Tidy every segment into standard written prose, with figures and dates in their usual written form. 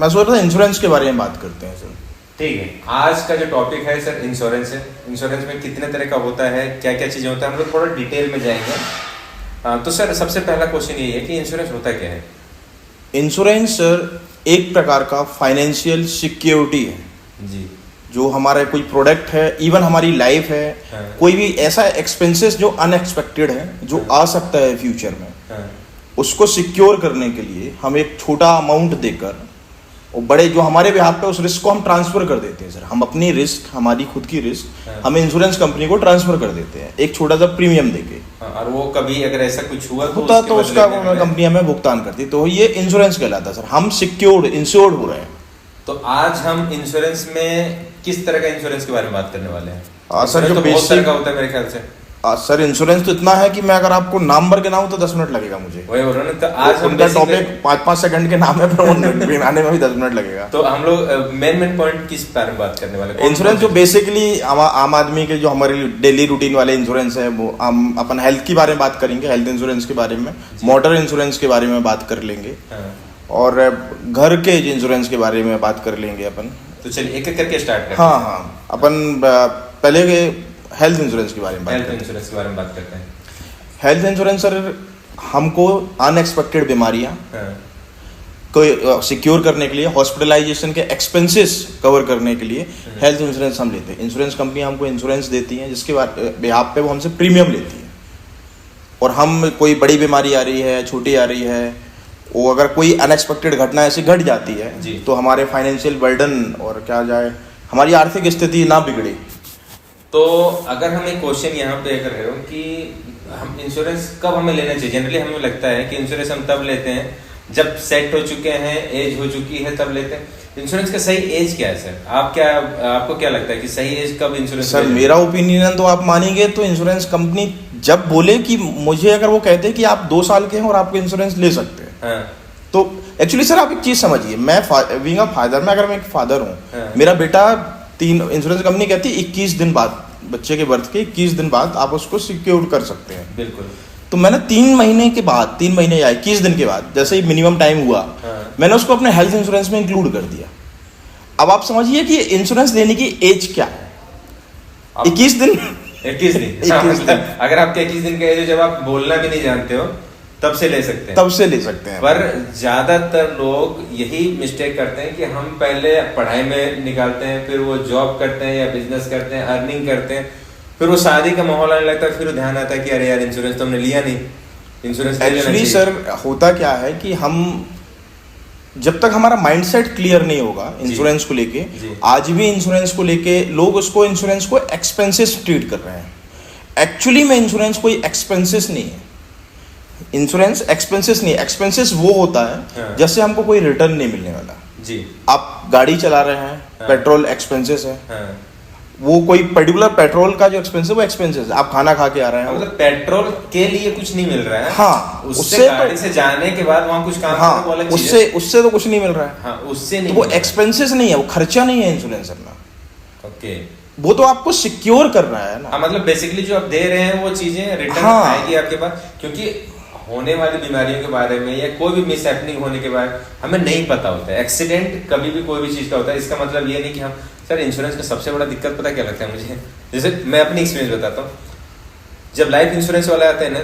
मैं सोच रहा था इंश्योरेंस के बारे में बात करते हैं सर। ठीक है, आज का जो टॉपिक है सर इंश्योरेंस है। इंश्योरेंस में कितने तरह का होता है, क्या क्या चीज़ें होता है, हम लोग थोड़ा डिटेल में जाएंगे। तो सर सबसे पहला क्वेश्चन ये है कि इंश्योरेंस होता क्या है? इंश्योरेंस सर एक प्रकार का फाइनेंशियल सिक्योरिटी है जी। जो हमारा कोई प्रोडक्ट है, इवन हमारी लाइफ है, हाँ। कोई भी ऐसा एक्सपेंसेस जो अनएक्सपेक्टेड है, जो हाँ। आ सकता है फ्यूचर में, हाँ। उसको सिक्योर करने के लिए हम एक छोटा अमाउंट देकर और बड़े जो हमारे बिहाफ पे उस रिस्क को हम ट्रांसफर कर देते हैं सर। हम अपनी रिस्क, हमारी खुद की रिस्क हाँ। हम इंश्योरेंस कंपनी को ट्रांसफर कर देते हैं एक छोटा सा प्रीमियम देके। और वो कभी अगर ऐसा कुछ हुआ होता तो उसका कंपनी हमें भुगतान करती, तो ये इंश्योरेंस कहलाता है सर। हम इंश्योर्ड हो रहे हैं। तो आज हम इंश्योरेंस में किस तरह का इंश्योरेंस के बारे में बात करने वाले हैं? सर जो तो बहुत बेसिक तरह का होता है मेरे ख्याल से। सर इंश्योरेंस तो इतना है कि मैं अगर आपको नाम भर के नाऊं तो 10 मिनट लगेगा मुझे। वही बोल रहा हूँ ना, तो आज हम उनका टॉपिक 5-5 सेकंड के नाम है, पर बनाने में भी 10 मिनट लगेगा। तो हम लोग मेन पॉइंट किस बारे में बात करने वाले? इंश्योरेंस जो बेसिकली आम आदमी के जो हमारे डेली रूटीन वाले इंश्योरेंस है, वो हम अपन हेल्थ के बारे में बात करेंगे, हेल्थ इंश्योरेंस के बारे में, मोटर इंश्योरेंस के बारे में बात कर लेंगे, और घर के इंश्योरेंस के बारे में बात कर लेंगे अपन। तो चलिए एक एक करके स्टार्ट करते हैं। हाँ, अपन पहले हेल्थ इंश्योरेंस के बारे में हेल्थ इंश्योरेंस के बारे में बात करते हैं। हेल्थ इंश्योरेंस सर हमको अनएक्सपेक्टेड बीमारियां को सिक्योर करने के लिए, हॉस्पिटलाइजेशन के एक्सपेंसेस कवर करने के लिए हेल्थ इंश्योरेंस हम लेते हैं। इंश्योरेंस कंपनी हमको इंश्योरेंस देती है जिसके बिहाफ पे वो हमसे प्रीमियम लेती है। और हम कोई बड़ी बीमारी आ रही है, छोटी आ रही है, वो अगर कोई अनएक्सपेक्टेड घटना ऐसी घट जाती है तो हमारे फाइनेंशियल बर्डन और क्या जाए, हमारी आर्थिक स्थिति ना बिगड़े। तो अगर हम एक क्वेश्चन यहाँ पे कर रहे हो कि हम इंश्योरेंस कब हमें लेना चाहिए, जनरली हमें लगता है कि इंश्योरेंस हम तब लेते हैं जब सेट हो चुके हैं, एज हो चुकी है, तब लेते हैं। इंश्योरेंस का सही एज क्या है सर? आपको क्या लगता है कि सही एज कब इंश्योरेंस? सर मेरा ओपिनियन तो आप मानेंगे तो इंश्योरेंस कंपनी जब बोले कि मुझे, अगर वो कहते हैं कि आप 2 साल के हैं और आपको इंश्योरेंस ले सकते हैं, तो एक्चुअली सर आप एक चीज समझिए, मैं बीइंग अ फादर, मैं अगर मैं एक फादर हूँ, मेरा बेटा इंश्योरेंस कंपनी कहती है 21 दिन बाद, बच्चे के बर्थ के 21 दिन बाद आप उसको सिक्योर कर सकते हैं। बिल्कुल। तो मैंने 3 महीने के बाद, 3 महीने या 21 दिन के बाद, जैसे ही मिनिमम टाइम हुआ, मैंने उसको अपने हेल्थ इंश्योरेंस में इंक्लूड कर दिया। अब आप समझिए कि इंश्योरेंस लेने की एज क्या है? 21 दिन। 21 दिन। अगर आपके 21 दिन का एज है, जब आप बोलना भी नहीं जानते हो, तब से ले सकते हैं। पर ज्यादातर लोग यही मिस्टेक करते हैं कि हम पहले पढ़ाई में निकालते हैं, फिर वो जॉब करते हैं या बिजनेस करते हैं, अर्निंग करते हैं, फिर वो शादी का माहौल आने लगता है, फिर ध्यान आता है कि अरे यार इंश्योरेंस तो हमने लिया नहीं, इंश्योरेंस ले लेना चाहिए। एक्चुअली सर होता क्या है कि हम जब तक हमारा माइंडसेट क्लियर नहीं होगा इंश्योरेंस को लेके, आज भी इंश्योरेंस को लेके लोग इंश्योरेंस को एक्सपेंसेस ट्रीट कर रहे हैं। एक्चुअली में इंश्योरेंस कोई एक्सपेंसेस नहीं है। इंश्योरेंस एक्सपेंसेस नहीं, एक्सपेंसेस वो होता है जैसे हमको कोई रिटर्न नहीं मिलने वाला जी। आप गाड़ी चला रहे हैं, पेट्रोल एक्सपेंसेस है, वो कोई पर्टिकुलर पेट्रोल का जो एक्सपेंस है वो एक्सपेंसेस है। आप खाना खा के आ रहे हैं, मतलब पेट्रोल के लिए कुछ नहीं मिल रहा है। हाँ, उससे गाड़ी से जाने के बाद वहाँ कुछ काम हाँ, उससे तो कुछ नहीं मिल रहा है। हाँ, उससे नहीं, तो वो एक्सपेंसेस नहीं है, वो खर्चा नहीं है इंश्योरेंस अपना। ओके, वो तो आपको सिक्योर कर रहा है ना। मतलब बेसिकली जो आप दे रहे हैं वो चीजें रिटर्न आएगी आपके पास, क्योंकि होने वाली बीमारियों के बारे में या कोई भी मिस हैपनिंग होने के बारे में हमें नहीं पता होता है। एक्सीडेंट कभी भी कोई भी चीज का होता है, इसका मतलब ये नहीं कि हम सर इंश्योरेंस का सबसे बड़ा दिक्कत पता क्या लगता है मुझे, जैसे मैं अपनी एक्सपीरियंस बताता हूँ। जब लाइफ इंश्योरेंस वाले आते हैं ना,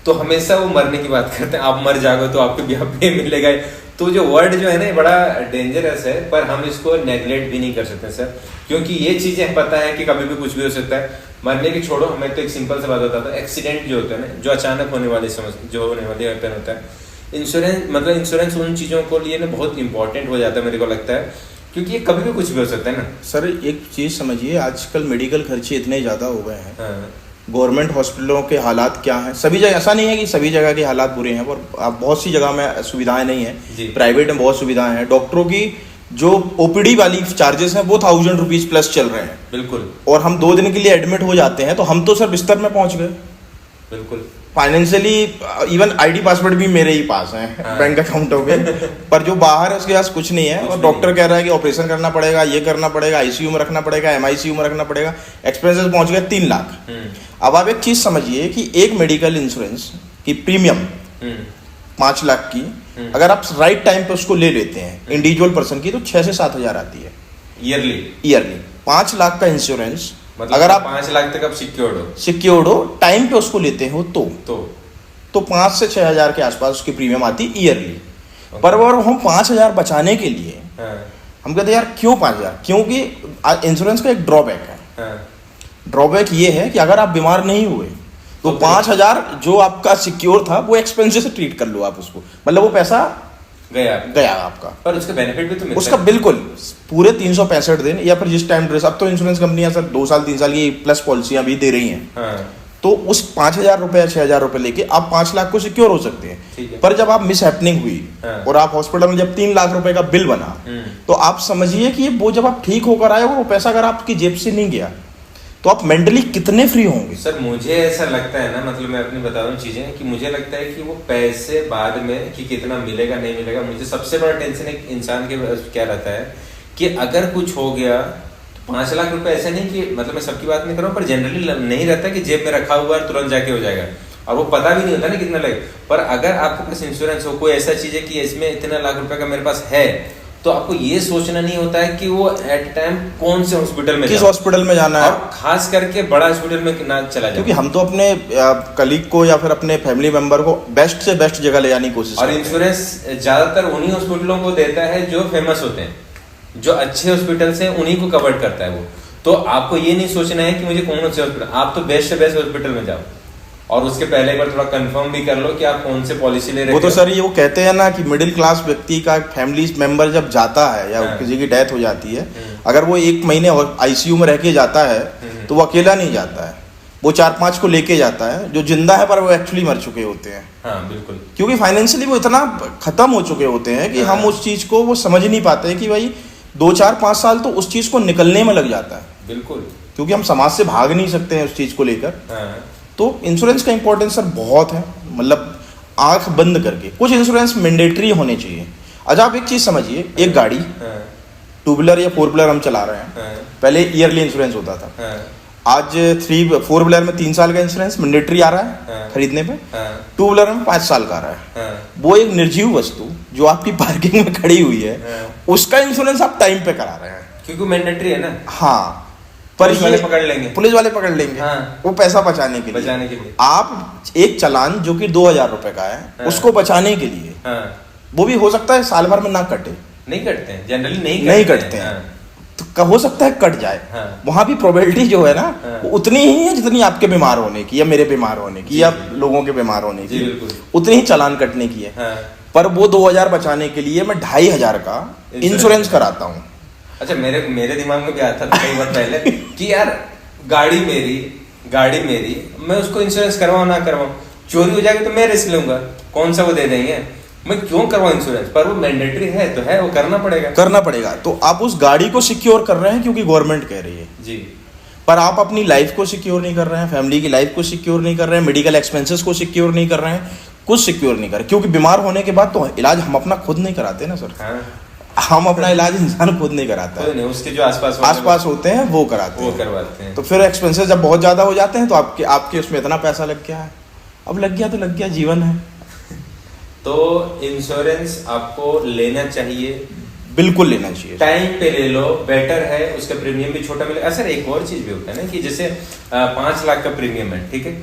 तो हमेशा वो मरने की बात करते हैं, आप मर जाओगे तो आपको भी आप पे मिलेगा। तो जो वर्ड जो है ना, बड़ा डेंजरस है, पर हम इसको नेगलेक्ट भी नहीं कर सकते सर, क्योंकि ये चीजें पता है कि कभी भी कुछ भी हो सकता है। मरने की छोड़ो, हमें तो एक सिंपल सा बात बताता हूँ, एक्सीडेंट जो होता है ना, जो अचानक होने वाली जो होने वाली हैपन होता है, इंश्योरेंस उन चीज़ों को लिए ना बहुत इंपॉर्टेंट हो जाता है, मेरे को लगता है, क्योंकि ये कभी भी कुछ भी हो सकता है ना सर। एक चीज़ समझिए, आजकल मेडिकल खर्चे इतने ज़्यादा हो गए हैं। गवर्नमेंट हॉस्पिटलों के हालात क्या हैं? सभी जगह ऐसा नहीं है कि सभी जगह के हालात बुरे हैं, पर बहुत सी जगह में सुविधाएं नहीं है। प्राइवेट में बहुत सुविधाएं हैं। डॉक्टरों की जो ओपीडी वाली चार्जेस हैं वो 1000 रुपीज प्लस चल रहे हैं। बिल्कुल। और हम 2 दिन के लिए एडमिट हो जाते हैं तो हम तो सर बिस्तर में पहुंच गए। बिल्कुल। फाइनेंशियली इवन आईडी पासवर्ड भी मेरे ही पास है, बैंक अकाउंट हो गए, पर जो बाहर है उसके पास कुछ नहीं है। और डॉक्टर कह रहा है कि ऑपरेशन करना पड़ेगा, ये करना पड़ेगा, आईसीयू में रखना पड़ेगा, एमआईसीयू में रखना पड़ेगा। एक्सपेंसेस पहुंच गए 3 लाख। अब आप एक चीज समझिए कि एक मेडिकल इंश्योरेंस की प्रीमियम 5 लाख की अगर आप राइट टाइम पे उसको ले लेते हैं इंडिविजुअल पर्सन की, तो 6 से 7 हजार आती है ईयरली। 5 लाख का इंश्योरेंस, मतलब अगर आप 5 लाख तक आप सिक्योर्ड हो, टाइम पे उसको लेते हो तो 5 से 6 हजार के आसपास उसकी प्रीमियम आती है ईयरली। पर अगर हम 5 हजार बचाने के लिए हम कहते हैं यार क्यों 5 हजार, क्योंकि इंश्योरेंस का एक ड्रॉबैक है। ड्रॉबैक ये है कि अगर आप बीमार नहीं हुए तो 5 हजार जो आपका सिक्योर था वो एक्सपेंसिव से ट्रीट कर लो आप उसको, मतलब वो पैसा गया आपका। पर उसका बेनिफिट भी तो मिलता उसका है। बिल्कुल पूरे 365 दिन या फिर जिस टाइम ड्रेस, अब तो इंश्योरेंस कंपनियां सर 2 साल 3 साल की प्लस पॉलिसियां भी दे रही हैं। तो उस 5,000 रुपए या 6,000 रुपए लेके आप 5 लाख को सिक्योर हो सकते हैं। पर जब आप मिस हैपनिंग हुई और आप हॉस्पिटल में जब 3 लाख रुपए का बिल बना, तो आप समझिए कि वो जब आप ठीक होकर आए वो पैसा अगर आपकी जेब से नहीं गया तो आप मेंटली कितने फ्री होंगे। सर मुझे ऐसा लगता है ना, मतलब मैं अपनी बता रहा हूँ चीजें, कि मुझे लगता है कि वो पैसे बाद में कि कितना मिलेगा नहीं मिलेगा, मुझे सबसे बड़ा टेंशन एक इंसान के क्या रहता है कि अगर कुछ हो गया तो 5 लाख रुपए, ऐसा नहीं कि मतलब मैं सबकी बात नहीं कर रहा हूँ, पर जनरली नहीं रहता कि जेब में रखा हुआ तुरंत जाके हो जाएगा, और वो पता भी नहीं होता ना कितना लगे। पर अगर आपके पास इंश्योरेंस हो, कोई ऐसा चीज है कि इसमें इतना लाख रुपए का मेरे पास है, तो आपको ये सोचना नहीं होता है कि वो एट टाइम कौन से हॉस्पिटल में, किस हॉस्पिटल में जाना है, और खास करके बड़ा हॉस्पिटल में ना चला जाए, क्योंकि हम तो अपने कलीग को या फिर अपने फैमिली मेंबर को बेस्ट से बेस्ट जगह ले जाने की कोशिश करते हैं। और इंश्योरेंस ज्यादातर उन्हीं हॉस्पिटलों को देता है जो फेमस होते हैं, जो अच्छे हॉस्पिटल से उन्हीं को कवर करता है वो। तो आपको ये नहीं सोचना है कि मुझे कौन से हॉस्पिटल, आप तो बेस्ट से बेस्ट हॉस्पिटल में जाओ, और उसके पहले एक बार थोड़ा कंफर्म भी कर लो कि आप कौन से पॉलिसी ले रहे हो। वो तो सर ये वो कहते हैं ना कि मिडिल क्लास व्यक्ति का फैमिली मेंबर जब जाता है या किसी की डेथ हो जाती है, अगर वो 1 महीने आईसीयू में रह के जाता है तो वो अकेला नहीं जाता है, वो 4-5 को लेके जाता है जो जिंदा है पर वो एक्चुअली मर चुके होते हैं। हाँ, बिल्कुल। क्योंकि फाइनेंशियली वो इतना खत्म हो चुके होते हैं कि हम उस चीज को वो समझ नहीं पाते हैं कि भाई 2-4-5 साल तो उस चीज को निकलने में लग जाता है। बिल्कुल, क्योंकि हम समाज से भाग नहीं सकते हैं उस चीज को लेकर। तो इंश्योरेंस का इंपॉर्टेंस सर बहुत है, मतलब आंख बंद करके कुछ इंश्योरेंस मैंडेटरी होने चाहिए। अच्छा आप एक चीज समझिए, एक गाड़ी 2 व्हीलर या 4 व्हीलर हम चला रहे हैं, पहले ईयरली इंश्योरेंस होता था, आज 4 व्हीलर में 3 साल का इंश्योरेंस मैंडेटरी आ रहा है खरीदने पे, 2 व्हीलर में 5 साल का आ रहा है। वो एक निर्जीव वस्तु जो आपकी पार्किंग में खड़ी हुई है, उसका इंश्योरेंस आप टाइम पे करा रहे हैं क्योंकि मैंडेटरी है ना। हाँ, पर पुलिस वाले पकड़ लेंगे, पुलिस वाले पकड़ लेंगे। वो पैसा बचाने के लिए आप एक चालान जो कि 2,000 रुपए का है उसको बचाने के लिए, वो भी हो सकता है साल भर में ना कटे, नहीं कटते हैं जनरली, नहीं कटते हैं, तो हो सकता है कट जाए। वहां भी प्रोबेबिलिटी जो है ना वो उतनी ही है जितनी आपके बीमार होने की या मेरे बीमार होने की या लोगों के बीमार होने की, उतनी ही चालान कटने की है। पर वो 2,000 बचाने के लिए मैं 2,500 का इंश्योरेंस कराता हूँ। अच्छा, मेरे दिमाग में भी आता था कई बार पहले कि यार गाड़ी मेरी, मैं उसको इंश्योरेंस करवाऊं ना करवाऊं, चोरी हो जाएगी तो मैं रिस्क लूंगा, कौन सा वो दे देंगे, मैं क्यों करवाऊं इंश्योरेंस। पर वो मैंडेटरी है तो है, वो करना पड़ेगा। तो आप उस गाड़ी को सिक्योर कर रहे हैं क्योंकि गवर्नमेंट कह रही है जी, पर आप अपनी लाइफ को सिक्योर नहीं कर रहे हैं, फैमिली की लाइफ को सिक्योर नहीं कर रहे हैं, मेडिकल एक्सपेंसेस को सिक्योर नहीं कर रहे हैं, कुछ सिक्योर नहीं कर रहे, क्योंकि बीमार होने के बाद तो इलाज हम अपना खुद नहीं कराते ना सर। हम अपना इलाज इंसान खुद नहीं कराता है, उसके जो आसपास होते हैं वो करवाते हैं। तो फिर एक्सपेंसेस जब बहुत ज्यादा हो जाते हैं तो आपके उसमें इतना पैसा लग गया है, अब लग गया तो लग गया, जीवन है। तो इंश्योरेंस आपको लेना चाहिए, बिल्कुल लेना चाहिए, टाइम पे ले लो, बेटर है, उसका प्रीमियम भी छोटा मिलेगा। सर एक और चीज भी होता है ना कि जैसे 5 लाख का प्रीमियम है, ठीक है,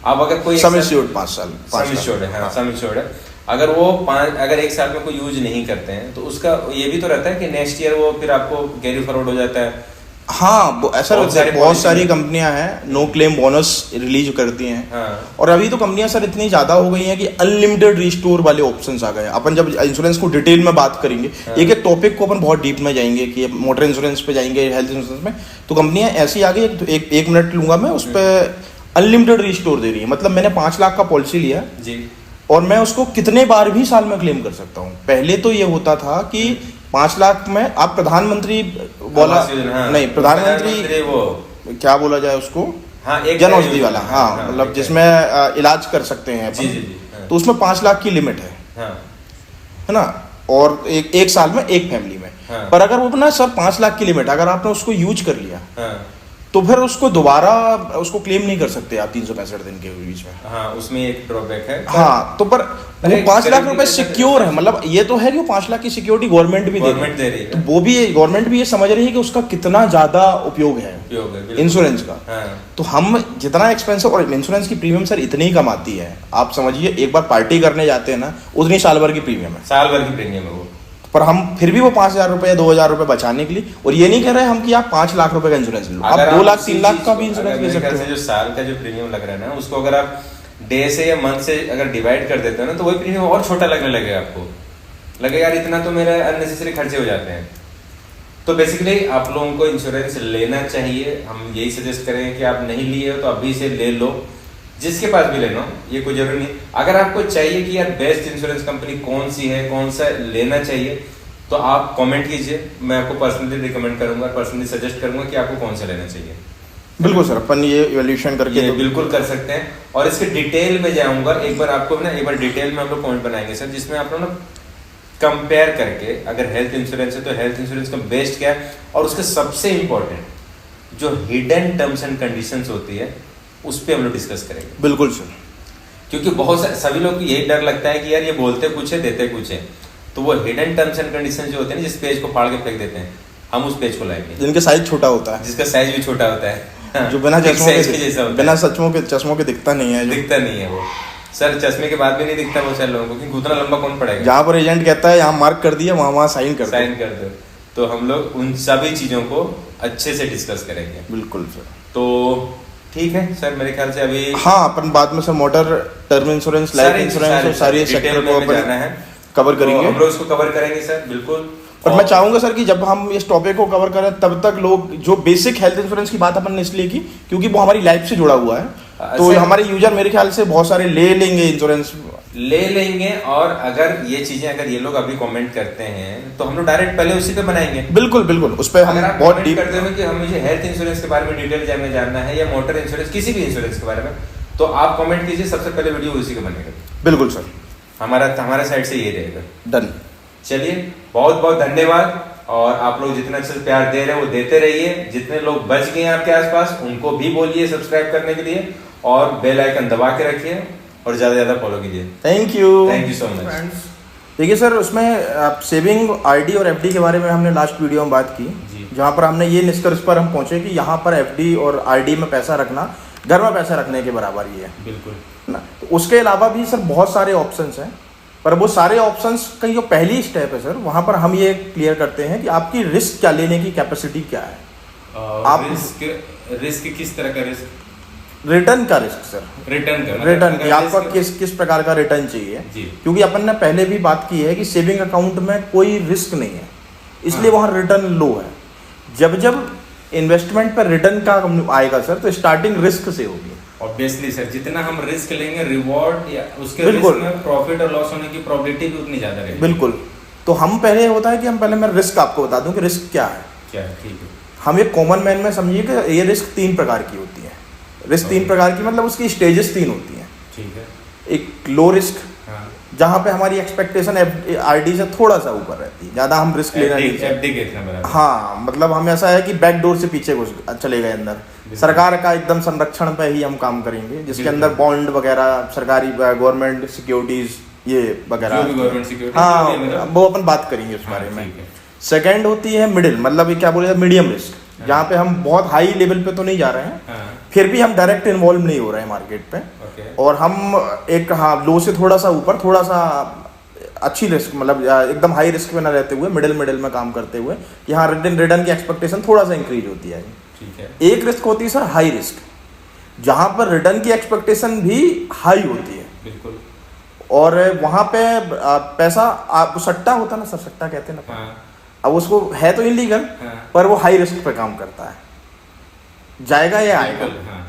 अब अगर कोई सम इंश्योर्ड 5 साल सम इंश्योर्ड है, अगर वो अगर 1 साल में कोई यूज नहीं करते हैं तो उसका ये भी तो रहता है कि नेक्स्ट ईयर वो फिर आपको कैरी फॉरवर्ड हो जाता है। हाँ, ऐसा बहुत सारी कंपनियां हैं नो क्लेम बोनस रिलीज करती हैं। और अभी तो कंपनियां सर इतनी ज्यादा हो गई हैं कि अनलिमिटेड रिस्टोर वाले ऑप्शंस आ गए हैं। अपन जब इंश्योरेंस को डिटेल में बात करेंगे, एक टॉपिक को अपन बहुत डीप में जाएंगे कि मोटर इंश्योरेंस पे जाएंगे, हेल्थ इंश्योरेंस में, तो कंपनियां ऐसी आ गई, एक मिनट लूंगा मैं, उस पर अनलिमिटेड रिस्टोर दे रही है। मतलब मैंने 5 लाख का पॉलिसी लिया जी, और मैं उसको कितने बार भी साल में क्लेम कर सकता हूँ। पहले तो ये होता था कि 5 लाख में आप प्रधानमंत्री बोला नहीं, प्रधानमंत्री वो क्या बोला जाए उसको, जन औषधि वाला, हाँ, मतलब जिसमें इलाज कर सकते हैं अपन, तो उसमें 5 लाख की लिमिट है ना, और एक साल में एक फैमिली में। पर अगर वो ना सर 5 लाख की लिमिट अगर आपने उसको यूज कर लिया तो फिर उसको दोबारा उसको क्लेम नहीं कर सकते आप 365 दिन के बीच में। हाँ, उसमें एक ड्रॉबैक है। हाँ, तो पर वो 5 लाख रुपए सिक्योर है, मतलब ये तो है कि वो 5 लाख की सिक्योरिटी गवर्नमेंट भी दे रही है, तो वो भी गवर्नमेंट भी ये समझ रही है कि उसका कितना ज्यादा उपयोग है इंश्योरेंस का। तो हम जितना एक्सपेंसिव, और इंश्योरेंस की प्रीमियम सर इतनी ही कम आती है, आप समझिए एक बार पार्टी करने जाते हैं ना, उतनी साल भर की प्रीमियम है, साल भर की प्रीमियम है वो। पर हम फिर भी वो 5,000 रुपए या 2,000 रुपए बचाने के लिए, और ये नहीं कह रहे हम कि आप 5 लाख रुपए का इंश्योरेंस लो, आप 2 लाख 3 लाख का भी इंश्योरेंस ले सकते हो। जो साल का जो प्रीमियम लग रहा है ना, उसको अगर आप डे से या मंथ से अगर डिवाइड कर देते हो ना, तो वही प्रीमियम और छोटा लगने लगेगा आपको, लगेगा यार इतना तो मेरा अननेसेसरी खर्चे हो जाते हैं। तो बेसिकली आप लोगों को इंश्योरेंस लेना चाहिए, हम यही सजेस्ट करेंगे कि आप नहीं लिए हो तो अभी से ले लो, जिसके पास भी लेना, ये कोई जरूरी नहीं। अगर आपको चाहिए कि यार बेस्ट इंश्योरेंस कंपनी कौन सी है, कौन सा लेना चाहिए, तो आप कमेंट कीजिए, मैं आपको पर्सनली रिकमेंड करूंगा, पर्सनली सजेस्ट करूंगा कि आपको कौन सा लेना चाहिए। बिल्कुल सर, अपन ये इवैल्यूएशन करके ये बिल्कुल कर सकते हैं, और इसके डिटेल में जाऊंगा एक बार, आपको ना एक बार डिटेल में हम लोग पॉइंट बनाएंगे सर, जिसमें आप लोग ना कंपेयर करके, अगर हेल्थ इंश्योरेंस है तो हेल्थ इंश्योरेंस का बेस्ट क्या है, और उसके सबसे इंपॉर्टेंट जो हिडन टर्म्स एंड कंडीशंस होती है, उस पर हम लोग डिस्कस करेंगे। बिल्कुल सर, क्योंकि बहुत सभी लोग को यही डर लगता है कि यार ये बोलते कुछ है देते कुछ है, तो वो हिडन टर्म्स एंड कंडीशंस जो होते हैं ना, जिस पेज को फाड़ के फेंक देते हैं, हम उस पेज को लाएंगे, जिनके साइज छोटा होता है, जिसका साइज भी छोटा होता है, जो बिना चश्मों के दिखता नहीं है वो सर, चश्मे के बाद भी नहीं दिखता वो सर लोगों को, क्योंकि उतना लंबा कौन पड़ेगा। जहाँ पर एजेंट कहता है यहाँ मार्क कर दिया, वहाँ साइन कर दो। तो हम लोग उन सभी चीजों को अच्छे से डिस्कस करेंगे। बिल्कुल सर, तो ठीक है सर, मेरे ख्याल से अभी हाँ अपन बाद में sir motor, term insurance, life insurance, सारी सेक्टर को अपन कवर करेंगे, हम लोग इसको कवर करेंगे सर, बिल्कुल। पर मैं चाहूंगा सर कि जब हम इस टॉपिक को कवर करें, तब तक लोग जो बेसिक हेल्थ इंश्योरेंस की बात अपन ने इसलिए की क्योंकि वो हमारी लाइफ से जुड़ा हुआ है, तो हमारे यूजर मेरे ख्याल से बहुत सारे ले लेंगे इंश्योरेंस, और अगर ये लोग अभी कमेंट करते हैं तो हम लोग डायरेक्ट पहले उसी पे बनाएंगे। बिल्कुल उस पे हम बहुत डीप करते हैं कि हम मुझे हेल्थ इंश्योरेंस के बारे में डिटेल जानना है, या मोटर इंश्योरेंस, किसी भी इंश्योरेंस के बारे में, तो आप कमेंट कीजिए, सबसे पहले वीडियो उसी का बनेगा। बिल्कुल सर, हमारा साइड से ये रहेगा। डन, चलिए बहुत बहुत धन्यवाद, और आप लोग जितना अच्छे से प्यार दे रहे हैं वो देते रहिए। जितने लोग बच गए हैं आपके आसपास, उनको भी बोलिए सब्सक्राइब करने के लिए, और बेल आइकन दबा के रखिए, और ज्यादा फॉलो कीजिए। Thank you so much. देखिए सर, उसमें आप सेविंग, आरडी और एफडी के बारे में हमने लास्ट वीडियो में बात की, जहाँ पर हमने ये निष्कर्ष पर हम पहुंचे कि यहाँ पर एफडी और आरडी में पैसा रखना घर में पैसा रखने के बराबर ही है। बिल्कुल ना। तो उसके अलावा भी सर बहुत सारे ऑप्शंस हैं, पर वो सारे ऑप्शंस का जो पहली स्टेप है सर, वहाँ पर हम ये क्लियर करते हैं कि आपकी रिस्क क्या लेने की कैपेसिटी क्या है। आप रिस्क किस तरह का रिस्क? रिटर्न का रिस्क सर, रिटर्न की आपका किस प्रकार का रिटर्न चाहिए, क्योंकि अपन ने पहले भी बात की है कि सेविंग अकाउंट में कोई रिस्क नहीं है, इसलिए वहाँ रिटर्न लो है। जब इन्वेस्टमेंट पर रिटर्न का आएगा सर, तो स्टार्टिंग रिस्क से होगी। ऑब्वियसली सर, जितना हम रिस्क लेंगे, रिवॉर्ड या उसके रिस्क में प्रॉफिट और लॉस होने की प्रोबेबिलिटी भी उतनी ज्यादा रहेगी। बिल्कुल, तो हम पहले होता है कि हम पहले मैं रिस्क आपको बता दूं कि रिस्क क्या है। ठीक है, हम एक कॉमन मैन में समझिए कि ये रिस्क 3 प्रकार की होती है। रिस्क 3 प्रकार की मतलब उसकी स्टेजेस 3 होती हैं। ठीक है, एक लो रिस्क, जहाँ पे हमारी एक्सपेक्टेशन आरडी से थोड़ा सा ऊपर रहती है, ज्यादा हम रिस्क लेना नहीं चाहते। हाँ, मतलब हम ऐसा है कि बैक डोर से पीछे चले गए अंदर, सरकार का एकदम संरक्षण पे ही हम काम करेंगे, जिसके अंदर बॉन्ड वगैरह, सरकारी गवर्नमेंट सिक्योरिटीज ये वगैरह, हाँ वो अपन बात करेंगे उस बारे में। सेकेंड होती है मिडिल, मतलब ये क्या बोले, मीडियम रिस्क, जहाँ पे हम बहुत हाई लेवल पे तो नहीं जा रहे हैं, फिर भी हम डायरेक्ट इन्वॉल्व नहीं हो रहे हैं मार्केट पे, और हम एक लो से थोड़ा सा ऊपर, थोड़ा सा अच्छी रिस्क, मतलब एकदम हाई रिस्क में ना रहते हुए मिडिल में काम करते हुए, यहाँ रिटर्न की एक्सपेक्टेशन थोड़ा सा इंक्रीज होती है। ठीक है, एक रिस्क होती है सर हाई रिस्क, जहाँ पर रिटर्न की एक्सपेक्टेशन भी हाई होती है। बिल्कुल, और वहाँ पे पैसा आप सट्टा होता है ना सर, सट्टा कहते हैं ना, अब उसको है तो इलीगल, पर वो हाई रिस्क पे काम करता है, जाएगा या आएगा,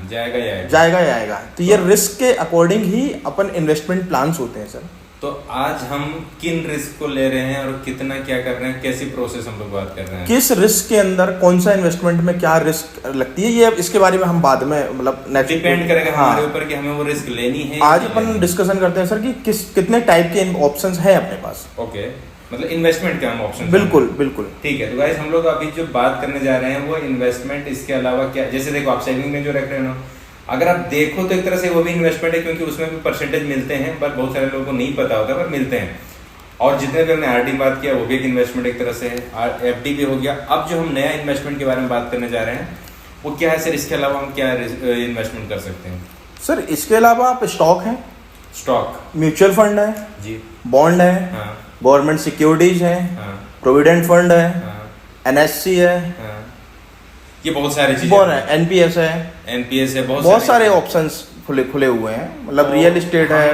जाएगा या आएगा। तो ये रिस्क के अकॉर्डिंग ही अपन इन्वेस्टमेंट प्लान्स होते हैं सर। तो आज हम किन रिस्क को ले रहे हैं और कितना क्या कर रहे हैं, कैसी प्रोसेस हम लोग बात कर रहे हैं, किस रिस्क के अंदर कौन सा इन्वेस्टमेंट में क्या रिस्क लगती है, ये इसके बारे में हम बाद में मतलब नेक्स्ट डिपेंड करेगा हमारे ऊपर कि हमें वो रिस्क लेनी है। आज अपन डिस्कशन करते हैं सर कि कितने टाइप के ऑप्शंस हैं अपने पास। ओके, मतलब इन्वेस्टमेंट के हम ऑप्शन। बिल्कुल बिल्कुल। ठीक है, तो गाइस हम लोग अभी जो बात करने जा रहे हैं वो इन्वेस्टमेंट, इसके अलावा क्या, जैसे देखो आप सेविंग में जो रख रहे हो, अगर आप देखो तो एक तरह से वो भी इन्वेस्टमेंट है, क्योंकि उसमें भी परसेंटेज मिलते हैं, पर बहुत सारे लोगों को नहीं पता होता, पर मिलते हैं। और जितने भी हमने आरडी बात किया वो भी एक इन्वेस्टमेंट एक तरह से है, एफडी भी हो गया। अब जो हम नया इन्वेस्टमेंट के बारे में बात करने जा रहे हैं वो क्या है सर, इसके अलावा हम क्या इन्वेस्टमेंट कर सकते हैं? सर इसके अलावा आप स्टॉक है, स्टॉक, म्यूचुअल फंड है जी, बॉन्ड है, हाँ, गवर्नमेंट सिक्योरिटीज है, हाँ, प्रोविडेंट फंड है, हाँ, एनएससी है, हाँ, ये बहुत सारी चीजें बहुत है, एनपीएस है, एनपीएस है, बहुत सारे ऑप्शंस खुले हुए हैं। मतलब रियल एस्टेट है।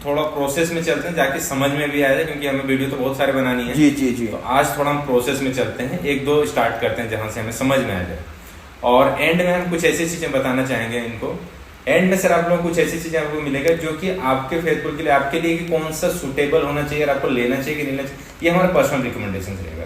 थोड़ा प्रोसेस में चलते हैं जाके समझ में भी आएगा, क्योंकि हमें वीडियो तो बहुत सारे बनानी है। जी जी जी। तो आज थोड़ा हम प्रोसेस में चलते हैं, एक दो स्टार्ट करते हैं जहां से हमें समझ में आ जाए, और एंड में हम कुछ ऐसी चीजें बताना चाहेंगे इनको। एंड में सर आप लोगों को कुछ ऐसी चीजें आपको मिलेगा जो कि आपके फेसबुक के लिए, आपके लिए कि कौन सा सुटेबल होना चाहिए, आपको लेना चाहिए कि नहीं लेना चाहिए, ये हमारा पर्सनल रिकमेंडेशन रहेगा।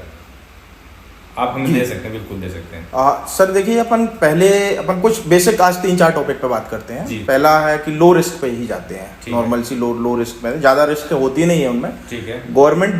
आप हमें दे सकते हैं, बिल्कुल दे सकते हैं। सर देखिए, अपन कुछ बेसिक आज 3-4 टॉपिक पे बात करते हैं। जी। पहला है कि लो रिस्क पे ही जाते हैं, नॉर्मल सी लो रिस्क पे, ज्यादा रिस्क होती नहीं है उनमें। ठीक है। गवर्नमेंट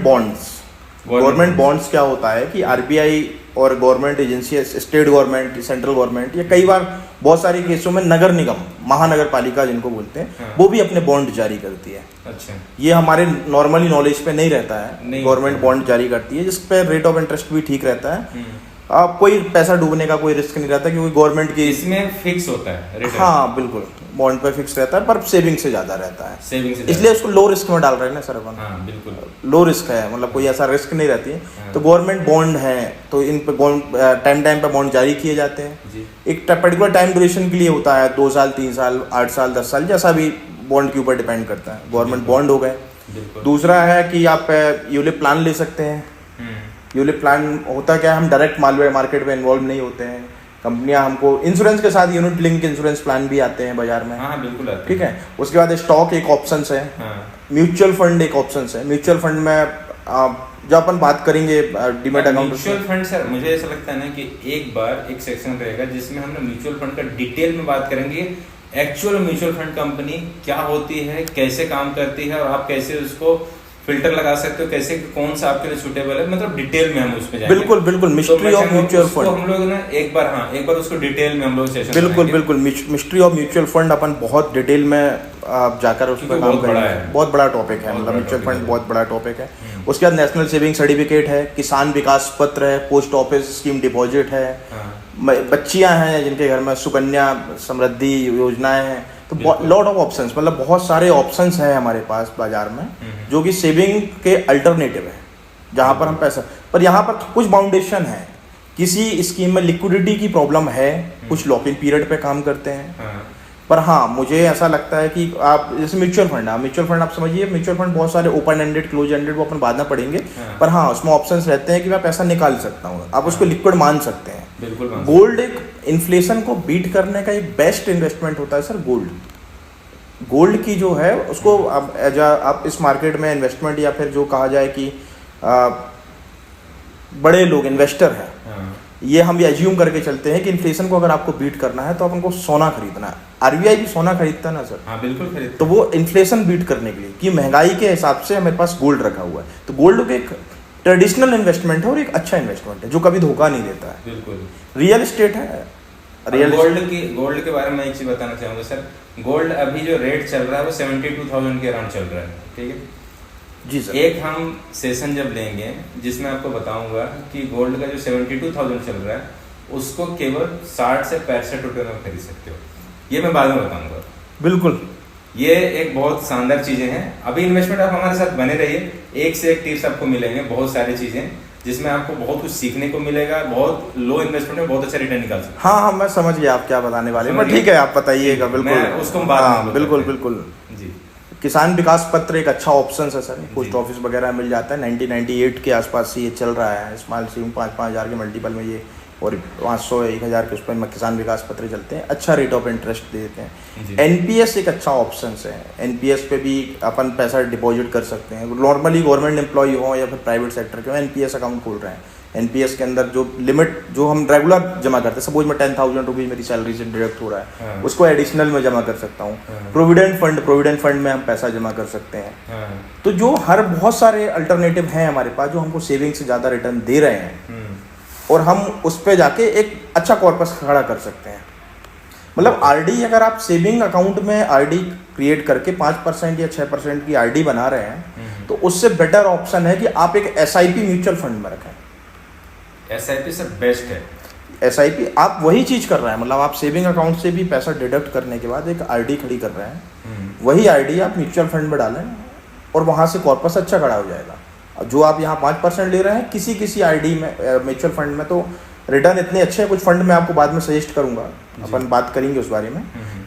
बॉन्ड्स क्या होता है कि आरबीआई और government agency, state government, central government, या कई बार बहुत सारे केसों में नगर निगम, महानगर पालिका जिनको बोलते हैं, हाँ। वो भी अपने बॉन्ड जारी करती है। अच्छा। ये हमारे नॉर्मली नॉलेज पे नहीं रहता है। गवर्नमेंट बॉन्ड जारी करती है जिस पे रेट ऑफ इंटरेस्ट भी ठीक रहता है। आप कोई पैसा डूबने का कोई रिस्क नहीं रहता, क्योंकि गवर्नमेंट की इसमें फिक्स होता है रिटर्न। हाँ बिल्कुल, बॉन्ड पे फिक्स रहता है, पर सेविंग से ज्यादा रहता है। सेविंग से इसलिए उसको लो रिस्क में डाल रहे हैं ना सर अपन। हाँ बिल्कुल, लो रिस्क है, मतलब कोई ऐसा रिस्क नहीं रहती है। हाँ। तो गवर्नमेंट बॉन्ड है, तो इन पे टाइम पे बॉन्ड जारी किए जाते हैं। जी। एक पर्टिकुलर टाइम ड्यूरेशन के लिए होता है, 2 साल, 3 साल, 8 साल, 10 साल, जैसा भी बॉन्ड के ऊपर डिपेंड करता है। गवर्नमेंट बॉन्ड हो गए। दूसरा है कि आप यूलिप प्लान ले सकते हैं। यूलिप प्लान होता क्या है, हम डायरेक्ट मार्केट में इन्वॉल्व नहीं होते हैं। कंपनियां हमको इंश्योरेंस के साथ यूनिट लिंक इंश्योरेंस प्लान भी आते हैं बाजार में। हाँ बिल्कुल आते हैं। ठीक है। उसके बाद स्टॉक एक ऑप्शन है, म्यूचुअल फंड एक ऑप्शन है। म्यूचुअल फंड में जब अपन बात करेंगे demat account, mutual fund sir मुझे ऐसा लगता है ना कि एक बार एक सेक्शन रहेगा जिसमें हम म्यूचुअल फंड का डिटेल में बात करेंगे। एक्चुअल म्यूचुअल फंड कंपनी क्या होती है, कैसे काम करती है, और आप कैसे उसको फिल्टर लगा सकते हो, कैसे कौन सा आपके लिए सुटेबल है, मतलब डिटेल में हम उसमें जाएंगे। बिल्कुल बिल्कुल, मिस्ट्री ऑफ म्यूचुअल फंड हम लोग ना एक बार उसको डिटेल में हम लोग सेशन बिल्कुल मिस्ट्री ऑफ म्यूचुअल फंड अपन बहुत डिटेल में आप जाकर उस पर काम करेंगे। बहुत बड़ा टॉपिक है, मतलब म्यूचुअल फंड बहुत बड़ा टॉपिक है। उसके बाद नेशनल सेविंग सर्टिफिकेट है, किसान विकास पत्र है, पोस्ट ऑफिस स्कीम डिपॉजिट है, बच्चियां हैं जिनके घर में सुकन्या समृद्धि योजनाएं हैं। तो लॉट ऑफ ऑप्शंस, मतलब बहुत सारे ऑप्शंस हैं हमारे पास बाजार में, जो कि सेविंग के अल्टरनेटिव है, जहां पर हम पैसा, पर यहाँ पर कुछ बाउंडेशन है। किसी स्कीम में लिक्विडिटी की प्रॉब्लम है, कुछ लॉक इन पीरियड पे काम करते हैं। पर हाँ, मुझे ऐसा लगता है कि आप जैसे म्यूचुअल फंड आप समझिए, म्यूचुअल फंड बहुत सारे ओपन एंडेड, क्लोज एंडेड, वो अपन बाद में पढ़ेंगे। पर हाँ, उसमें ऑप्शंस रहते हैं कि मैं पैसा निकाल सकता हूँ, आप उसको लिक्विड मान सकते हैं। बिल्कुल। गोल्ड एक इन्फ्लेशन को बीट करने का एक बेस्ट इन्वेस्टमेंट होता है सर। गोल्ड की जो है उसको आप इस मार्केट में इन्वेस्टमेंट, या फिर जो कहा जाए कि बड़े लोग इन्वेस्टर हैं, ये हम ये एज्यूम करके चलते हैं कि इन्फ्लेशन को अगर आपको बीट करना है तो आपको सोना खरीदना है। आरबीआई भी सोना खरीदता है ना सर। हाँ बिल्कुल खरीदता। तो वो इन्फ्लेशन बीट करने के लिए कि महंगाई के हिसाब से हमारे पास गोल्ड रखा हुआ है। तो गोल्ड एक ट्रेडिशनल इन्वेस्टमेंट है और एक अच्छा इन्वेस्टमेंट है जो कभी धोखा नहीं देता है। बिल्कुल। रियल एस्टेट है। गोल्ड के बारे में एक चीज बताना चाहूंगा सर। गोल्ड अभी जो रेट चल रहा है वो 72,000 के अराउंड चल रहा है। ठीक है जी सर। एक हम सेशन जब लेंगे जिसमें आपको बताऊंगा कि गोल्ड का जो 72,000 चल रहा है उसको केवल 60 से 65 रुपये में खरीद सकते हो। ये मैं बाद में बताऊंगा। बिल्कुल, ये एक बहुत शानदार चीजें हैं। अभी इन्वेस्टमेंट आप हमारे साथ बने रहिए, एक से एक टिप्स आपको मिलेंगे, बहुत सारी चीजें जिसमें आपको बहुत कुछ सीखने को मिलेगा। बहुत लो इन्वेस्टमेंट में बहुत अच्छा रिटर्न निकाल सकते हैं। हाँ, मैं समझ गया आप क्या बताने वाले हैं, ठीक है आप बताइएगा। बिल्कुल, उसको बाद में बिल्कुल जी। किसान विकास पत्र एक अच्छा ऑप्शन है सर, पोस्ट ऑफिस वगैरह मिल जाता है। 1998 के आसपास से ये चल रहा है। स्मॉल स्कीम 5-5 हज़ार के मल्टीपल में ये, और 500-1,000 के उस पर किसान विकास पत्र चलते हैं, अच्छा रेट ऑफ इंटरेस्ट देते हैं। एनपीएस एक अच्छा ऑप्शन है। एनपीएस पे भी अपन पैसा डिपॉजिट कर सकते हैं। नॉर्मली गवर्नमेंट एम्प्लॉय हो या फिर प्राइवेट सेक्टर के हो, एनपीएस अकाउंट खोल रहे हैं एनपीएस के अंदर जो लिमिट जो हम रेगुलर जमा करते हैं, सपोज मैं 10,000 रुपीज़ मेरी सैलरी से डिडक्ट हो रहा है, हाँ। उसको एडिशनल में जमा कर सकता हूँ। हाँ। प्रोविडेंट फंड में हम पैसा जमा कर सकते हैं। हाँ। तो जो हर बहुत सारे अल्टरनेटिव हैं हमारे पास जो हमको सेविंग से ज़्यादा रिटर्न दे रहे हैं, और हम उस पर जाके एक अच्छा कॉर्पस खड़ा कर सकते हैं। मतलब आरडी, अगर आप सेविंग अकाउंट में आरडी क्रिएट करके 5% या 6% की आरडी बना रहे हैं, तो उससे बेटर ऑप्शन है कि आप एक एसआईपी म्यूचुअल फंड में रखें। एसआईपी से बेस्ट है। एसआईपी आप वही चीज़ कर रहे हैं, मतलब आप सेविंग अकाउंट से भी पैसा डिडक्ट करने के बाद एक आरडी खड़ी कर रहे हैं, वही आरडी आप म्यूचुअल फंड में डालें और वहाँ से कॉर्पस अच्छा खड़ा हो जाएगा। जो आप यहाँ 5% ले रहे हैं किसी आरडी में, म्यूचुअल फंड में, तो रिटर्न इतने अच्छे हैं। कुछ फंड में आपको बाद में सजेस्ट करूंगा, अपन बात करेंगे उस बारे में,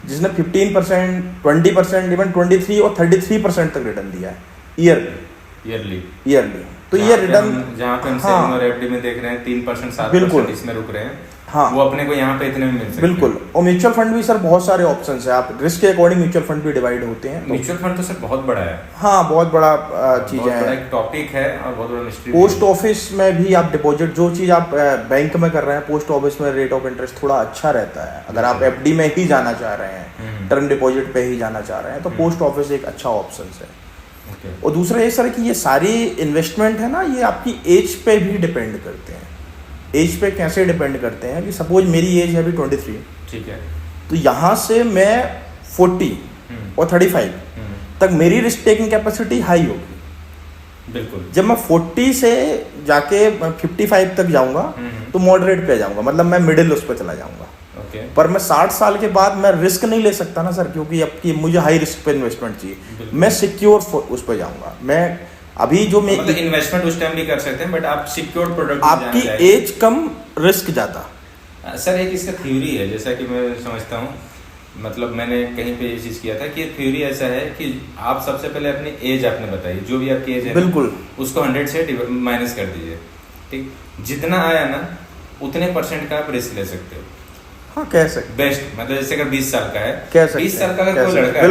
जिसने 15%, 20%, इवन 23 और 33% तक रिटर्न दिया है ईयरली। तो ये रिटर्न जहाँ पे हम सेविंग और एफडी में देख रहे हैं 3%, 7% इसमें रुक रहे हैं, हाँ, वो अपने को यहाँ पे इतने में मिल सकते हैं। बिल्कुल। और म्यूचुअल फंड भी सर बहुत सारे ऑप्शंस है, आप रिस्क के अकॉर्डिंग म्यूचुअल फंड भी डिवाइड होते हैं। म्यूचुअल फंड तो सर बहुत बड़ा है। हाँ, बहुत बड़ा चीज़ है, एक टॉपिक है और बहुत बड़ा मिस्ट्री। पोस्ट ऑफिस में भी आप डिपॉजिट, जो चीज़ आप बैंक में कर रहे हैं, पोस्ट ऑफिस में रेट ऑफ इंटरेस्ट थोड़ा अच्छा रहता है। अगर आप एफडी में ही जाना चाह रहे हैं, टर्म डिपॉजिट पे ही जाना चाह रहे हैं, तो पोस्ट ऑफिस एक अच्छा ऑप्शन है। और दूसरा ये सर कि ये सारी इन्वेस्टमेंट है ना, ये आपकी एज पे भी डिपेंड करते हैं। एज पे कैसे डिपेंड करते हैं कि सपोज मेरी एज है अभी 23, ठीक है, तो यहाँ से मैं 40 और 35 तक मेरी रिस्क टेकिंग कैपेसिटी हाई होगी। बिल्कुल। जब मैं 40 से जाके 55 तक जाऊंगा तो मॉडरेट पे जाऊंगा, मतलब मैं मिडिल उस पर चला जाऊंगा। पर मैं 60 साल के बाद मैं रिस्क नहीं ले सकता ना सर, क्योंकि अब की मुझे हाई रिस्क पे इन्वेस्टमेंट चाहिए। मैं सिक्योर उस पर जाऊंगा। मैं अभी जो मैं मतलब इन्वेस्टमेंट उस टाइम भी कर सकते हैं, बट आप सिक्योर प्रोडक्ट, आपकी एज कम रिस्क ज़्यादा। सर एक इसका थ्योरी है, जैसा कि मैं समझता हूँ, मतलब मैंने कहीं पे ये चीज़ किया था कि थ्योरी ऐसा है कि आप सबसे पहले अपनी एज आपने बताई, जो भी आपकी एज है, बिल्कुल, उसको 100 से माइनस कर दीजिए, ठीक। जितना आया ना उतने % का आप रिस्क ले सकते हो। हाँ, कह सकते बेस्ट, मतलब जैसे अगर 20 साल का है, 20 साल का अगर कोई लड़का है,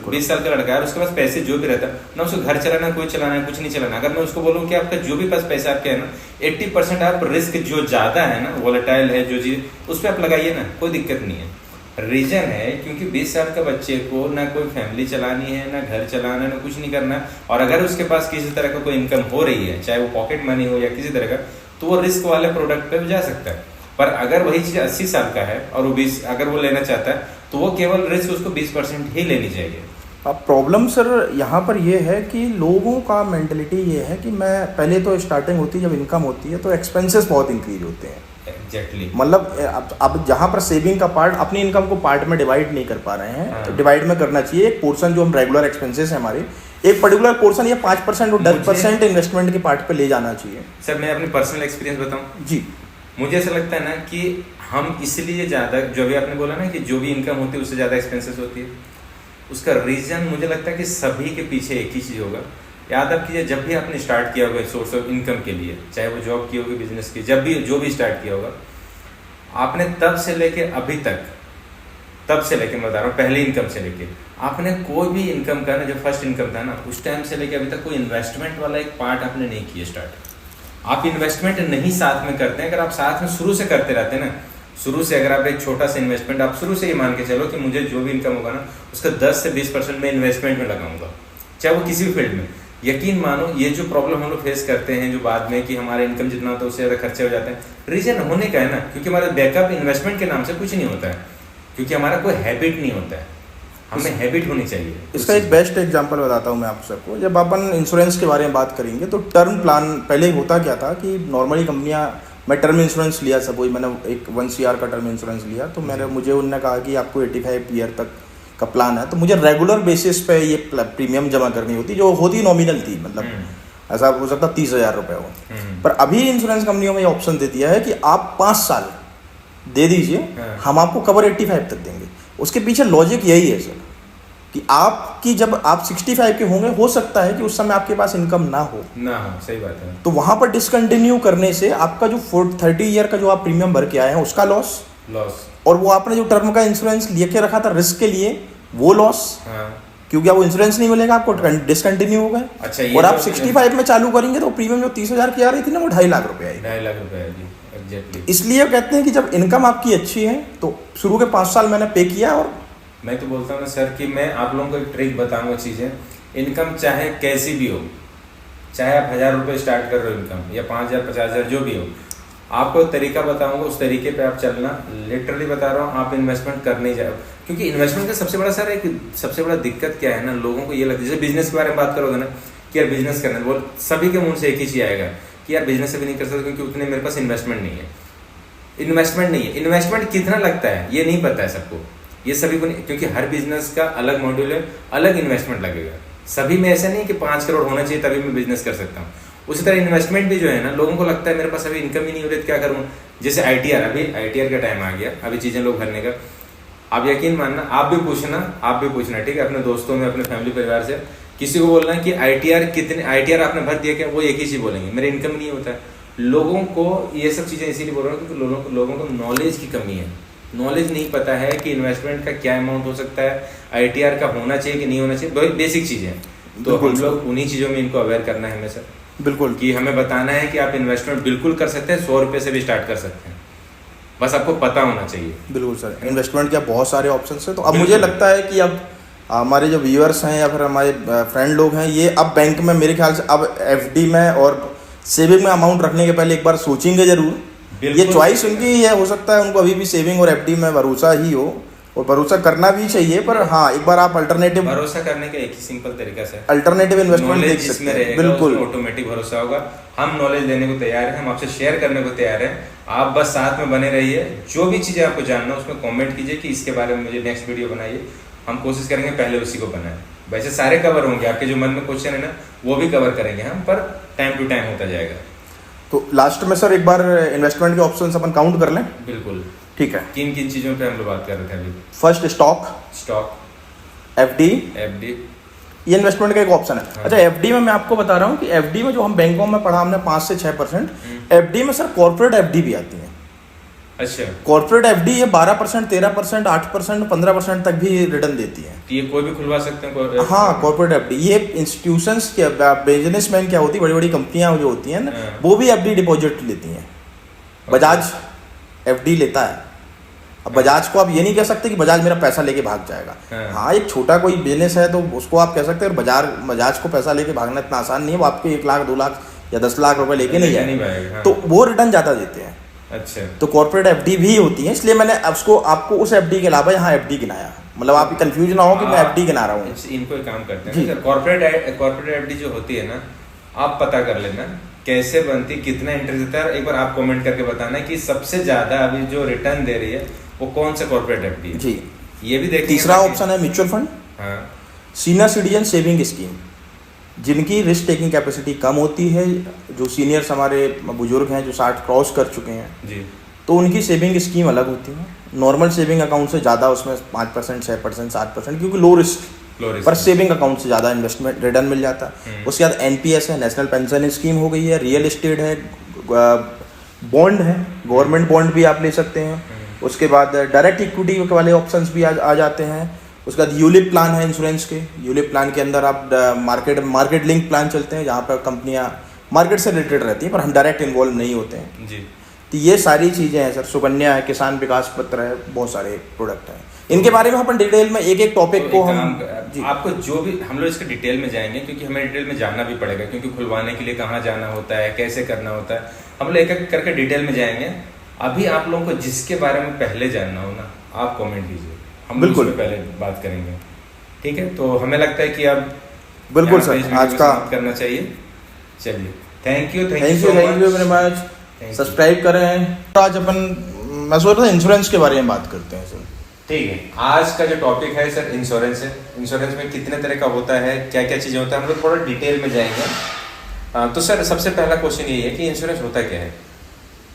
20 साल का लड़का है, उसके पास पैसे जो भी रहता है ना, उसको घर चलाना, कोई चलाना है, कुछ नहीं चलाना, अगर मैं उसको बोलूँ कि आपका जो भी पास पैसा आपके है ना, 80% आप रिस्क जो ज्यादा है ना, वोलेटाइल है जो चीज, उस पर आप लगाइए ना, कोई दिक्कत नहीं है। रीजन है क्योंकि 20 साल का बच्चे को ना कोई फैमिली चलानी है, ना घर चलाना है, ना कुछ नहीं करना, और अगर उसके पास किसी तरह का कोई इनकम हो रही है, चाहे वो पॉकेट मनी हो या किसी तरह का, तो वो रिस्क वाले प्रोडक्ट पे जा सकता है। पर अगर वही चीज 80 साल का है और वो 20 अगर वो लेना चाहता है, तो वो केवल रिस्क उसको 20% ही लेनी चाहिए। अब प्रॉब्लम सर यहाँ पर ये है कि लोगों का मेंटलिटी ये है कि मैं पहले तो स्टार्टिंग होती है, जब इनकम होती है तो एक्सपेंसेस बहुत इंक्रीज होते हैं। एग्जैक्टली। मतलब अब जहाँ पर सेविंग का पार्ट, अपनी इनकम को पार्ट में डिवाइड नहीं कर पा रहे हैं, हाँ। तो डिवाइड में करना चाहिए। एक पोर्शन जो हम रेगुलर एक्सपेंसेस है हमारे, एक पर्टिकुलर पोर्शन या 5% और 10% इन्वेस्टमेंट के पार्ट पे ले जाना चाहिए। सर मैं अपनी पर्सनल एक्सपीरियंस बताऊँ जी, मुझे ऐसा लगता है ना कि हम इसलिए ज़्यादा, जो भी आपने बोला ना कि जो भी इनकम होती है उससे ज़्यादा एक्सपेंसेस होती है, उसका रीज़न मुझे लगता है कि सभी के पीछे एक ही चीज़ होगा। याद आप कीजिए, जब भी आपने स्टार्ट किया होगा सोर्स ऑफ इनकम के लिए, चाहे वो जॉब की होगी, बिजनेस की, जब भी जो भी स्टार्ट किया होगा आपने, तब से लेके अभी तक, तब से लेके मैं बता रहा हूँ, पहले इनकम से लेके आपने कोई भी इनकम का ना, जो फर्स्ट इनकम था ना, उस टाइम से लेके अभी तक कोई इन्वेस्टमेंट वाला एक पार्ट आपने नहीं किया स्टार्ट। आप इन्वेस्टमेंट नहीं साथ में करते हैं। अगर आप साथ में शुरू से करते रहते हैं ना, शुरू से अगर आप एक छोटा सा इन्वेस्टमेंट, आप शुरू से ये मान के चलो कि मुझे जो भी इनकम होगा ना, उसका 10 से 20% में इन्वेस्टमेंट में लगाऊंगा, चाहे वो किसी भी फील्ड में। यकीन मानो, ये जो प्रॉब्लम हम लोग फेस करते हैं, जो बाद में कि हमारा इनकम जितना होता है उससे ज़्यादा खर्चे हो जाते हैं, रीजन होने का है ना, क्योंकि हमारा बैकअप इन्वेस्टमेंट के नाम से कुछ नहीं होता है, क्योंकि हमारा कोई हैबिट नहीं होता है। हमें हैबिट होनी चाहिए। इसका एक बेस्ट एग्जांपल बताता हूँ मैं आप सबको। जब अपन इंश्योरेंस के बारे में बात करेंगे तो टर्म प्लान पहले होता क्या था कि नॉर्मली कंपनियाँ, मैं टर्म इंश्योरेंस लिया, सपोज मैंने एक 1 CR का टर्म इंश्योरेंस लिया, तो मुझे उन्होंने कहा कि आपको 85 ईयर तक का प्लान है, तो मुझे रेगुलर बेसिस पे ये प्रीमियम जमा करनी होती, जो होती नॉमिनल थी, मतलब ऐसा हो सकता 30,000 रुपये हो। पर अभी इंश्योरेंस कंपनियों में ये ऑप्शन देती है कि आप 5 साल दे दीजिए, हम आपको कवर 85 तक देंगे। उसके पीछे लॉजिक यही है सर कि आपकी जब आप 65 के होंगे, हो सकता है कि उस समय आपके पास इनकम ना हो। सही बात है। तो वहां पर डिसकंटिन्यू करने से आपका जो 30 ईयर का जो आप प्रीमियम भर के आए हैं उसका लॉस, और वो आपने जो टर्म का इंश्योरेंस लेके रखा था रिस्क के लिए, वो लॉस। क्योंकि आपको इंश्योरेंस नहीं मिलेगा, आपको डिसकंटिन्यू हो गए। अच्छा, और आप 65 में चालू करेंगे तो प्रीमियम जो 30,000 की आ रही थी ना, वो 2.5 लाख रुपए आएगी। 2.5 लाख रुपए आएगी, एग्जैक्टली। इसलिए कहते हैं कि जब इनकम आपकी अच्छी है तो शुरू के 5 साल मैंने पे किया। और मैं तो बोलता हूँ ना सर कि मैं आप लोगों को एक ट्रिक बताऊंगा चीज़ें। इनकम चाहे कैसी भी हो, चाहे आप 1,000 रुपये स्टार्ट कर रहे हो इनकम, या 5,000 50,000 जो भी हो, आपको एक तरीका बताऊंगा, उस तरीके पे आप चलना। लिटरली बता रहा हूँ, आप इन्वेस्टमेंट करने जाओ। क्योंकि इन्वेस्टमेंट का सबसे बड़ा सर, एक सबसे बड़ा दिक्कत क्या है ना, लोगों को ये लगता है, जैसे बिजनेस के बारे में बात करोगे ना कि यार बिजनेस करना, वो सभी के मुंह से एक ही चीज़ आएगा कि यार बिजनेस अभी नहीं कर सकते क्योंकि उतने मेरे पास इन्वेस्टमेंट नहीं है। इन्वेस्टमेंट कितना लगता है ये नहीं पता है सबको, ये सभी को नहीं, क्योंकि हर बिजनेस का अलग मॉड्यूल है, अलग इन्वेस्टमेंट लगेगा। सभी में ऐसा नहीं कि 5 करोड़ होना चाहिए तभी मैं बिजनेस कर सकता हूँ। उसी तरह इन्वेस्टमेंट भी जो है ना, लोगों को लगता है मेरे पास अभी इनकम ही नहीं हो रही तो क्या करूँ। जैसे ITR, अभी ITR का टाइम आ गया, अभी चीज़ें लोग भरने का। आप यकीन मानना, आप भी पूछना ठीक है, अपने दोस्तों में, अपने फैमिली परिवार से, किसी को बोलना कि ITR आपने भर दिया क्या, वो एक ही चीज़ बोलेंगे, मेरा इनकम नहीं होता है। लोगों को ये सब चीज़ें इसीलिए बोल रहा हूँ क्योंकि लोगों को नॉलेज की कमी है। नॉलेज नहीं पता है कि इन्वेस्टमेंट का क्या अमाउंट हो सकता है, ITR का होना चाहिए कि नहीं होना चाहिए, बहुत बेसिक चीज़ें हैं। तो हम लोग उन्हीं चीज़ों में इनको अवेयर करना है हमेशा, बिल्कुल, कि हमें बताना है कि आप इन्वेस्टमेंट बिल्कुल कर सकते हैं, 100 रुपये से भी स्टार्ट कर सकते हैं, बस आपको पता होना चाहिए। बिल्कुल सर, इन्वेस्टमेंट के बहुत सारे ऑप्शन है। तो अब मुझे लगता है कि अब हमारे जो व्यूअर्स हैं या फिर हमारे फ्रेंड लोग हैं, ये अब बैंक में मेरे ख्याल से अब FD में और सेविंग में अमाउंट रखने के पहले एक बार सोचेंगे जरूर। ये चॉइस उनकी ही है, हो सकता है उनको अभी भी सेविंग और FD में भरोसा ही हो, और भरोसा करना भी चाहिए, पर हाँ एक बार आप अल्टरनेटिव, भरोसा करने का एक ही सिंपल तरीका से अल्टरनेटिव इन्वेस्टमेंट देख सकते हैं। बिल्कुल, ऑटोमेटिक भरोसा होगा। हम नॉलेज देने को तैयार हैं, हम आपसे शेयर करने को तैयार हैं, आप बस साथ में बने रहिए। जो भी चीज़ें आपको जानना है उसमें कमेंट कीजिए कि इसके बारे में मुझे नेक्स्ट वीडियो बनाइए, हम कोशिश करेंगे पहले उसी को बनाएं। वैसे सारे कवर होंगे, आपके जो मन में क्वेश्चन है ना वो भी कवर करेंगे हम, पर टाइम टू टाइम होता जाएगा। तो लास्ट में सर एक बार इन्वेस्टमेंट के ऑप्शंस अपन काउंट कर लें। बिल्कुल, ठीक है। किन किन चीज़ों पे हम लोग बात कर रहे थे अभी? फर्स्ट स्टॉक, FD, ये इन्वेस्टमेंट का एक ऑप्शन है। हाँ। अच्छा, FD में मैं आपको बता रहा हूँ कि FD में जो हम बैंकों में पढ़ा हमने 5 से 6%, FD में सर कॉर्पोरेट FD भी आती है। अच्छा, कॉर्पोरेट FD ये 12%, 13%, 8%, 15% तक भी रिटर्न देती है। ये कोई भी खुलवा सकते हैं? हाँ, कॉर्पोरेट FD ये इंस्टीट्यूशंस के बिजनेसमैन क्या होती है, बड़ी बड़ी कंपनियां जो होती हैं ना, वो भी FD डिपॉजिट लेती हैं। बजाज FD लेता है। अब बजाज को आप ये नहीं कह सकते कि बजाज मेरा पैसा लेके भाग जाएगा। हाँ, एक छोटा कोई बिजनेस है तो उसको आप कह सकते हैं, बजाज को पैसा लेके भागना इतना आसान नहीं है। वो आपके 1 लाख 2 लाख या 10 लाख रुपए लेके नहीं जाएगा, तो वो रिटर्न ज्यादा देते हैं। अच्छा, तो कॉर्पोरेट FD भी होती है, इसलिए मैंने आपको उस FD के अलावा यहाँ FD गिनाया। मतलब आप कंफ्यूज ना हो कि मैं FD गिना रहा हूँ। इनको एक काम करते हैं, कॉर्पोरेट FD जो होती है ना, आप पता कर लेना कैसे बनती, कितना इंटरेस्ट देता है। एक बार आप कमेंट करके बताना कि सबसे ज्यादा अभी जो रिटर्न दे रही है वो कौन सा कॉर्पोरेट FD है। जी, ये भी देखिए। तीसरा ऑप्शन है म्यूचुअल फंड। हाँ, सीनियर सिटीजन सेविंग स्कीम, जिनकी रिस्क टेकिंग कैपेसिटी कम होती है, जो सीनियर्स हमारे बुजुर्ग हैं जो 60 क्रॉस कर चुके हैं जी, तो उनकी सेविंग स्कीम अलग होती है। नॉर्मल सेविंग अकाउंट से ज़्यादा उसमें 5%, 6%, 7%, क्योंकि लो रिस्क पर सेविंग अकाउंट से ज़्यादा इन्वेस्टमेंट रिटर्न मिल जाता है। उसके बाद NPS है, नेशनल पेंशन स्कीम हो गई है, रियल एस्टेट है, बॉन्ड है, गवर्नमेंट बॉन्ड भी आप ले सकते हैं। उसके बाद डायरेक्ट इक्विटी वाले ऑप्शंस भी आ जाते हैं। उसके बाद यूलिप प्लान है इंश्योरेंस के। यूलिप प्लान के अंदर आप मार्केट लिंक प्लान चलते हैं, जहाँ पर कंपनियाँ मार्केट से रिलेटेड रहती हैं पर हम डायरेक्ट इन्वॉल्व नहीं होते हैं जी। तो ये सारी चीज़ें हैं सर। सुकन्या है, किसान विकास पत्र है, बहुत सारे प्रोडक्ट हैं। इनके बारे में अपन डिटेल में एक टॉपिक को हम आपको जो भी हम लोग इसके डिटेल में जाएंगे, क्योंकि हमें डिटेल में जानना भी पड़ेगा, क्योंकि खुलवाने के लिए कहाँ जाना होता है, कैसे करना होता है, हम लोग एक एक करके डिटेल में जाएंगे। अभी आप लोगों को जिसके बारे में पहले जानना हो ना, आप कमेंट कीजिए, हम बिल्कुल पहले बात करेंगे, ठीक है। तो हमें लगता है कि अब बिल्कुल सर आज का करना चाहिए। चलिए, thank you very much. Subscribe करें। आज अपन मैं सोच रहा था इंश्योरेंस के बारे में बात करते हैं सर। ठीक है, आज का जो टॉपिक है सर इंश्योरेंस है। इंश्योरेंस में कितने तरह का होता है, क्या क्या चीज़ें होता है, हम लोग थोड़ा डिटेल में जाएंगे। तो सर सबसे पहला क्वेश्चन यही है कि इंश्योरेंस होता क्या है?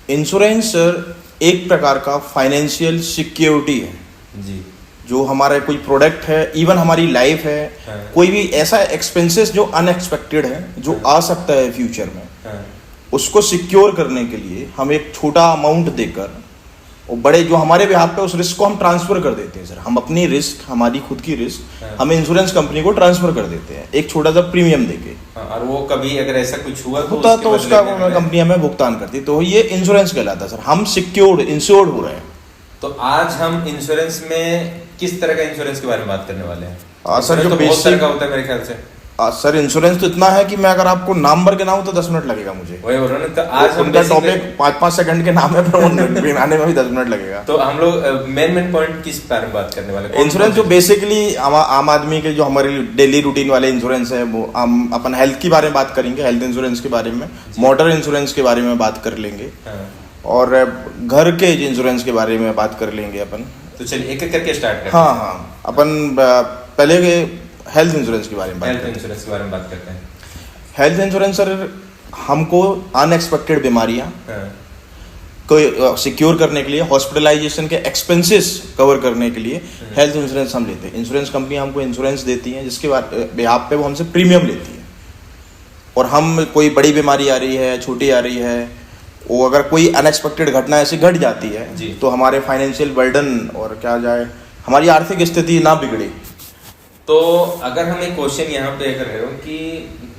इंश्योरेंस सर एक प्रकार का फाइनेंशियल सिक्योरिटी है जी। जो हमारा कोई प्रोडक्ट है, इवन हमारी लाइफ है, कोई भी ऐसा एक्सपेंसेस जो अनएक्सपेक्टेड है, जो आ सकता है फ्यूचर में, उसको सिक्योर करने के लिए हम एक छोटा अमाउंट देकर और बड़े जो हमारे बिहाफ पे उस रिस्क को हम ट्रांसफर कर देते हैं सर। हम अपनी रिस्क, हमारी खुद की रिस्क हम इंश्योरेंस कंपनी को ट्रांसफर कर देते हैं एक छोटा सा प्रीमियम देके। और वो कभी अगर ऐसा कुछ हुआ होता तो उसका कंपनी हमें भुगतान करती। तो ये इंश्योरेंस कहलाता है सर। हम इंश्योर्ड हो रहे हैं। तो आज हम इंश्योरेंस में किस तरह का इंश्योरेंस के बारे में बात करने वाले हैं? सर जो तो बहुत तरह का होता है मेरे ख्याल से। सर इंश्योरेंस तो इतना है कि मैं अगर आपको नाम भर के नाम तो 10 मिनट लगेगा मुझे। वही बोल रहा हूं। तो आज हम उनका टॉपिक 5-5 सेकंड के नाम है, पर बनाने में भी 10 मिनट लगेगा। तो हम लोग मेन पॉइंट किस बारे में बात करने वाले हैं? इंश्योरेंस जो बेसिकली आम आदमी के जो हमारे डेली रूटीन वाले इंश्योरेंस है, वो हम अपन हेल्थ के बारे में बात करेंगे, हेल्थ इंश्योरेंस के बारे में, मोटर इंश्योरेंस के बारे में बात कर लेंगे, और घर के इंश्योरेंस के बारे में बात कर लेंगे अपन। तो चलिए एक एक करके स्टार्ट करते हैं। हाँ, अपन पहले हेल्थ इंश्योरेंस के बारे में बात करते हैं। हेल्थ इंश्योरेंस सर हमको अनएक्सपेक्टेड बीमारियां को सिक्योर करने के लिए, हॉस्पिटलाइजेशन के एक्सपेंसेस कवर करने के लिए हेल्थ इंश्योरेंस हम लेते हैं। इंश्योरेंस कंपनी हमको इंश्योरेंस देती है जिसके बिहाफ पे वो हमसे प्रीमियम लेती है। और हम कोई बड़ी बीमारी आ रही है, छोटी आ रही है, वो अगर कोई अनएक्सपेक्टेड घटना ऐसी घट जाती है तो हमारे फाइनेंशियल बर्डन और क्या जाए, हमारी आर्थिक स्थिति ना बिगड़े। तो अगर हम एक क्वेश्चन यहाँ पे कर रहे हो कि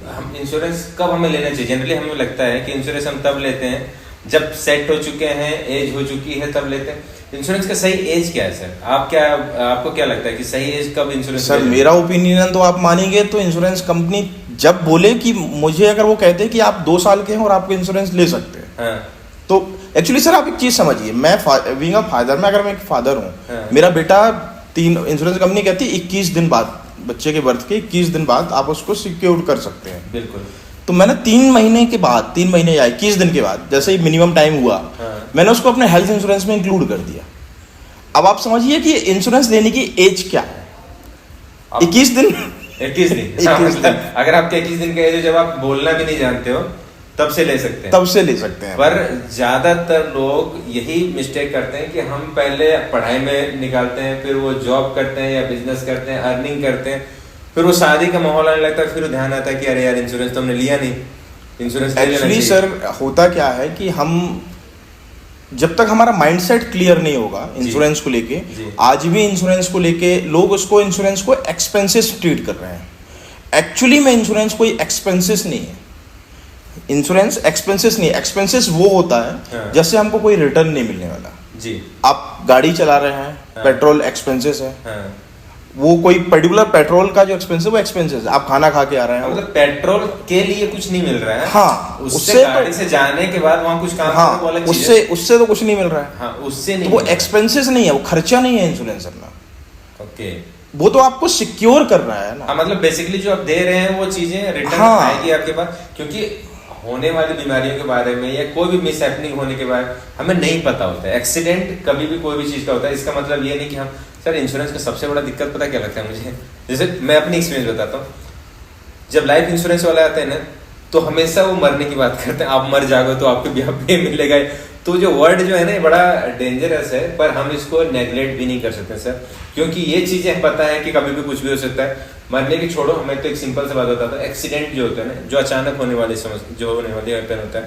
हम इंश्योरेंस कब हमें लेना चाहिए? जनरली हमें लगता है कि इंश्योरेंस हम तब लेते हैं जब सेट हो चुके हैं, एज हो चुकी है, तब लेते हैं। इंश्योरेंस का सही एज क्या है सर? आपको क्या लगता है कि सही एज कब इंश्योरेंस? सर मेरा ओपिनियन तो आप मानेंगे तो इंश्योरेंस कंपनी जब बोले कि मुझे, अगर वो कहते हैं कि आप 2 साल के हैं और आपको इंश्योरेंस ले सकते हैं, तो एक्चुअली सर आप एक चीज समझिए, मैं बीइंग अ फादर, मैं अगर मैं एक फादर हूँ, मेरा बेटा इंश्योरेंस कंपनी कहती है 21 दिन बाद, बच्चे के बर्थ के 21 दिन बाद आप उसको सिक्योर कर सकते हैं। बिल्कुल। तो मैंने 3 महीने के बाद, 3 महीने या 21 दिन के बाद, जैसे ही मिनिमम टाइम हुआ, मैंने उसको अपने हेल्थ इंश्योरेंस में इंक्लूड कर दिया। अब आप समझिए कि इंश्योरेंस लेने की एज क्या है? 21 दिन। 21 दिन। अगर आपके 21 दिन का एज है, जब आप बोलना भी नहीं जानते हो, तब से ले सकते हैं। तब से ले सकते हैं। पर ज्यादातर लोग यही मिस्टेक करते हैं कि हम पहले पढ़ाई में निकालते हैं, फिर वो जॉब करते हैं या बिजनेस करते हैं, अर्निंग करते हैं, फिर वो शादी का माहौल आने लगता है, फिर ध्यान आता है कि अरे यार इंश्योरेंस तो हमने लिया नहीं, इंश्योरेंस ले लेना चाहिए। एक्चुअली सर होता क्या है कि हम जब तक हमारा माइंडसेट क्लियर नहीं होगा इंश्योरेंस को लेके, आज भी इंश्योरेंस को लेके लोग इंश्योरेंस को एक्सपेंसेस ट्रीट कर रहे हैं। एक्चुअली में इंश्योरेंस कोई एक्सपेंसेस नहीं है। इंश्योरेंस एक्सपेंसेस नहीं, एक्सपेंसेस वो होता है जैसे हमको कोई रिटर्न नहीं मिलने वाला जी। आप गाड़ी चला रहे हैं, पेट्रोल एक्सपेंसेस है, वो कोई पर्टिकुलर पेट्रोल का जो एक्सपेंस है वो एक्सपेंसेस है। आप खाना खा के आ रहे हैं, मतलब पेट्रोल के लिए कुछ नहीं मिल रहा है। हाँ, उससे गाड़ी से जाने के बाद वहाँ कुछ काम हाँ, उससे तो कुछ नहीं मिल रहा है। हाँ, उससे नहीं, तो वो एक्सपेंसेस नहीं है, वो खर्चा नहीं है इंश्योरेंस अपना। ओके, वो तो आपको सिक्योर कर रहा है ना। हाँ, मतलब बेसिकली जो आप दे रहे हैं वो चीजें रिटर्न आएगी आपके पास, क्योंकि होने वाली बीमारियों के बारे में या कोई भी मिस हैपनिंग होने के बारे में हमें नहीं पता होता है। एक्सीडेंट कभी भी कोई भी चीज का होता है, इसका मतलब ये नहीं कि हम सर इंश्योरेंस का सबसे बड़ा दिक्कत पता क्या लगता है मुझे? जैसे मैं अपनी एक्सपीरियंस बताता हूँ, जब लाइफ इंश्योरेंस वाले आते हैं ना, तो हमेशा वो मरने की बात करते हैं, आप मर जाओगे तो आपको ब्याह पे मिलेगा। तो जो वर्ड जो है ना, बड़ा डेंजरस है, पर हम इसको नेग्लेक्ट भी नहीं कर सकते सर, क्योंकि ये चीजें पता है कि कभी भी कुछ भी हो सकता है। मरने की छोड़ो, हमें तो एक सिंपल सा बात बताता है, एक्सीडेंट जो होता है ना, जो अचानक होने वाली जो होने वाली घटना होता है,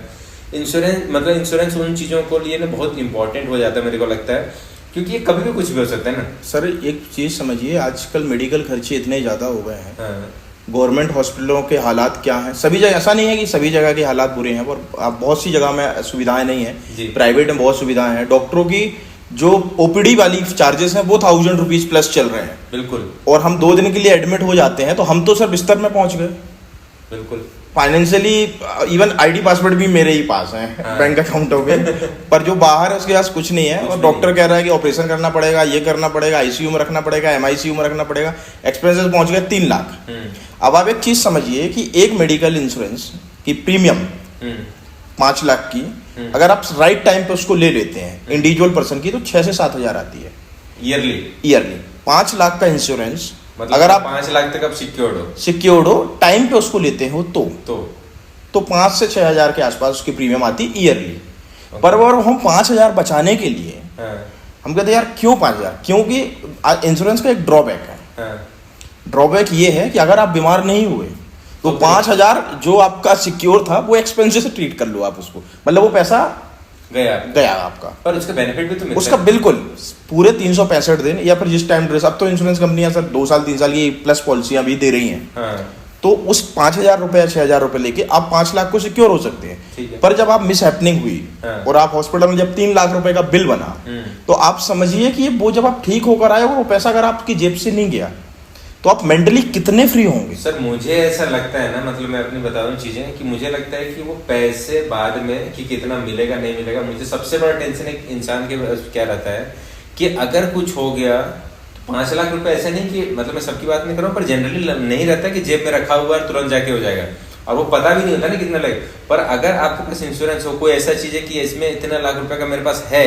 इंश्योरेंस उन चीजों को लिए ना बहुत इंपॉर्टेंट हो जाता है, मेरे को लगता है, क्योंकि ये कभी भी कुछ भी हो सकता है ना। सर एक चीज समझिए, आजकल मेडिकल खर्चे इतने ज्यादा हो गए हैं, गवर्नमेंट हॉस्पिटलों के हालात क्या हैं, सभी जगह ऐसा नहीं है कि सभी जगह के हालात बुरे हैं, पर बहुत सी जगह में सुविधाएं नहीं है। प्राइवेट में बहुत सुविधाएं हैं, डॉक्टरों की जो ओपीडी वाली चार्जेस हैं वो 1000 रुपीज प्लस चल रहे हैं। बिल्कुल। और हम 2 दिन के लिए एडमिट हो जाते हैं तो हम तो सर बिस्तर में पहुंच गए। बिल्कुल। फाइनेंशियली इवन आईडी पासवर्ड भी मेरे ही पास है, बैंक अकाउंटों के, पर जो बाहर है उसके पास कुछ नहीं है, और डॉक्टर कह रहा है कि ऑपरेशन करना पड़ेगा, ये करना पड़ेगा, आईसीयू में रखना पड़ेगा, एमआईसीयू में रखना पड़ेगा, एक्सपेंसेस पहुंच गए 3 लाख। अब आप एक चीज समझिए कि एक मेडिकल इंश्योरेंस की प्रीमियम 5 लाख की, अगर आप राइट टाइम पे उसको ले लेते हैं इंडिविजुअल पर्सन की, तो 6 से 7 हजार आती है ईयरली। 5 लाख का इंश्योरेंस, मतलब अगर आप 5 लाख तक आप सिक्योर्ड हो, टाइम पे उसको लेते हो तो 5 से 6 हजार के आसपास उसकी प्रीमियम आती ईयरली। पर वो हम 5 हजार बचाने के लिए हम कहते हैं यार क्यों 5 हजार, क्योंकि इंश्योरेंस का एक ड्रॉबैक है। ड्रॉबैक ये है कि अगर आप बीमार नहीं हुए तो 5 हजार जो आपका सिक्योर था वो एक्सपेंसेस से ट्रीट कर लो आप उसको, मतलब वो पैसा गया आपका। पर उसका बेनिफिट भी तो मिलता उसका बिल्कुल पूरे 365 दिन, या फिर जिस टाइम ड्रेस, अब तो इंश्योरेंस कंपनियां सर 2 साल 3 साल की प्लस पॉलिसियां भी दे रही हैं। हाँ। तो उस 5,000 रुपए या 6,000 रुपए लेके आप 5 लाख को सिक्योर हो सकते हैं। पर जब आप मिस हैपनिंग हुई और आप हॉस्पिटल में जब 3 लाख रुपए का बिल बना, तो आप समझिए कि वो जब आप ठीक होकर आए और वो पैसा अगर आपकी जेब से नहीं गया, तो आप मेंटली कितने फ्री होंगे। सर मुझे ऐसा लगता है ना, मतलब मैं अपनी बता दूं चीजें, कि मुझे लगता है कि वो पैसे बाद में कि कितना मिलेगा नहीं मिलेगा, मुझे सबसे बड़ा टेंशन एक इंसान के क्या रहता है कि अगर कुछ हो गया 5 लाख रुपए, ऐसे नहीं कि मतलब मैं सबकी बात नहीं कर रहा हूँ, पर जनरली नहीं रहता कि जेब में रखा हुआ है तुरंत जाके हो जाएगा, और वो पता भी नहीं होता ना कितना लगे। पर अगर आपके पास इंश्योरेंस हो, कोई ऐसा चीज है कि इसमें इतना लाख रुपए का मेरे पास है,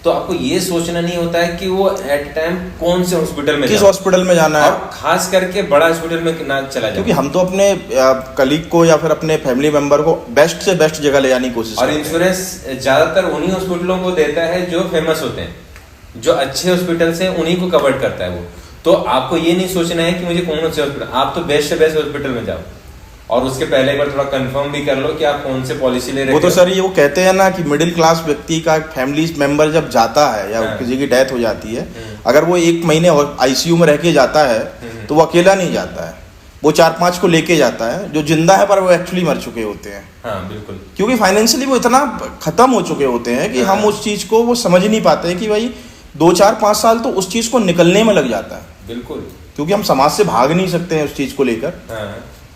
तो आपको ये सोचना नहीं होता है कि वो एट टाइम कौन से हॉस्पिटल में, किस हॉस्पिटल में जाना है, और खास करके बड़ा हॉस्पिटल में ना चला जाए, क्योंकि हम तो अपने कलीग को या फिर अपने फैमिली मेंबर को बेस्ट से बेस्ट जगह ले जाने की कोशिश करते हैं। और इंश्योरेंस ज्यादातर उन्हीं हॉस्पिटलों को देता है जो फेमस होते हैं, जो अच्छे हॉस्पिटल्स हैं उन्हीं को कवर करता है वो। तो आपको ये नहीं सोचना है कि मुझे कौन से हॉस्पिटल, आप तो बेस्ट से बेस्ट हॉस्पिटल में जाओ, और उसके पहले एक बार थोड़ा कंफर्म भी कर लो कि आप कौन से पॉलिसी ले रहे हो। वो तो सर ये वो कहते हैं ना कि मिडिल क्लास व्यक्ति का फैमिली मेंबर जब जाता है या किसी की डेथ हो जाती है, अगर वो 1 महीने आईसीयू में रह के जाता है तो वो अकेला नहीं जाता है, वो 4-5 को लेके जाता है जो जिंदा है पर वो एक्चुअली मर चुके होते हैं। हाँ बिल्कुल, क्योंकि फाइनेंशियली वो इतना खत्म हो चुके होते हैं कि हम उस चीज को वो समझ नहीं पाते कि भाई 2-4-5 साल तो उस चीज को निकलने में लग जाता है। बिल्कुल, क्योंकि हम समाज से भाग नहीं सकते हैं उस चीज को लेकर।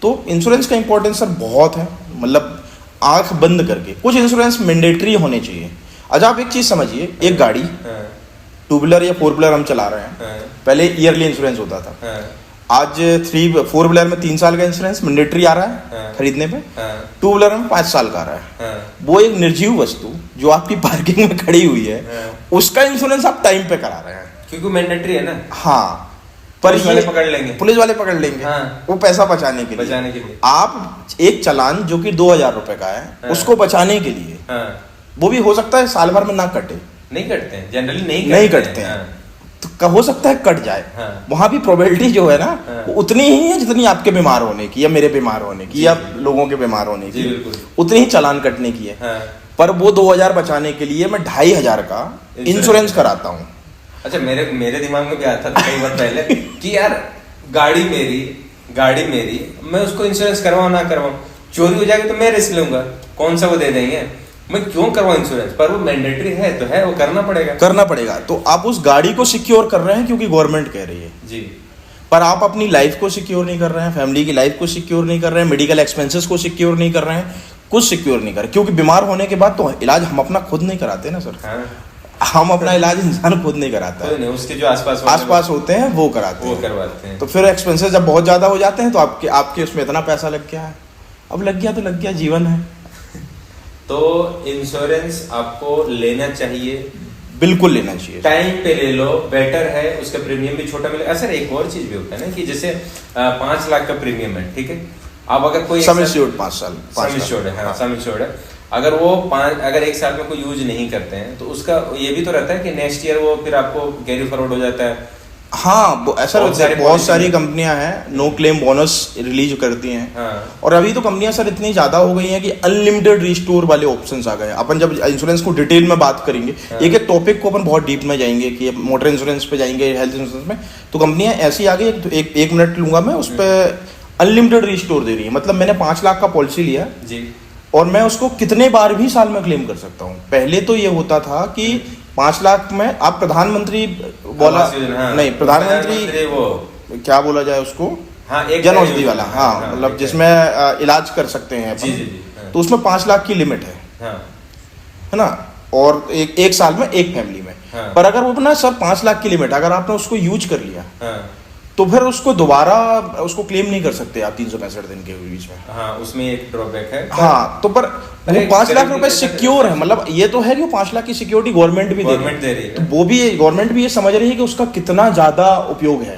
तो इंश्योरेंस का इंपॉर्टेंस सर बहुत है, मतलब आंख बंद करके कुछ इंश्योरेंस मैंडेटरी होने चाहिए। अच्छा आप एक चीज समझिए, एक गाड़ी 2 व्हीलर या 4 व्हीलर हम चला रहे हैं, पहले ईयरली इंश्योरेंस होता था, आज 4 व्हीलर में 3 साल का इंश्योरेंस मैंडेटरी आ रहा है खरीदने पे, 2 व्हीलर में 5 साल का आ रहा है। वो एक निर्जीव वस्तु जो आपकी पार्किंग में खड़ी हुई है, उसका इंश्योरेंस आप टाइम पे करा रहे हैं क्योंकि मैंडेटरी है ना। हाँ, पर पुलिस वाले पकड़ लेंगे, पुलिस वाले पकड़ लेंगे। हाँ। वो पैसा बचाने के लिए आप एक चालान जो कि 2,000 रुपए का है, हाँ। उसको बचाने के लिए, हाँ। वो भी हो सकता है साल भर में ना कटे, नहीं कटते हैं जनरली, नहीं कटते हैं, तो हो सकता है कट जाए। हाँ। वहां भी प्रोबेबिलिटी जो है ना, हाँ। वो उतनी ही है जितनी आपके बीमार होने की या मेरे बीमार होने की या लोगों के बीमार होने की, उतनी ही चालान कटने की है। हाँ। पर वो 2,000 बचाने के लिए मैं 2,500 का इंश्योरेंस कराता हूँ। अच्छा, मेरे दिमाग में भी आता था कई बार पहले कि यार गाड़ी मेरी, मैं उसको इंश्योरेंस करवाऊं ना करवाऊं, चोरी हो जाएगी तो मैं रिस्क लूंगा, कौन सा वो दे देंगे, मैं क्यों करवाऊं इंश्योरेंस। पर वो मैंडेटरी है तो है, वो करना पड़ेगा। तो आप उस गाड़ी को सिक्योर कर रहे हैं क्योंकि गवर्नमेंट कह रही है जी, पर आप अपनी लाइफ को सिक्योर नहीं कर रहे हैं, फैमिली की लाइफ को सिक्योर नहीं कर रहे हैं, मेडिकल एक्सपेंसेस को सिक्योर नहीं कर रहे हैं, कुछ सिक्योर नहीं कर रहे। क्योंकि बीमार होने के बाद तो इलाज हम अपना खुद नहीं कराते ना सर। हाँ। हम अपना इलाज इंसान खुद नहीं कराता है, उसके जो आसपास होते हैं वो करवाते हैं। तो फिर एक्सपेंसेस जब बहुत ज्यादा हो जाते हैं तो आपके उसमें इतना पैसा लग गया है, अब लग गया, जीवन है। तो इंश्योरेंस आपको लेना चाहिए, बिल्कुल लेना चाहिए, टाइम पे ले लो, बेटर है, उसका प्रीमियम भी छोटा मिलेगा। सर एक और चीज भी होता है ना कि जैसे 5 लाख का प्रीमियम है, ठीक है, अब अगर कोई सम इंश्योर्ड 5 साल सम इंश्योर्ड है, अगर वो अगर 1 साल में कोई यूज नहीं करते हैं तो उसका ये भी तो रहता है कि नेक्स्ट ईयर वो फिर आपको कैरी फॉरवर्ड हो जाता है। हाँ, ऐसा बहुत सारी कंपनियां हैं नो क्लेम बोनस रिलीज करती हैं। हाँ। और अभी तो कंपनियां सर इतनी ज्यादा हो गई हैं कि अनलिमिटेड रिस्टोर वाले ऑप्शंस आ गए। अपन जब इंश्योरेंस को डिटेल में बात करेंगे, हाँ। एक टॉपिक को अपन बहुत डीप में जाएंगे कि मोटर इंश्योरेंस पे जाएंगे, हेल्थ इंश्योरेंस में, तो कंपनियां ऐसी आ गई, एक मिनट लूंगा मैं, उस पर अनलिमिटेड रिस्टोर दे रही है। मतलब मैंने 5 लाख का पॉलिसी लिया जी, और मैं उसको कितने बार भी साल में क्लेम कर सकता हूँ। पहले तो ये होता था कि 5 लाख में आप प्रधानमंत्री बोला, हाँ, नहीं प्रधानमंत्री वो क्या बोला जाए उसको, हाँ, जन औषधि वाला, हाँ, मतलब जिसमें इलाज कर सकते हैं अपन, तो उसमें 5 लाख की लिमिट है ना, और एक साल में एक फैमिली में। पर अगर वो ना सर 5 लाख की लिमिट, अगर आपने उसको यूज कर लिया तो फिर उसको दोबारा उसको क्लेम नहीं कर सकते आप 365 दिन के बीच में। हाँ, उसमें एक ड्रॉबैक है। हाँ, तो पर वो 5 लाख रुपए सिक्योर है, मतलब ये तो है कि वो 5 लाख की सिक्योरिटी गवर्नमेंट भी दे रही है, तो वो भी गवर्नमेंट भी ये समझ रही है कि उसका कितना ज्यादा उपयोग है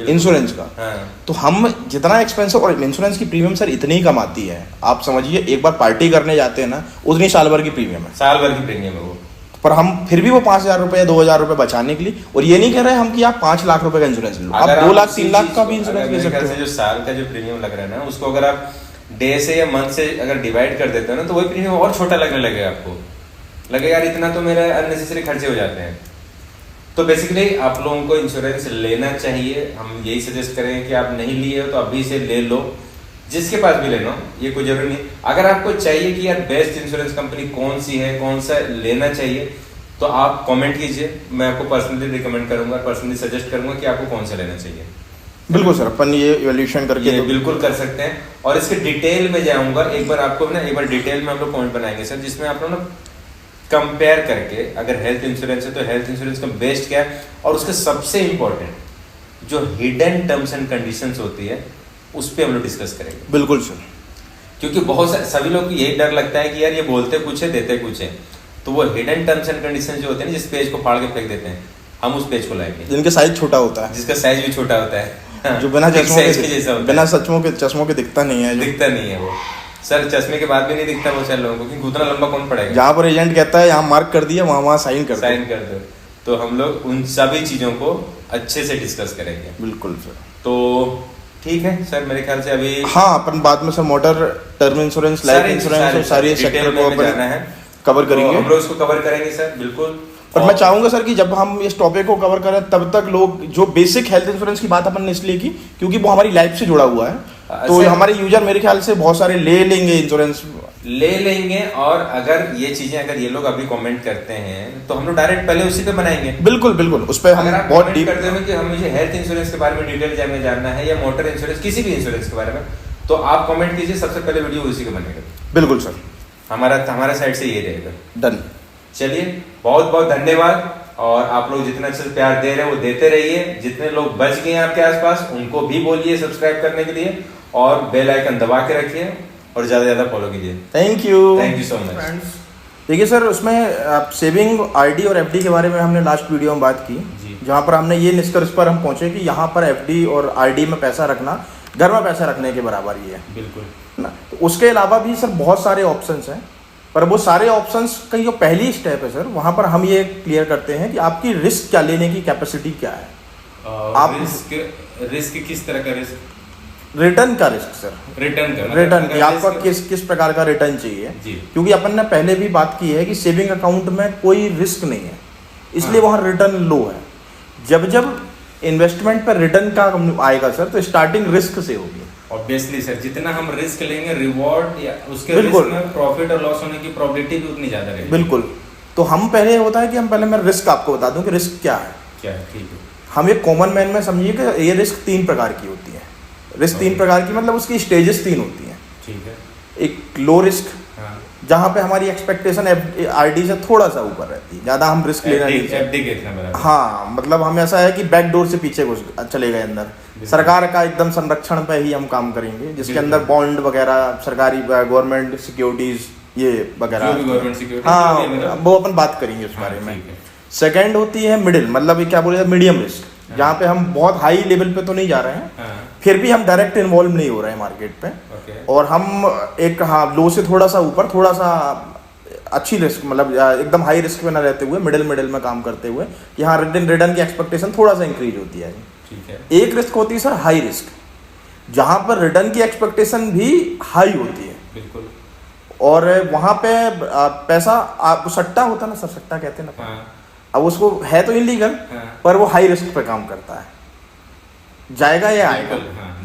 इंश्योरेंस का। हाँ। तो हम जितना एक्सपेंसिव, और इंश्योरेंस की प्रीमियम सर इतनी कम आती है, आप समझिए एक बार पार्टी करने जाते हैं ना, उतनी साल भर की प्रीमियम है, साल भर की प्रीमियम है वो। पर हम फिर भी वो 5,000 रुपए या 2,000 रुपए बचाने के लिए, और ये नहीं कह रहे हम कि आप 5 लाख रुपए का इंश्योरेंस लो, आप 2 लाख 3 लाख का भी इंश्योरेंस ले सकते हैं। जो साल का जो प्रीमियम लग रहा है ना, उसको अगर आप डे से या मंथ से अगर डिवाइड कर देते हो ना, तो वही प्रीमियम और छोटा लगने लगेगा आपको। लगे यार इतना तो मेरा अननेसेसरी खर्चे हो जाते हैं। तो बेसिकली आप लोगों को इंश्योरेंस लेना चाहिए। हम यही सजेस्ट करेंगे कि आप नहीं लिए हो तो अभी से ले लो, जिसके पास भी लेना, ये कोई जरूरी नहीं। अगर आपको चाहिए कि यार बेस्ट इंश्योरेंस कंपनी कौन सी है, कौन सा लेना चाहिए, तो आप कमेंट कीजिए, मैं आपको पर्सनली रिकमेंड करूंगा, पर्सनली सजेस्ट करूंगा कि आपको कौन सा लेना चाहिए। बिल्कुल सर, अपन ये इवैल्यूएशन करके ये बिल्कुल कर सकते हैं। और इसके डिटेल में जाऊंगा एक बार, आपको ना एक बार डिटेल में हम लोग पॉइंट बनाएंगे सर, जिसमें आप लोग ना कंपेयर करके, अगर हेल्थ इंश्योरेंस है तो हेल्थ इंश्योरेंस का बेस्ट क्या है, और उसके सबसे इंपॉर्टेंट जो हिडन टर्म्स एंड कंडीशंस होती है उस पर हम लोग डिस्कस करेंगे। बिल्कुल सर, क्योंकि बहुत सभी लोग को यही डर लगता है कि यार ये बोलते कुछ है देते कुछ है, तो वो हिडन टर्म्स एंड कंडीशन जो होते हैं, जिस पेज को फाड़ के फेंक देते हैं, हम उस पेज को लाएंगे। जिनके साइज छोटा होता है, जिसका साइज भी छोटा होता है, जो बिना चश्मों के चश्मों के दिखता नहीं है, दिखता नहीं है वो सर, चश्मे के बाद भी नहीं दिखता बहुत सारे लोगों को, क्योंकि उतना लंबा कौन पड़ेगा। जहाँ पर एजेंट कहता है यहाँ मार्क कर दिया, वहाँ साइन कर दो। तो हम लोग उन सभी चीजों को अच्छे से डिस्कस करेंगे। बिल्कुल सर। तो ठीक है सर, मेरे ख्याल से अभी हाँ अपन बाद में sir motor, term insurance, life insurance, सारी सेक्टर को अपन कवर करेंगे। हम लोग इसको कवर करेंगे सर, बिल्कुल। पर मैं चाहूंगा सर कि जब हम इस टॉपिक को कवर करें तब तक लोग, जो बेसिक हेल्थ इंश्योरेंस की बात अपन ने इसलिए की क्योंकि वो हमारी लाइफ से जुड़ा हुआ है, तो हमारे यूजर मेरे ख्याल से बहुत सारे ले लेंगे इंश्योरेंस, ले लेंगे। और अगर ये चीजें अगर ये लोग अभी कमेंट करते हैं तो हम लोग डायरेक्ट पहले उसी पे बनाएंगे। बिल्कुल बिल्कुल, उस पर हम बहुत डीप करते हैं कि हम मुझे हेल्थ इंश्योरेंस के बारे में डिटेल में जानना है, या मोटर इंश्योरेंस, किसी भी इंश्योरेंस के बारे में, तो आप कमेंट कीजिए, सबसे पहले वीडियो उसी का बनेगा। बिल्कुल सर, हमारा साइड से ये रहेगा। डन। चलिए, बहुत बहुत धन्यवाद। और आप लोग जितना अच्छे से प्यार दे रहे हैं वो देते रहिए। जितने लोग बच गए हैं आपके आसपास उनको भी बोलिए सब्सक्राइब करने के लिए, और बेल आइकन दबा के रखिए, और ज्यादा ज्यादा फॉलो कीजिए। Thank you so much. देखिए सर, उसमें सेविंग, आरडी और एफडी के बारे में हमने लास्ट वीडियो में बात की, जहाँ पर हमने ये निष्कर्ष पर हम पहुंचे कि यहाँ पर एफडी और आरडी में पैसा रखना घर में पैसा रखने के बराबर ही है। बिल्कुल ना, तो उसके अलावा भी सर बहुत सारे ऑप्शंस हैं, पर वो सारे ऑप्शंस का जो पहली स्टेप है सर, वहाँ पर हम ये क्लियर करते हैं कि आपकी रिस्क क्या लेने की कैपेसिटी क्या है। आप रिस्क किस तरह का रिस्क? रिटर्न का रिस्क सर, रिटर्न की आपका किस प्रकार का रिटर्न चाहिए जी। क्योंकि अपन ने पहले भी बात की है कि सेविंग अकाउंट में कोई रिस्क नहीं है, इसलिए वहाँ रिटर्न लो है। जब जब इन्वेस्टमेंट पर रिटर्न का आएगा सर, तो स्टार्टिंग रिस्क से होगी। ऑब्वियसली सर, जितना हम रिस्क लेंगे रिवॉर्ड या उसके रिस्क में प्रॉफिट और लॉस होने की प्रोबेबिलिटी भी उतनी ज्यादा रहेगी। बिल्कुल। तो हम पहले होता है कि हम पहले मैं रिस्क आपको बता दूं कि रिस्क क्या है। ठीक है। हम एक कॉमन मैन में समझिए कि ये रिस्क 3 प्रकार की होती है। रिस्क 3 प्रकार की मतलब उसकी स्टेजेस 3 होती हैं। ठीक है। एक लो रिस्क, जहाँ पे हमारी एक्सपेक्टेशन आरडी से थोड़ा सा ऊपर रहती है, ज्यादा हम रिस्क लेना नहीं चाहिए। हाँ, मतलब हम ऐसा है कि बैक डोर से पीछे घुस चले गए अंदर, सरकार का एकदम संरक्षण पे ही हम काम करेंगे, जिसके अंदर बॉन्ड वगैरह, सरकारी गवर्नमेंट सिक्योरिटीज ये वगैरह, हाँ वो अपन बात करेंगे उस बारे में। सेकेंड होती है मिडिल, मतलब ये क्या बोले, मीडियम रिस्क, जहाँ पे हम बहुत हाई लेवल पे तो नहीं जा रहे हैं, फिर भी हम डायरेक्ट इन्वॉल्व नहीं हो रहे हैं मार्केट पे, और हम एक लो से थोड़ा सा ऊपर, थोड़ा सा अच्छी रिस्क, मतलब एकदम हाई रिस्क में ना रहते हुए मिडिल में काम करते हुए, यहाँ रिटर्न की एक्सपेक्टेशन थोड़ा सा इंक्रीज होती है। ठीक है। एक रिस्क होती है सर हाई रिस्क, जहाँ पर रिटर्न की एक्सपेक्टेशन भी हाई होती है। बिल्कुल। और वहाँ पे पैसा सट्टा होता है ना सर, सट्टा कहते हैं ना, अब उसको है तो इलीगल, पर वो हाई रिस्क पे काम करता है, जाएगा या आएगा,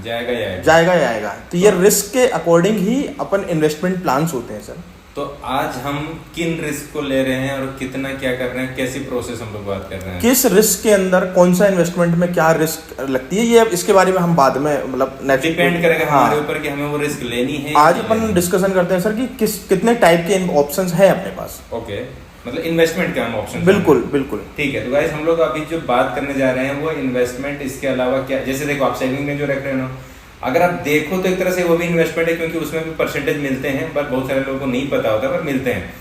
जाएगा या आएगा। तो ये रिस्क के अकॉर्डिंग ही अपन इन्वेस्टमेंट प्लान्स होते हैं सर। तो आज हम किन रिस्क को ले रहे हैं और कितना क्या कर रहे हैं, कैसी प्रोसेस हम लोग बात कर रहे हैं, किस रिस्क के अंदर कौन सा इन्वेस्टमेंट में क्या रिस्क लगती है, ये इसके बारे में हम बाद में, मतलब डिपेंड करेगा हमारे ऊपर कि हमें वो रिस्क लेनी है। आज अपन डिस्कशन करते हैं सर कि कितने टाइप के ऑप्शंस है अपने पास। ओके, मतलब इन्वेस्टमेंट के हम ऑप्शन। बिल्कुल बिल्कुल। ठीक है। तो गाइस, हम लोग अभी जो बात करने जा रहे हैं वो इन्वेस्टमेंट, इसके अलावा क्या, जैसे देखो आप सेविंग में जो रख रहे हो ना, अगर आप देखो तो एक तरह से वो भी इन्वेस्टमेंट है, क्योंकि उसमें भी परसेंटेज मिलते हैं, पर बहुत सारे लोगों को नहीं पता होता, पर मिलते हैं।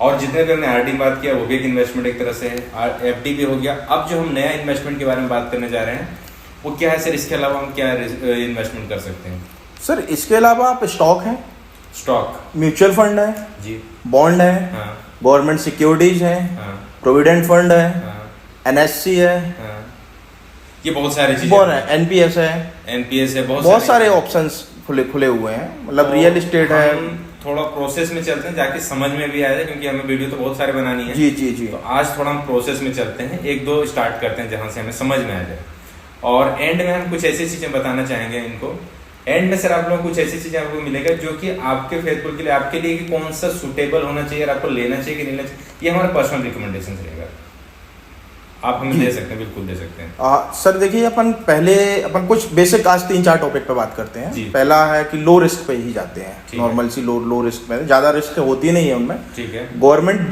और जितने भी हमने आरडी बात किया वो भी एक इन्वेस्टमेंट एक तरह से है, एफडी भी हो गया। अब जो हम नया इन्वेस्टमेंट के बारे में बात करने जा रहे हैं वो क्या है सर, इसके अलावा हम क्या इन्वेस्टमेंट कर सकते हैं? सर इसके अलावा आप स्टॉक है, स्टॉक, म्यूचुअल फंड है जी, बॉन्ड है, गवर्नमेंट सिक्योरिटीज है, प्रोविडेंट फंड है, एनएससी है, ये बहुत सारी चीजें है, एनपीएस है, बहुत सारे ऑप्शंस, खुले हुए हैं, मतलब रियल एस्टेट है। थोड़ा प्रोसेस में चलते हैं जाके समझ में भी आया, क्योंकि हमें वीडियो तो बहुत सारे बनानी है। जी जी जी। तो आज थोड़ा हम प्रोसेस में चलते हैं, एक दो स्टार्ट करते हैं जहां से हमें समझ में आ जाए, और एंड में हम कुछ ऐसी चीजें बताना चाहेंगे इनको। एंड में सर आप लोगों को कुछ ऐसी चीजें आपको मिलेगा जो कि आपके फेसबुक के लिए, आपके लिए कि कौन सा सुटेबल होना चाहिए और आपको लेना चाहिए कि नहीं लेना चाहिए, ये हमारा पर्सनल रिकमेंडेशन रहेगा। आप हमें दे सकते हैं, बिल्कुल दे सकते हैं। सर देखिए, अपन कुछ बेसिक आज 3-4 टॉपिक पे बात करते हैं। पहला है कि लो रिस्क पे ही जाते हैं, नॉर्मल सी लो रिस्क में, ज्यादा रिस्क होती नहीं है उनमें। ठीक है। गवर्नमेंट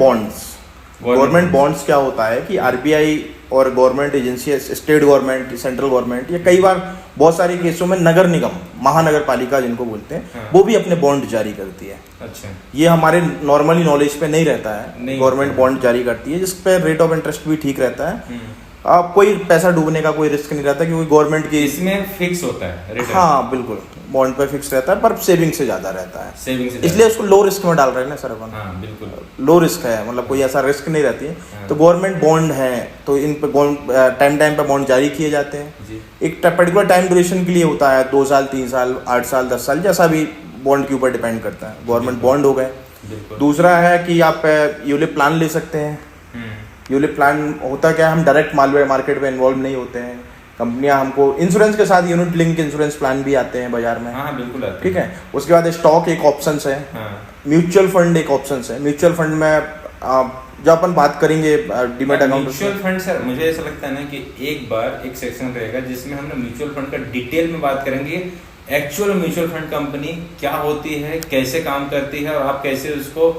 बॉन्ड्स क्या होता है कि आरबीआई और government agency, state government, central government, या कई बार बहुत सारे केसों में नगर निगम, महानगर पालिका जिनको बोलते हैं, वो भी अपने बॉन्ड जारी करती है। अच्छा। ये हमारे नॉर्मली नॉलेज पे नहीं रहता है। गवर्नमेंट बॉन्ड जारी करती है जिस पे रेट ऑफ इंटरेस्ट भी ठीक रहता है, कोई पैसा डूबने का कोई रिस्क नहीं रहता, क्योंकि गवर्नमेंट की इसमें फिक्स होता है रिटर्न। हाँ बिल्कुल, बॉन्ड पे फिक्स रहता है, पर सेविंग से ज्यादा रहता है, सेविंग से, इसलिए उसको लो रिस्क में डाल रहे हैं ना सर अपन। हाँ बिल्कुल, लो रिस्क है, मतलब कोई ऐसा रिस्क नहीं रहती है। तो गवर्नमेंट बॉन्ड है, तो इन पे टाइम पे बॉन्ड जारी किए जाते हैं। एक पर्टिकुलर टाइम ड्यूरेशन के लिए होता है, 2 साल, 3 साल, 8 साल, 10 साल, जैसा भी बॉन्ड के ऊपर डिपेंड करता है। गवर्नमेंट बॉन्ड हो गए। दूसरा है कि आप यूलिप प्लान ले सकते हैं। यूलिप प्लान होता क्या है, हम डायरेक्ट मार्केट में इन्वॉल्व नहीं होते हैं। कंपनियां हमको इंश्योरेंस के साथ यूनिट लिंक इंश्योरेंस प्लान भी आते हैं बाजार में। हाँ बिल्कुल आते हैं। ठीक है। उसके बाद स्टॉक एक ऑप्शन है, म्यूचुअल फंड एक ऑप्शन है। म्यूचुअल फंड में जब अपन बात करेंगे demat account, mutual fund sir मुझे ऐसा लगता है ना कि एक बार एक सेक्शन रहेगा जिसमें हम म्यूचुअल फंड का डिटेल में बात करेंगे। एक्चुअल म्यूचुअल फंड कंपनी क्या होती है, कैसे काम करती है, और आप कैसे उसको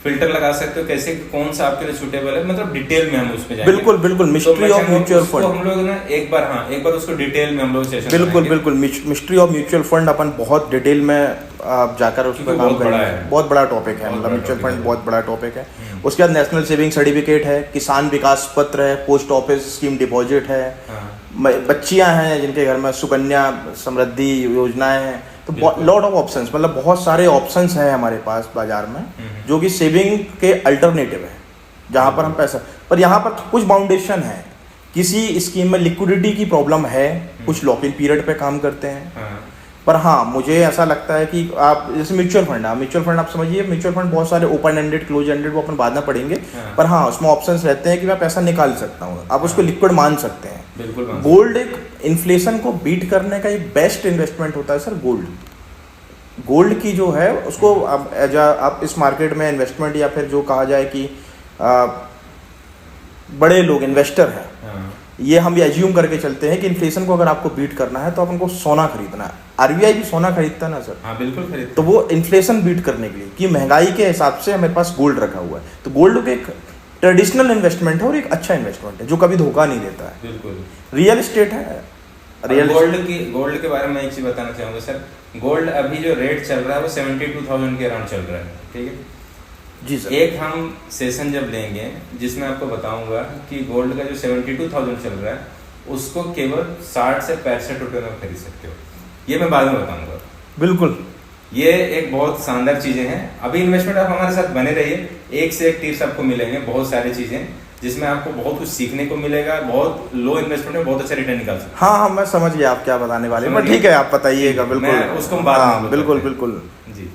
फिल्टर लगा सकते हो, कैसे कौन सा आपके लिए सुटेबल है, मतलब डिटेल में हम उस पे जाएंगे। बिल्कुल बिल्कुल, मिस्ट्री ऑफ म्यूचुअल फंड हम लोग ना एक बार उसको डिटेल में हम लोग सेशन बिल्कुल मिस्ट्री ऑफ म्यूचुअल फंड अपन बहुत डिटेल में आप जाकर उस पर काम करेंगे। बहुत बड़ा टॉपिक है, मतलब म्यूचुअल फंड बहुत बड़ा टॉपिक है। उसके बाद नेशनल सेविंग सर्टिफिकेट है, किसान विकास पत्र है, पोस्ट ऑफिस स्कीम डिपॉजिट है, बच्चियां हैं जिनके घर में सुकन्या समृद्धि योजनाएं हैं। तो लॉट ऑफ ऑप्शंस, मतलब बहुत सारे ऑप्शंस हैं हमारे पास बाजार में, जो कि सेविंग के अल्टरनेटिव है, जहां पर हम पैसा, पर यहाँ पर कुछ बाउंडेशन है। किसी स्कीम में लिक्विडिटी की प्रॉब्लम है, कुछ लॉक इन पीरियड पे काम करते हैं। पर हाँ, मुझे ऐसा लगता है कि आप जैसे म्यूचुअल फंड आप समझिए, म्यूचुअल फंड बहुत सारे ओपन एंडेड, क्लोज एंडेड, वो अपन बाद में पढ़ेंगे। पर हाँ, उसमें ऑप्शंस रहते हैं कि मैं पैसा निकाल सकता हूँ, आप उसको लिक्विड मान सकते हैं। गोल्ड एक इन्फ्लेशन को बीट करने का एक बेस्ट इन्वेस्टमेंट होता है सर। गोल्ड की जो है उसको आप इस मार्केट में इन्वेस्टमेंट, या फिर जो कहा जाए कि बड़े लोग इन्वेस्टर हैं, ये हम एज्यूम करके चलते हैं कि इन्फ्लेशन को अगर आपको बीट करना है तो अपन को सोना खरीदना है। आरबीआई भी सोना खरीदता है ना सर। हाँ बिल्कुल खरीदता। तो वो इन्फ्लेशन बीट करने के लिए कि महंगाई के हिसाब से हमारे पास गोल्ड रखा हुआ है। तो गोल्ड एक ट्रेडिशनल इन्वेस्टमेंट है और एक अच्छा इन्वेस्टमेंट है जो कभी धोखा नहीं देता है। बिल्कुल। रियल एस्टेट है। गोल्ड के बारे में एक चीज बताना चाहूंगा सर। गोल्ड अभी जो रेट चल रहा है वो 72,000 के अराउंड चल रहा है। ठीक है जी सर। एक हम सेशन जब लेंगे जिसमें आपको बताऊंगा कि गोल्ड का जो 72,000 चल रहा है उसको केवल 60 से 65 रुपए में खरीद सकते हो। ये मैं बाद में बताऊंगा। बिल्कुल, ये एक बहुत शानदार चीजें हैं। अभी इन्वेस्टमेंट आप हमारे साथ बने रहिए, एक से एक टिप्स आपको मिलेंगे, बहुत सारी चीजें जिसमें आपको बहुत कुछ सीखने को मिलेगा। बहुत लो इन्वेस्टमेंट में बहुत अच्छा रिटर्न निकाल सकते हैं। हाँ, मैं समझ गया आप क्या बताने वाले हैं। ठीक है, आप बताइएगा। बिल्कुल, उसको बाद में बिल्कुल जी।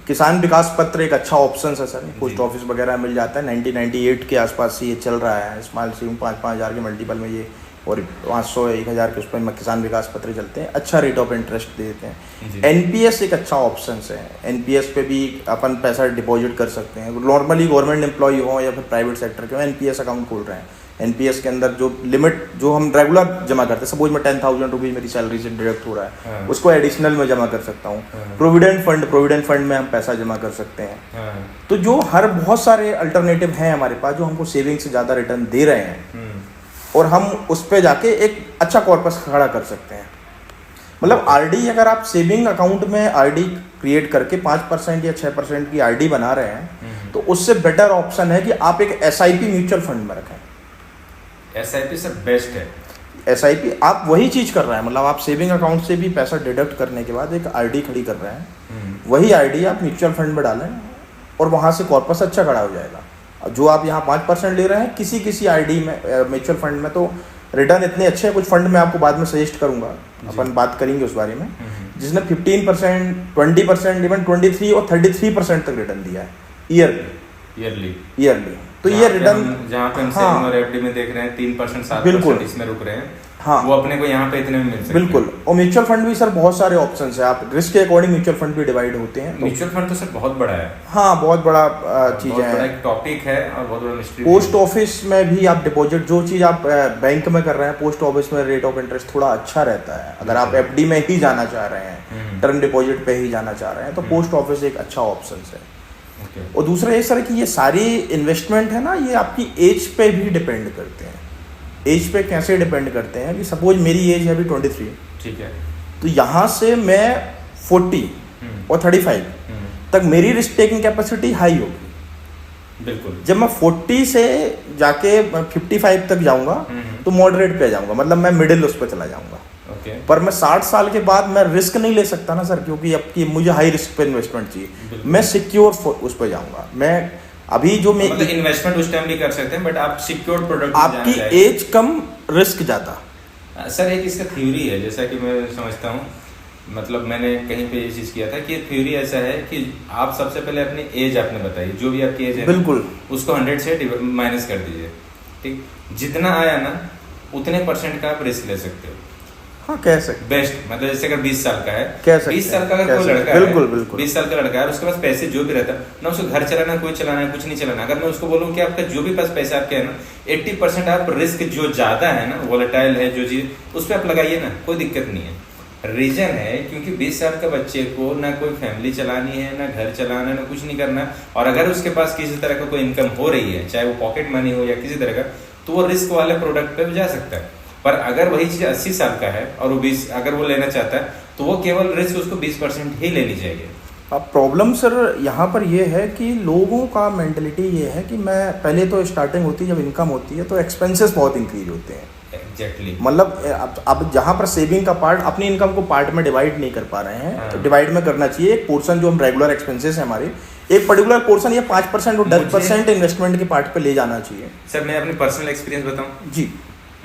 किसान विकास पत्र एक अच्छा ऑप्शन है सर। पोस्ट ऑफिस वगैरह मिल जाता है। 1998 के आसपास ये चल रहा है। स्मॉल स्कीम 5-5 हज़ार के मल्टीपल में ये, और 500-1,000 के उस पर किसान विकास पत्र चलते हैं। अच्छा रेट ऑफ इंटरेस्ट देते हैं। एनपीएस एक अच्छा ऑप्शन है। एनपीएस पे भी अपन पैसा डिपॉजिट कर सकते हैं। नॉर्मली गवर्नमेंट एम्प्लॉय हो या फिर प्राइवेट सेक्टर के हो, एनपीएस अकाउंट खोल रहे हैं। एनपीएस के अंदर जो लिमिट जो हम रेगुलर जमा करते हैं, सपोज मैं 10,000 रुपीज़ मेरी सैलरी से डिडक्ट हो रहा है, उसको एडिशनल में जमा कर सकता हूँ। प्रोविडेंट फंड में हम पैसा जमा कर सकते हैं। तो जो बहुत सारे अल्टरनेटिव हैं हमारे पास जो हमको सेविंग से ज़्यादा रिटर्न दे रहे हैं, और हम उस पर जाके एक अच्छा कॉर्पस खड़ा कर सकते हैं। मतलब आरडी, अगर आप सेविंग अकाउंट में आरडी क्रिएट करके 5% या 6% की आरडी बना रहे हैं, तो उससे बेटर ऑप्शन है कि आप एक एसआईपी म्यूचुअल फंड में रखें। एसआईपी से बेस्ट है। एसआईपी आप वही चीज कर रहे हैं, मतलब आप सेविंग अकाउंट से भी पैसा डिडक्ट करने के बाद एक आरडी खड़ी कर रहे हैं, वही आरडी आप म्यूचुअल फंड में डालें और वहां से कॉर्पस अच्छा खड़ा हो जाएगा। जो आप यहाँ 5% ले रहे हैं किसी आरडी में, म्यूचुअल फंड में, तो रिटर्न इतने अच्छे हैं। कुछ फंड मैं आपको बाद में सजेस्ट करूंगा, अपन बात करेंगे उस बारे में। जिसने 15%, 20%, इवन 23 और 33% तक रिटर्न दिया है ईयरली। तो ये रिटर्न जहाँ पे हम सेविंग और एफडी में देख रहे हैं 3%, 7% इसमें रुक रहे हैं, हाँ, वो अपने को यहाँ पे इतने में मिल सकते हैं। बिल्कुल। और म्यूचुअल फंड भी सर बहुत सारे ऑप्शन है, आप रिस्क के अकॉर्डिंग म्यूचुअल फंड भी डिवाइड होते हैं। म्यूचुअल फंड तो सर बहुत बड़ा है, हाँ, बहुत बड़ा चीज है, बड़ा एक टॉपिक है और बहुत बड़ा मिस्ट्री। पोस्ट ऑफिस में भी आप डिपॉजिट, जो चीज आप बैंक में कर रहे हैं, पोस्ट ऑफिस में रेट ऑफ इंटरेस्ट थोड़ा अच्छा रहता है। अगर आप एफडी में ही जाना चाह रहे हैं, टर्म डिपॉजिट पे ही जाना चाह रहे हैं, तो पोस्ट ऑफिस एक अच्छा ऑप्शन है। और दूसरा ये सर कि ये सारी इन्वेस्टमेंट है ना, ये आपकी एज पे भी डिपेंड करते हैं। एज पे कैसे डिपेंड करते हैं कि सपोज मेरी एज है अभी 23, ठीक है, तो यहाँ से मैं 40 और 35 तक मेरी रिस्क टेकिंग कैपेसिटी हाई होगी। बिल्कुल। जब मैं 40 से जाके 55 तक जाऊंगा तो मॉडरेट पे जाऊंगा, मतलब मैं मिडिल उस पर चला जाऊंगा। पर मैं 60 साल के बाद मैं रिस्क नहीं ले सकता ना सर, क्योंकि अब की मुझे हाई रिस्क पे इन्वेस्टमेंट चाहिए। मैं सिक्योर उस पर जाऊंगा। मैं अभी जो मैं मतलब इन्वेस्टमेंट उस टाइम भी कर सकते हैं, बट आप सिक्योर प्रोडक्ट, आपकी एज कम रिस्क ज्यादा। सर एक इसका थ्योरी है, जैसा कि मैं समझता हूँ, मतलब मैंने कहीं पे ये चीज किया था कि थ्योरी ऐसा है कि आप सबसे पहले अपनी एज आपने बताई, जो भी आपकी एज है बिल्कुल उसको 100 से माइनस कर दीजिए, ठीक, जितना आया ना उतने % का आप रिस्क ले सकते हो। हाँ, कह सकते बेस्ट, मतलब जैसे अगर 20 साल का है, 20 साल का अगर कोई लड़का है, बिल्कुल बिल्कुल 20 साल का लड़का है, उसके पास पैसे जो भी रहता है ना, उसको घर चलाना, कोई चलाना है, कुछ नहीं चलाना, अगर मैं उसको बोलूँ कि आपका जो भी पास पैसे आपके है ना, 80% आप रिस्क जो ज्यादा है ना, वोलेटाइल है जो चीज, उस पर आप लगाइए ना, कोई दिक्कत नहीं है। रीजन है क्योंकि 20 साल का बच्चे को ना कोई फैमिली चलानी है, ना घर चलाना है, ना कुछ नहीं करना, और अगर उसके पास किसी तरह का कोई इनकम हो रही है, चाहे वो पॉकेट मनी हो या किसी तरह का, तो वो रिस्क वाले प्रोडक्ट पे जा सकता है। पर अगर वही चीज 80 साल का है और वो 20 अगर वो लेना चाहता है, तो वो केवल रिस्क उसको 20% ही लेनी चाहिए। अब प्रॉब्लम सर यहाँ पर ये है कि लोगों का मेंटलिटी ये है कि मैं पहले तो स्टार्टिंग होती है, जब इनकम होती है तो एक्सपेंसेस बहुत इंक्रीज होते हैं। एग्जैक्टली। मतलब अब जहाँ पर सेविंग का पार्ट, अपनी इनकम को पार्ट में डिवाइड नहीं कर पा रहे हैं, तो डिवाइड में करना चाहिए। एक पोर्शन जो हम रेगुलर एक्सपेंसेस है हमारे, एक पर्टिकुलर पोर्शन या 5% और 10% इन्वेस्टमेंट के पार्ट पे ले जाना चाहिए। सर मैं अपनी पर्सनल एक्सपीरियंस बताऊं जी,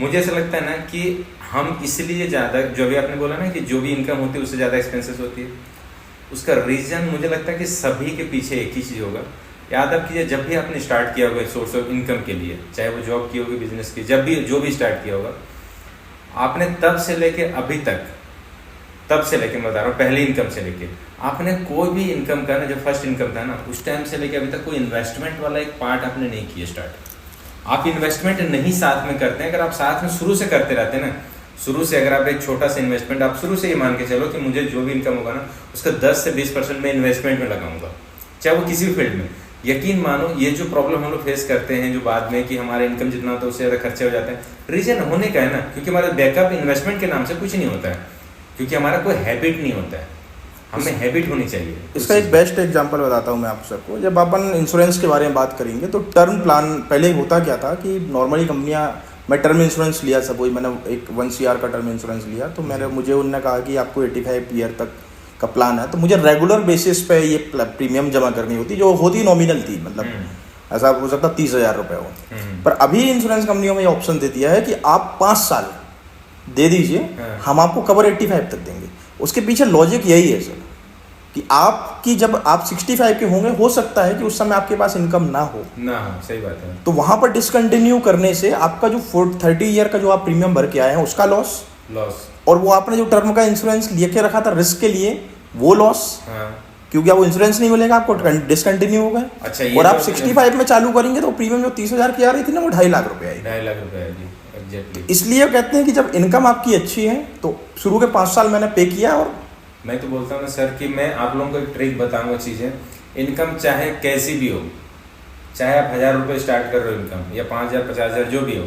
मुझे ऐसा लगता है ना कि हम इसलिए ज़्यादा, जो भी आपने बोला ना कि जो भी इनकम होती है उससे ज़्यादा एक्सपेंसेस होती है, उसका रीज़न मुझे लगता है कि सभी के पीछे एक ही चीज़ होगा। याद आप कीजिए, जब भी आपने स्टार्ट किया होगा सोर्स ऑफ इनकम के लिए, चाहे वो जॉब की होगी, बिजनेस की, जब भी जो भी स्टार्ट किया होगा आपने, तब से लेके अभी तक, तब से लेके मैं बता रहा हूँ, पहले इनकम से लेके आपने कोई भी इनकम का ना, जो फर्स्ट इनकम था ना, उस टाइम से लेके अभी तक कोई इन्वेस्टमेंट वाला एक पार्ट आपने नहीं किया स्टार्ट। आप इन्वेस्टमेंट नहीं साथ में करते हैं। अगर आप साथ में शुरू से करते रहते हैं ना, शुरू से अगर आप एक छोटा सा इन्वेस्टमेंट, आप शुरू से ये मान के चलो कि मुझे जो भी इनकम होगा ना, उसका 10 से 20% मैं इन्वेस्टमेंट में लगाऊंगा, चाहे वो किसी भी फील्ड में। यकीन मानो, ये जो प्रॉब्लम हम लोग फेस करते हैं, जो बाद में कि हमारा इनकम जितना होता है उससे ज़्यादा खर्चे हो जाते हैं, रीजन होने का है ना, क्योंकि हमारा बैकअप इन्वेस्टमेंट के नाम से कुछ नहीं होता है, क्योंकि हमारा कोई हैबिट नहीं होता है। हमें हैबिट होनी चाहिए। इसका एक बेस्ट एग्जांपल बताता हूँ मैं आप सबको। जब अपन इंश्योरेंस के बारे में बात करेंगे तो टर्म प्लान पहले होता क्या था कि नॉर्मली कंपनियाँ, मैं टर्म इंश्योरेंस लिया, सपोज मैंने एक 1 CR का टर्म इंश्योरेंस लिया, तो मुझे उन्होंने कहा कि आपको 85 ईयर तक का प्लान है, तो मुझे रेगुलर बेसिस पे ये प्रीमियम जमा करनी होती, जो होती नॉमिनल थी, मतलब ऐसा हो सकता 30,000 रुपये हो। पर अभी इंश्योरेंस कंपनियों में ये ऑप्शन दे दिया है कि आप 5 साल दे दीजिए, हम आपको कवर 85 तक देंगे। उसके पीछे लॉजिक यही है सर कि आपकी जब आप 65 के होंगे, हो सकता है कि उस समय आपके पास इनकम ना हो। सही बात है। तो वहां पर डिसकंटिन्यू करने से आपका जो 30 ईयर का जो आप प्रीमियम भर के आए हैं उसका लॉस, और वो आपने जो टर्म का इंश्योरेंस लेके रखा था रिस्क के लिए, वो लॉस, क्योंकि आपको इंश्योरेंस नहीं मिलेगा, आपको डिसकंटिन्यू होगा। अच्छा, और आप 65 में चालू करेंगे तो प्रीमियम जो 30,000 की आ रही थी ना, वो 2.5 लाख रुपए आई। 2.5 लाख रुपए आएगी। एग्जैक्टली। इसलिए कहते हैं कि जब इनकम आपकी अच्छी है तो शुरू के 5 साल मैंने पे किया। और मैं तो बोलता हूँ ना सर कि मैं आप लोगों को एक ट्रिक बताऊंगा चीज़ें, इनकम चाहे कैसी भी हो, चाहे आप 1,000 रुपये स्टार्ट कर रहे हो इनकम, या 5,000 50,000 जो भी हो,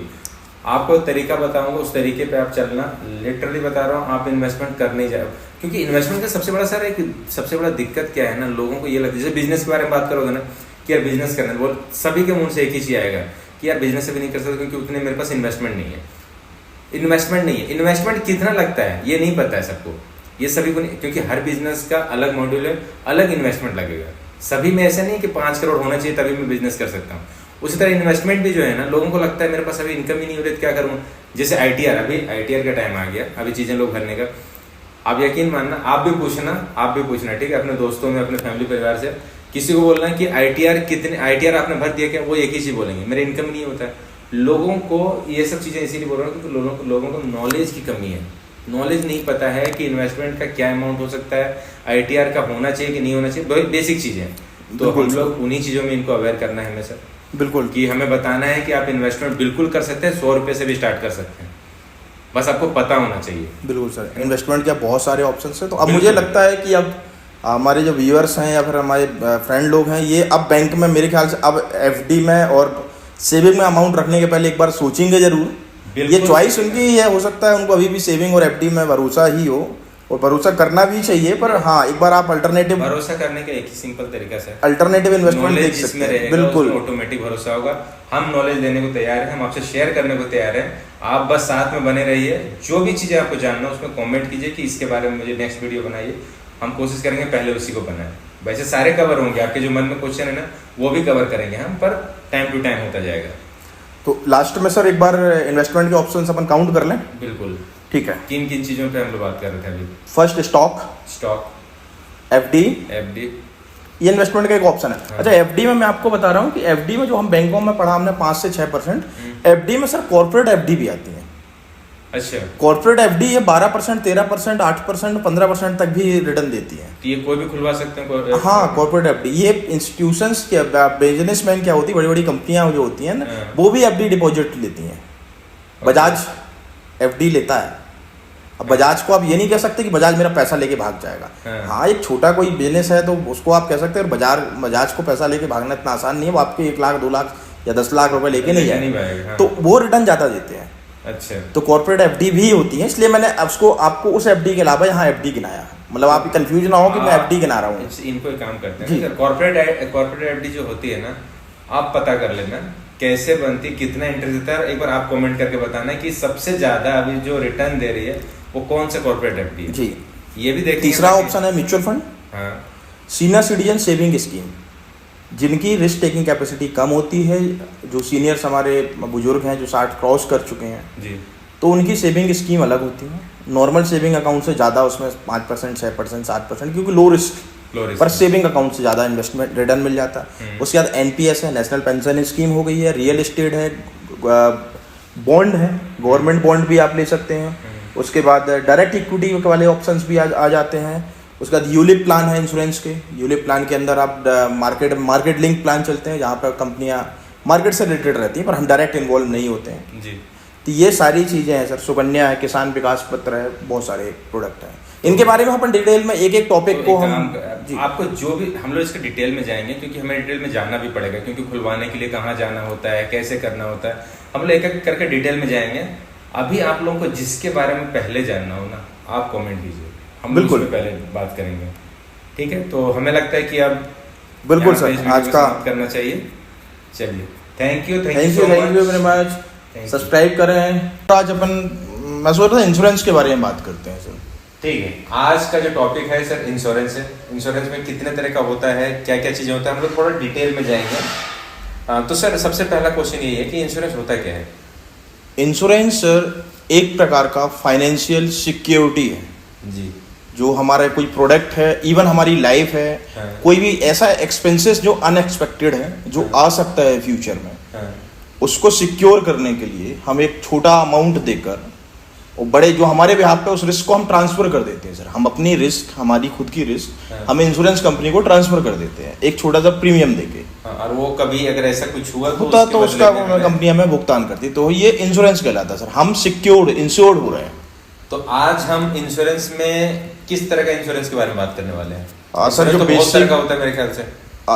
आपको तरीका बताऊंगा, उस तरीके पे आप चलना। लिटरली बता रहा हूँ, आप इन्वेस्टमेंट करने जाओ, क्योंकि इन्वेस्टमेंट का सबसे बड़ा सर एक सबसे बड़ा दिक्कत क्या है ना, लोगों को ये लगता है, जैसे बिजनेस के बारे में बात करोगे ना कि यार बिजनेस करना, बोल सभी के मुंह से एक ही चीज़ आएगा कि यार बिजनेस भी नहीं कर सकते क्योंकि उतने मेरे पास इन्वेस्टमेंट नहीं है। इन्वेस्टमेंट कितना लगता है ये नहीं पता है सबको, ये सभी को नहीं, क्योंकि हर बिजनेस का अलग मॉड्यूल है, अलग इन्वेस्टमेंट लगेगा। सभी में ऐसा नहीं कि 5 करोड़ होना चाहिए तभी मैं बिजनेस कर सकता हूँ। उसी तरह इन्वेस्टमेंट भी जो है ना, लोगों को लगता है मेरे पास अभी इनकम ही नहीं हो रही तो क्या करूँ। जैसे ITR, अभी ITR का टाइम आ गया, अभी चीज़ें लोग भरने का, आप यकीन मानना, आप भी पूछना, ठीक है, अपने दोस्तों में, अपने फैमिली परिवार से किसी को बोलना है कि आईटीआर आपने भर दिया क्या, वो एक ही चीज बोलेंगे, मेरा इनकम नहीं होता है। लोगों को ये सब चीजें इसीलिए बोल रहा हूँ क्योंकि लोगों को नॉलेज की कमी है। नॉलेज नहीं पता है कि इन्वेस्टमेंट का क्या अमाउंट हो सकता है, आईटीआर का होना चाहिए कि नहीं होना चाहिए, बहुत बेसिक चीजें। तो हम लोग उन्हीं चीजों में इनको अवेयर करना है हमेशा, बिल्कुल, कि हमें बताना है कि आप इन्वेस्टमेंट बिल्कुल कर सकते हैं, 100 रुपये से भी स्टार्ट कर सकते हैं, बस आपको पता होना चाहिए। बिल्कुल सर, इन्वेस्टमेंट के बहुत सारे ऑप्शंस हैं। तो अब मुझे लगता है कि अब हमारे जो व्यूअर्स हैं या फिर हमारे फ्रेंड लोग हैं, ये अब बैंक में मेरे ख्याल से अब एफडी में और सेविंग में अमाउंट रखने के पहले एक बार सोचेंगे जरूर। ये चॉइस उनकी ही है, हो सकता है उनको अभी भी सेविंग और एफडी में भरोसा ही हो, और भरोसा करना भी चाहिए, पर हाँ एक बार आप अल्टरनेटिव, भरोसा करने का एक ही सिंपल तरीका से अल्टरनेटिव इन्वेस्टमेंट देख सकते हैं। बिल्कुल, ऑटोमेटिक भरोसा होगा। हम नॉलेज देने को तैयार हैं, हम आपसे शेयर करने को तैयार हैं, आप बस साथ में बने रहिए। जो भी चीजें आपको जानना है उसमें कमेंट कीजिए कि इसके बारे में मुझे नेक्स्ट वीडियो बनाइए, हम कोशिश करेंगे पहले उसी को बनाएं। वैसे सारे कवर होंगे, आपके जो मन में क्वेश्चन है ना वो भी कवर करेंगे हम, पर टाइम टू टाइम होता जाएगा। तो लास्ट में सर एक बार इन्वेस्टमेंट के ऑप्शंस अपन काउंट कर लें। बिल्कुल, ठीक है। किन किन चीजों पे हम लोग बात कर रहे थे अभी? फर्स्ट स्टॉक, एफडी, ये इन्वेस्टमेंट का एक ऑप्शन है। हाँ। अच्छा, एफडी में मैं आपको बता रहा हूँ कि एफडी में जो हम बैंकों में पढ़ा हमने 5 से 6%, एफडी में सर कॉर्पोरेट एफडी भी आती है। अच्छा, कॉर्पोरेट एफडी ये 12%, 13%, 8%, 15% तक भी रिटर्न देती है। तो ये कोई भी खुलवा सकते हैं? हाँ, कॉर्पोरेट एफडी ये इंस्टीट्यूशंस के बिजनेसमैन क्या होती है, बड़ी बड़ी कंपनियां जो होती हैं ना, वो भी एफडी डिपॉजिट लेती हैं। बजाज एफडी लेता है। अब बजाज को आप ये नहीं कह सकते कि बजाज मेरा पैसा लेके भाग जाएगा। हाँ, एक छोटा कोई बिजनेस है तो उसको आप कह सकते हैं, बजाज को पैसा लेके भागना इतना आसान नहीं है। वो आपके 1 लाख 2 लाख या 10 लाख रुपए लेके नहीं जाएगा, तो वो रिटर्न ज्यादा देते हैं। अच्छा, तो कॉर्पोरेट एफडी भी होती है, इसलिए मैंने आपको उस एफडी के अलावा यहाँ एफडी गिनाया। मतलब आप कंफ्यूज ना हो कि मैं एफडी गिना रहा हूँ। इनको एक काम करते हैं, कॉर्पोरेट एफडी जो होती है ना, आप पता कर लेना कैसे बनती, कितना इंटरेस्ट देता है। एक बार आप कमेंट करके बताना कि सबसे ज्यादा अभी जो रिटर्न दे रही है वो कौन सा कॉर्पोरेट एफडी है जी, ये भी देखिए। तीसरा ऑप्शन है म्यूचुअल फंड। हाँ, सीनियर सिटीजन सेविंग स्कीम, जिनकी रिस्क टेकिंग कैपेसिटी कम होती है, जो सीनियर्स हमारे बुजुर्ग हैं जो 60 क्रॉस कर चुके हैं जी, तो उनकी सेविंग स्कीम अलग होती है। नॉर्मल सेविंग अकाउंट से ज़्यादा उसमें 5%, 6%, 7%, क्योंकि लो रिस्क पर सेविंग अकाउंट से ज़्यादा इन्वेस्टमेंट रिटर्न मिल जाता है। उसके बाद एनपीएस है, नेशनल पेंशन स्कीम हो गई है, रियल एस्टेट है, बॉन्ड है, गवर्नमेंट बॉन्ड भी आप ले सकते हैं। उसके बाद डायरेक्ट इक्विटी वाले ऑप्शंस भी आ जाते हैं। उसके बाद यूलिप प्लान है इंश्योरेंस के। यूलिप प्लान के अंदर आप मार्केट लिंक प्लान चलते हैं, जहाँ पर कंपनियां मार्केट से रिलेटेड रहती हैं, पर हम डायरेक्ट इन्वॉल्व नहीं होते हैं जी। तो ये सारी चीज़ें हैं सर। सुकन्या है, किसान विकास पत्र है, बहुत सारे प्रोडक्ट हैं। इनके बारे में अपन डिटेल में एक एक टॉपिक को हम आपको जो भी हम लोग इसके डिटेल में जाएंगे, क्योंकि हमें डिटेल में जानना भी पड़ेगा, क्योंकि खुलवाने के लिए कहाँ जाना होता है, कैसे करना होता है, हम लोग एक एक करके डिटेल में जाएंगे। अभी आप लोगों को जिसके बारे में पहले जानना हो ना, आप कमेंट कीजिए, हम बिल्कुल पहले बात करेंगे, ठीक है। तो हमें लगता है कि अब बिल्कुल सर आज का करना चाहिए। चलिए, thank you very much. Subscribe करें। आज अपन मैं सोच रहा था इंश्योरेंस के बारे में बात करते हैं सर। ठीक है, आज का जो टॉपिक है सर इंश्योरेंस है। इंश्योरेंस में कितने तरह का होता है, क्या क्या चीजें होता है, हम लोग थोड़ा डिटेल में जाएंगे। तो सर सबसे पहला क्वेश्चन ये है कि इंश्योरेंस होता क्या है? इंश्योरेंस सर एक प्रकार का फाइनेंशियल सिक्योरिटी है जी। जो हमारा कोई प्रोडक्ट है, इवन हमारी लाइफ है, कोई भी ऐसा एक्सपेंसेस जो अनएक्सपेक्टेड है, जो आ सकता है फ्यूचर में, उसको सिक्योर करने के लिए हम एक छोटा अमाउंट देकर और बड़े जो हमारे बिहाफ पे उस रिस्क को हम ट्रांसफर कर देते हैं सर। हम अपनी रिस्क, हमारी खुद की रिस्क हम इंश्योरेंस कंपनी को ट्रांसफर कर देते हैं एक छोटा सा प्रीमियम देके। और वो कभी अगर ऐसा कुछ हुआ तो उसका कंपनी हमें भुगतान करती है। तो ये इंश्योरेंस कहलाता है सर। हम इंश्योर्ड हो रहे हैं। तो आज हम इंश्योरेंस में किस तरह का इंश्योरेंस के बारे में बात करने वाले हैं? सर जो बहुत तरह का होता है मेरे ख्याल से।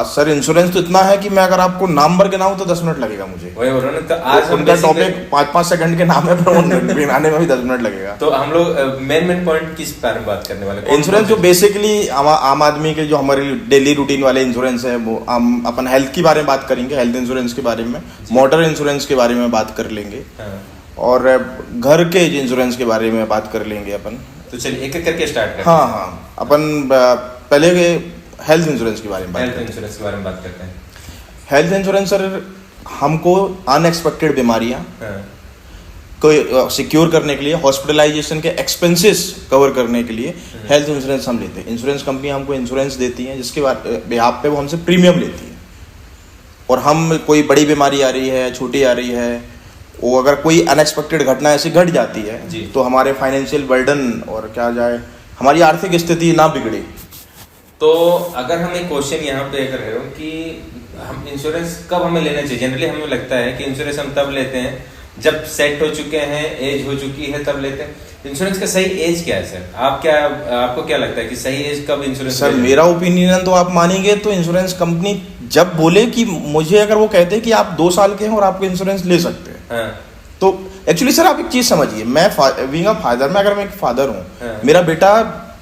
सर इंश्योरेंस तो इतना है कि मैं अगर आपको नाम भर के नाम तो 10 मिनट लगेगा मुझे। वही हो रहा है ना। तो आज उनका टॉपिक 5-5 सेकंड के नाम है, पर गिनाने में भी 10 मिनट लगेगा। तो हम लोग मेन पॉइंट किस बारे में बात करने वाले? इंश्योरेंस जो बेसिकली आम आदमी के जो हमारे डेली रूटीन वाले इंश्योरेंस है, वो हम अपन हेल्थ के बारे में बात करेंगे, हेल्थ इंश्योरेंस के बारे में, मोटर इंश्योरेंस के बारे में बात कर लेंगे, और घर के इंश्योरेंस के बारे में बात कर लेंगे अपन। तो चलिए एक एक करके स्टार्ट करते हैं। हाँ, अपन पहले हेल्थ इंश्योरेंस के बारे में बात करते हैं। हेल्थ इंश्योरेंस सर हमको अनएक्सपेक्टेड बीमारियां, कोई सिक्योर करने के लिए, हॉस्पिटलाइजेशन के एक्सपेंसेस कवर करने के लिए हेल्थ इंश्योरेंस हम लेते हैं। इंश्योरेंस कंपनी हमको इंश्योरेंस देती है जिसके बिहाफ पे वो हमसे प्रीमियम लेती है। और हम कोई बड़ी बीमारी आ रही है, छोटी आ रही है, वो अगर कोई अनएक्सपेक्टेड घटना ऐसी घट जाती है तो हमारे फाइनेंशियल बर्डन और क्या जाए, हमारी आर्थिक स्थिति ना बिगड़े। तो अगर हम एक क्वेश्चन यहाँ पे कर रहे हो कि हम इंश्योरेंस कब हमें लेना चाहिए, जनरली हमें लगता है कि इंश्योरेंस हम तब लेते हैं जब सेट हो चुके हैं, एज हो चुकी है तब लेते हैं। इंश्योरेंस का सही एज क्या है सर? आपको क्या लगता है कि सही एज कब इंश्योरेंस? सर मेरा ओपिनियन तो आप मानेंगे तो इंश्योरेंस कंपनी जब बोले कि मुझे, अगर वो कहते हैं कि आप 2 साल के हैं और आपको इंश्योरेंस ले सकते हैं, हाँ। तो एक्चुअली सर आप एक चीज समझिए, मैं बीइंग अ फादर, मैं अगर मैं एक फादर हूँ, हाँ। मेरा बेटा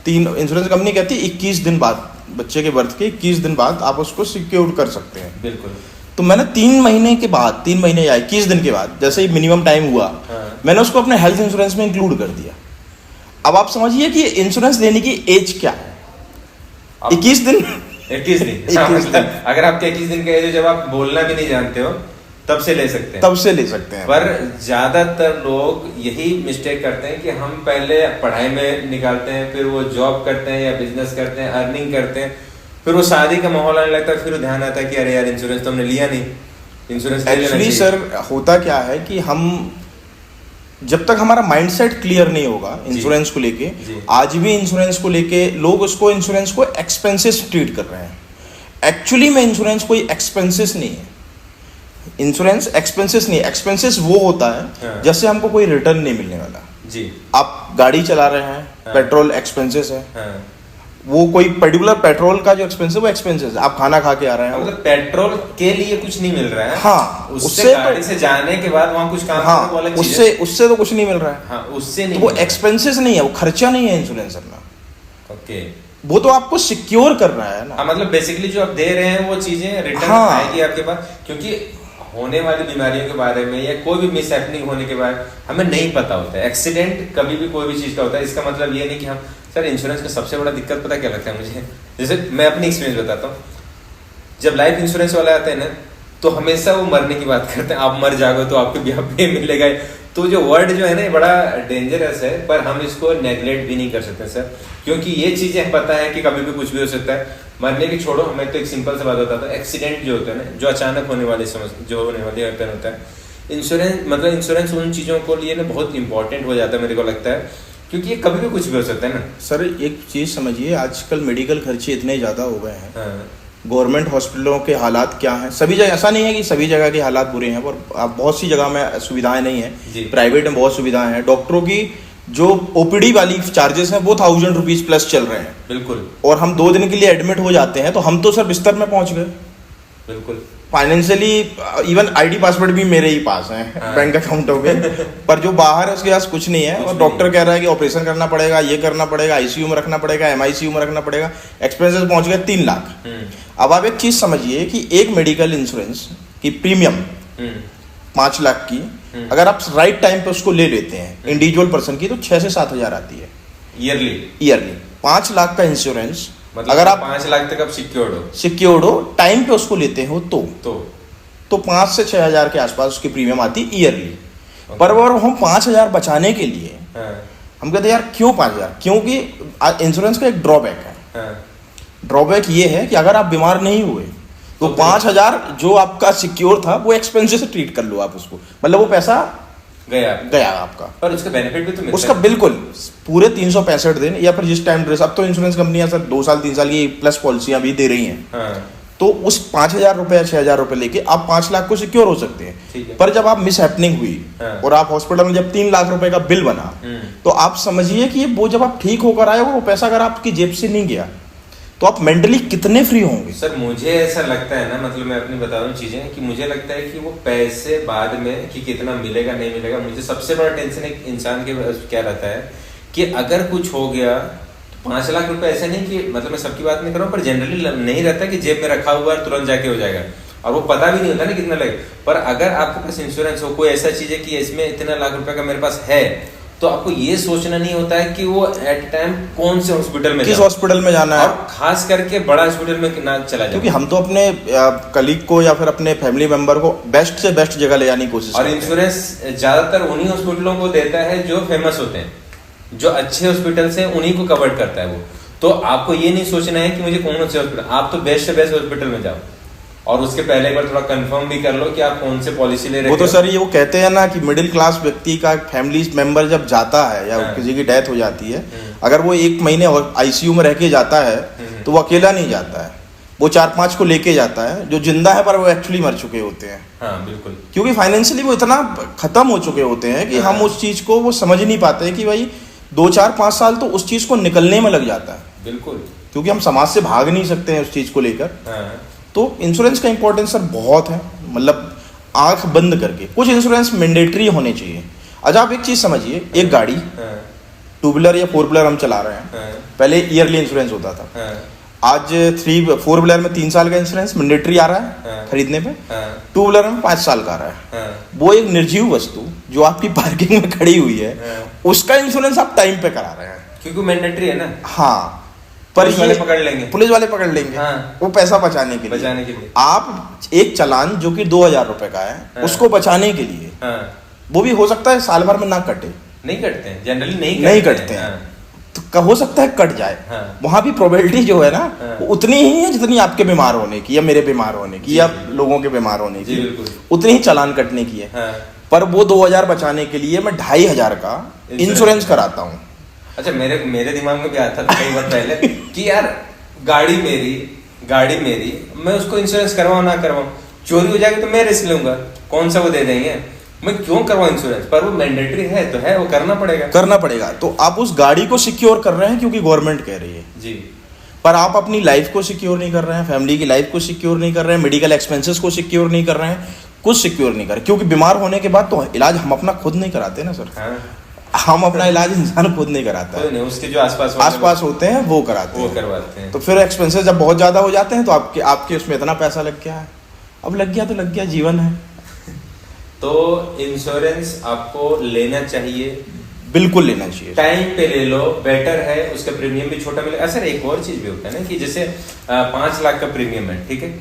इंश्योरेंस कंपनी कहती है 21 दिन बाद, बच्चे के बर्थ के 21 दिन बाद आप उसको सिक्योर कर सकते हैं। बिल्कुल। तो मैंने 3 महीने के बाद, 3 महीने या 21 दिन के बाद, जैसे ही मिनिमम टाइम हुआ, मैंने उसको अपने हेल्थ इंश्योरेंस में इंक्लूड कर दिया। अब आप समझिए कि इंश्योरेंस लेने की एज क्या है? 21 दिन। 21 दिन। अगर आपके 21 दिन का एज है, जब आप बोलना भी नहीं जानते हो, तब से ले सकते हैं। तब से ले सकते हैं। पर ज्यादातर लोग यही मिस्टेक करते हैं कि हम पहले पढ़ाई में निकालते हैं, फिर वो जॉब करते हैं या बिजनेस करते हैं, अर्निंग करते हैं, फिर वो शादी का माहौल आने लगता है, फिर ध्यान आता है कि अरे यार इंश्योरेंस तो हमने लिया नहीं, इंश्योरेंस एक्चुअली सर होता क्या है कि हम जब तक हमारा माइंडसेट क्लियर नहीं होगा इंश्योरेंस को लेके, आज भी इंश्योरेंस को लेके लोग इंश्योरेंस को एक्सपेंसेस ट्रीट कर रहे हैं। एक्चुअली में इंश्योरेंस कोई एक्सपेंसेस नहीं है। इंश्योरेंस एक्सपेंसेस नहीं है। एक्सपेंसेस वो होता है जैसे हमको कोई रिटर्न नहीं मिलने वाला जी। आप गाड़ी चला रहे हैं, पेट्रोल एक्सपेंसेस है, वो कोई पर्टिकुलर पेट्रोल का जो एक्सपेंसिव वो एक्सपेंसेस है। आप खाना खा के आ रहे हैं, मतलब पेट्रोल के लिए कुछ नहीं मिल रहा है। हाँ, उससे गाड़ी से जाने के बाद वहाँ कुछ काम, हाँ, उससे तो कुछ नहीं मिल रहा है। हाँ, उससे नहीं, तो वो एक्सपेंसेस नहीं है, वो खर्चा नहीं है इंश्योरेंस अपना। ओके, वो तो आपको सिक्योर कर रहा है ना। मतलब बेसिकली जो आप दे रहे हैं वो चीजें रिटर्न आएगी आपके पास, क्योंकि होने वाली बीमारियों के बारे में या कोई भी मिस हैपनिंग होने के बारे में हमें नहीं पता होता है। एक्सीडेंट कभी भी कोई भी चीज का होता है, इसका मतलब ये नहीं कि हम, सर इंश्योरेंस का सबसे बड़ा दिक्कत पता क्या लगता है मुझे, जैसे मैं अपनी एक्सपीरियंस बताता हूँ, जब लाइफ इंश्योरेंस वाले आते हैं ना तो हमेशा वो मरने की बात करते हैं, आप मर जाओगे तो आपको ब्याह पे मिलेगा। तो जो वर्ड जो है ना बड़ा डेंजरस है, पर हम इसको नेग्लेक्ट भी नहीं कर सकते सर, क्योंकि ये चीजें पता है कि कभी भी कुछ भी हो सकता है। मरने की छोड़ो, हमें तो एक सिंपल सा बात बताता हूँ, एक्सीडेंट जो होता है ना, जो अचानक होने वाली जो होने वाली वेपन होता है, इंश्योरेंस उन चीजों को लिए ना बहुत इंपॉर्टेंट हो जाता है, मेरे को लगता है, क्योंकि ये कभी भी कुछ भी हो सकता है ना। सर एक चीज समझिए, आजकल मेडिकल खर्चे इतने ज्यादा हो गए हैं। गवर्नमेंट हॉस्पिटलों के हालात क्या हैं, सभी जगह ऐसा नहीं है कि सभी जगह के हालात बुरे हैं, पर बहुत सी जगह में सुविधाएं नहीं है। प्राइवेट में बहुत सुविधाएं हैं। डॉक्टरों की जो ओपीडी वाली चार्जेस हैं वो 1000 रुपीज प्लस चल रहे हैं। बिल्कुल। और हम 2 दिन के लिए एडमिट हो जाते हैं तो हम तो सर बिस्तर में पहुंच गए। बिल्कुल। फाइनेंशियली इवन आईडी पासवर्ड भी मेरे ही पास है बैंक अकाउंटों में, पर जो बाहर है उसके पास कुछ नहीं है। और डॉक्टर कह रहा है कि ऑपरेशन करना पड़ेगा, ये करना पड़ेगा, आईसीयू में रखना पड़ेगा, एमआईसीयू में रखना पड़ेगा। एक्सपेंसेस पहुंच गए 3 लाख। अब आप एक चीज समझिए कि एक मेडिकल इंश्योरेंस की प्रीमियम 5 लाख की, अगर आप राइट टाइम पे उसको ले लेते हैं इंडिविजुअल पर्सन की, तो 6 से 7 हजार आती है ईयरली। 5 लाख का इंश्योरेंस, मतलब अगर आप 5 लाख तक आप सिक्योर्ड हो टाइम पे उसको लेते हो तो 5 से 6 हजार के आसपास उसकी प्रीमियम आती ईयरली। पर अगर हम 5 हजार बचाने के लिए हम कहते हैं यार क्यों 5 हजार, क्योंकि इंश्योरेंस का एक ड्रॉबैक है। ड्रॉबैक ये है कि अगर आप बीमार नहीं हुए तो 5 हजार जो आपका सिक्योर था वो एक्सपेंसेस से ट्रीट कर लो आप उसको, मतलब वो पैसा गया आपका। पर उसका बेनिफिट भी तो मिलता उसका है। बिल्कुल पूरे 365 दिन या फिर जिस टाइम ड्रेस, अब तो इंश्योरेंस कंपनियां सर 2 साल 3 साल की प्लस पॉलिसियां भी दे रही हैं। तो उस 5000 रुपए या 6000 रुपए लेके आप 5 लाख को सिक्योर हो सकते हैं। पर जब आप मिस हैपनिंग हुई और आप हॉस्पिटल में जब 3 लाख रुपए का बिल बना, तो आप समझिए कि वो जब आप ठीक होकर आए वो पैसा अगर आपकी जेब से नहीं गया तो आप मेंटली कितने फ्री होंगे। सर मुझे ऐसा लगता है ना, मतलब मैं अपनी बता रहा हूँ चीजें, कि मुझे लगता है कि वो पैसे बाद में कि कितना मिलेगा नहीं मिलेगा, मुझे सबसे बड़ा टेंशन एक इंसान के क्या रहता है कि अगर कुछ हो गया तो 5 लाख रुपए ऐसे नहीं कि, मतलब मैं सबकी बात नहीं कर रहा हूँ, पर जनरली नहीं रहता कि जेब में रखा हुआ तुरंत जाके हो जाएगा, और वो पता भी नहीं होता ना कितना लगेगा। पर अगर आपके पास इंश्योरेंस हो, कोई ऐसा चीज है कि इसमें इतना लाख रुपए का मेरे पास है तो आपको ये सोचना नहीं होता है कि वो एट टाइम कौन से हॉस्पिटल में किस हॉस्पिटल में जाना है, और खास करके बड़ा हॉस्पिटल में ना चला जाए, क्योंकि हम तो अपने कलीग को या फिर अपने फैमिली मेंबर को बेस्ट से बेस्ट जगह ले जाने की कोशिश और करते हैं। इंश्योरेंस ज्यादातर उन्हीं हॉस्पिटलों को देता है जो फेमस होते हैं, जो अच्छे हॉस्पिटल से उन्हीं को कवर करता है वो। तो आपको ये नहीं सोचना है कि मुझे कौन से हॉस्पिटल, आप तो बेस्ट से बेस्ट हॉस्पिटल में जाओ और उसके पहले एक बार थोड़ा कंफर्म भी कर लो कि आप कौन से पॉलिसी ले रहे हो। वो तो सर ये वो कहते हैं ना कि मिडिल क्लास व्यक्ति का फैमिली मेंबर जब जाता है या किसी की डेथ हो जाती है, अगर वो 1 महीने आईसीयू में रह के जाता है तो वो अकेला नहीं जाता है, वो 4-5 को लेके जाता है जो जिंदा है पर वो एक्चुअली मर चुके होते हैं। हाँ बिल्कुल, क्योंकि फाइनेंशियली वो इतना खत्म हो चुके होते हैं कि हम उस चीज को वो समझ नहीं पाते कि भाई 2-4-5 साल तो उस चीज को निकलने में लग जाता है, बिल्कुल, क्योंकि हम समाज से भाग नहीं सकते हैं उस चीज को लेकर। हाँ। तो इंश्योरेंस का इंपॉर्टेंस सर बहुत है, मतलब आंख बंद करके कुछ इंश्योरेंस मैंडेटरी होने चाहिए। अच्छा आप एक चीज समझिए, एक गाड़ी हाँ, 2 व्हीलर या 4 व्हीलर हम चला रहे हैं, हाँ, पहले ईयरली इंश्योरेंस होता था, हाँ, आज 4 व्हीलर में 3 साल का इंश्योरेंस मैंडेटरी आ रहा है हाँ। खरीदने पे, हाँ, 2 व्हीलर में 5 साल का आ रहा है। हाँ, वो एक निर्जीव वस्तु जो आपकी पार्किंग में खड़ी हुई है, हाँ। उसका इंश्योरेंस आप टाइम पे करा रहे हैं। क्योंकि मैंडेटरी है ना, हाँ, पर पुलिस वाले ये पकड़ लेंगे, पुलिस वाले पकड़ लेंगे, हाँ। वो पैसा बचाने के लिए। बचाने के लिए। आप एक चालान जो कि 2000 रुपए का है, हाँ। उसको बचाने के लिए, हाँ, वो भी हो सकता है साल भर में ना कटे, नहीं कटते हैं जनरली, नहीं कटते हैं, हाँ, तो हो सकता है कट जाए। हाँ। वहां भी प्रोबेबिलिटी जो है ना, हाँ। वो उतनी ही है जितनी आपके बीमार होने की या मेरे बीमार होने की जी, या जी। लोगों के बीमार होने जी, की, बिल्कुल। उतनी ही चालान कटने की है। हाँ। पर वो 2000 बचाने के लिए मैं 2500 का इंश्योरेंस कराता हूँ। अच्छा, मेरे दिमाग में भी आता था कई बार पहले कि यार गाड़ी मेरी, मैं उसको इंश्योरेंस करवाऊं ना करवाऊं, चोरी हो जाएगी तो मैं रिस्क लूंगा, कौन सा वो दे देंगे, मैं क्यों करवाऊं इंश्योरेंस, पर वो मैंडेटरी है तो है, वो करना पड़ेगा। तो आप उस गाड़ी को सिक्योर कर रहे हैं क्योंकि गवर्नमेंट कह रही है जी, पर आप अपनी लाइफ को सिक्योर नहीं कर रहे हैं, फैमिली की लाइफ को सिक्योर नहीं कर रहे हैं, मेडिकल एक्सपेंसेस को सिक्योर नहीं कर रहे हैं, कुछ सिक्योर नहीं कर रहे, क्योंकि बीमार होने के बाद तो इलाज हम अपना खुद नहीं कराते ना सर। हाँ। हम अपना इलाज इंसान खुद नहीं कराता कोई है, नहीं, उसके जो आसपास होते हैं वो कराते वो हैं। करवाते हैं। तो फिर एक्सपेंसेस जब बहुत ज्यादा हो जाते हैं तो आपके उसमें इतना पैसा लग गया है, अब लग गया तो लग गया, जीवन है। तो इंश्योरेंस आपको लेना चाहिए, बिल्कुल लेना चाहिए, टाइम पे ले लो, बेटर है, उसका प्रीमियम भी छोटा मिलेगा। सर एक और चीज भी होता है ना कि जैसे 5 लाख का प्रीमियम है, ठीक है,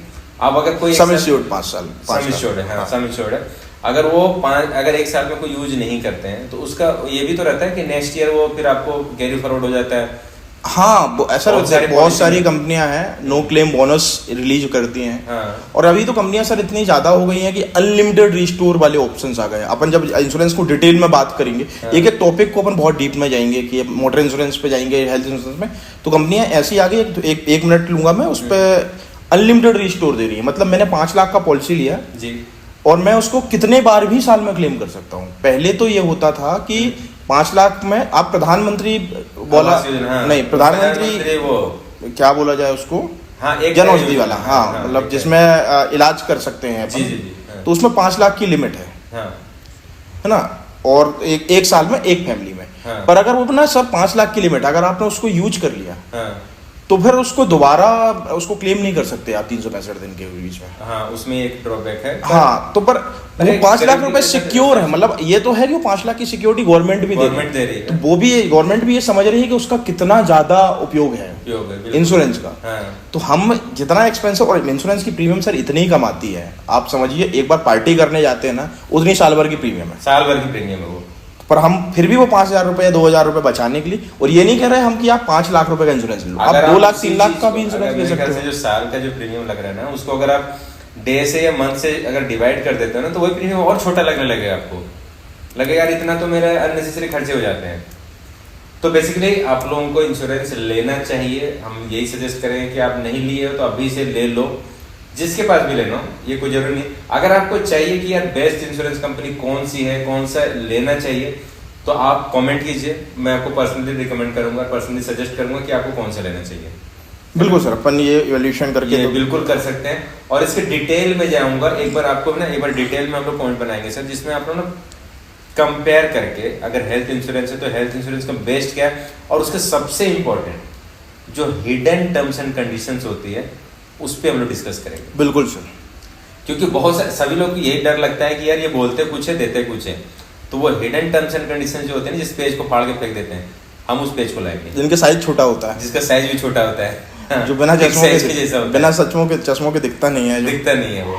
अब अगर कोई सम एश्योर्ड 5 साल सम एश्योर्ड है, हाँ, सम एश्योर्ड है, अगर वो अगर 1 साल में कोई यूज नहीं करते हैं तो उसका ये भी तो रहता है कि नेक्स्ट ईयर वो फिर आपको कैरी फॉरवर्ड हो जाता है। हाँ ऐसा बहुत सारी कंपनियां हैं नो क्लेम बोनस रिलीज करती हैं। हाँ। और अभी तो कंपनियां सर इतनी ज्यादा हो गई हैं कि अनलिमिटेड रिस्टोर वाले ऑप्शंस आ गए हैं। अपन जब इंश्योरेंस को डिटेल में बात करेंगे, हाँ। एक एक टॉपिक को अपन बहुत डीप में जाएंगे कि मोटर इंश्योरेंस पे जाएंगे, हेल्थ इंश्योरेंस में, तो कंपनियां ऐसी आ गई, एक मिनट लूंगा मैं, उस पर अनलिमिटेड रिस्टोर दे रही है। मतलब मैंने 5 लाख का पॉलिसी लिया जी, और मैं उसको कितने बार भी साल में क्लेम कर सकता हूँ। पहले तो ये होता था कि 5 लाख में आप प्रधानमंत्री बोला, हाँ, नहीं प्रधानमंत्री वो क्या बोला जाए उसको, हाँ, एक जन औषधि वाला, हाँ, हाँ, मतलब एक जिसमें इलाज कर सकते हैं अपन। जी जी जी, हाँ, तो उसमें 5 लाख की लिमिट हाँ, है ना, और एक साल में एक फैमिली में। हाँ। पर अगर वो ना सर 5 लाख की लिमिट अगर आपने उसको यूज कर लिया हाँ, तो फिर उसको दोबारा उसको क्लेम नहीं कर सकते आप 365 दिन के बीच में। हाँ, उसमें एक ड्रॉबैक है। हाँ, तो पर वो अरे 5 लाख रुपए गरीबी सिक्योर है, मतलब ये तो है कि वो 5 लाख की सिक्योरिटी गवर्नमेंट भी दे रही है। तो वो भी गवर्नमेंट भी ये समझ रही है कि उसका कितना ज्यादा उपयोग है इंश्योरेंस का। हाँ। तो हम जितना एक्सपेंसिव, और इंश्योरेंस की प्रीमियम सर इतनी ही कम आती है, आप समझिए एक बार पार्टी करने जाते हैं ना, उतनी साल भर की प्रीमियम है, साल भर की प्रीमियम है वो। पर हम फिर भी वो 5,000 रुपए या 2,000 रुपए बचाने के लिए, और ये नहीं कह रहे हम कि आप 5 लाख रुपए का इंश्योरेंस लो, आप 2 लाख 3 लाख का भी इंश्योरेंस ले सकते हो। जो साल का जो प्रीमियम लग रहा है ना, उसको अगर आप डे से या मंथ से अगर डिवाइड कर देते हो ना, तो वही प्रीमियम और छोटा लगने लगेगा आपको, लगेगा यार इतना तो मेरा अननेसेसरी खर्चे हो जाते हैं। तो बेसिकली आप लोगों को इंश्योरेंस लेना चाहिए, हम यही सजेस्ट करेंगे कि आप नहीं लिए हो तो अभी से ले लो, जिसके पास भी लेना हो, ये कोई जरूरी नहीं। अगर आपको चाहिए कि यार बेस्ट इंश्योरेंस कंपनी कौन सी है, कौन सा लेना चाहिए, तो आप कमेंट कीजिए, मैं आपको पर्सनली रिकमेंड करूंगा, पर्सनली सजेस्ट करूंगा कि आपको कौन सा लेना चाहिए। बिल्कुल सर, अपन ये इवैल्यूएशन करके ये बिल्कुल कर सकते हैं, और इसके डिटेल में जाऊंगा एक बार, आपको ना एक बार डिटेल में हम लोग पॉइंट बनाएंगे सर, जिसमें आप लोग ना कंपेयर करके, अगर हेल्थ इंश्योरेंस है तो हेल्थ इंश्योरेंस का बेस्ट क्या है, और उसके सबसे इंपॉर्टेंट जो हिडन टर्म्स एंड कंडीशंस होती है उस पर हम लोग डिस्कस करेंगे। बिल्कुल सर, क्योंकि बहुत सभी लोग को यही डर लगता है कि यार ये बोलते कुछ है देते कुछ है, तो वो हिडन टर्म्स एंड कंडीशन जो होते हैं जिस पेज को फाड़ के फेंक देते हैं, हम उस पेज को लाएंगे जिनके साइज छोटा होता है, जिसका साइज भी छोटा होता है, जो बिना चश्मों के जैसा होता है, बिना चश्मों के दिखता नहीं है, दिखता नहीं है वो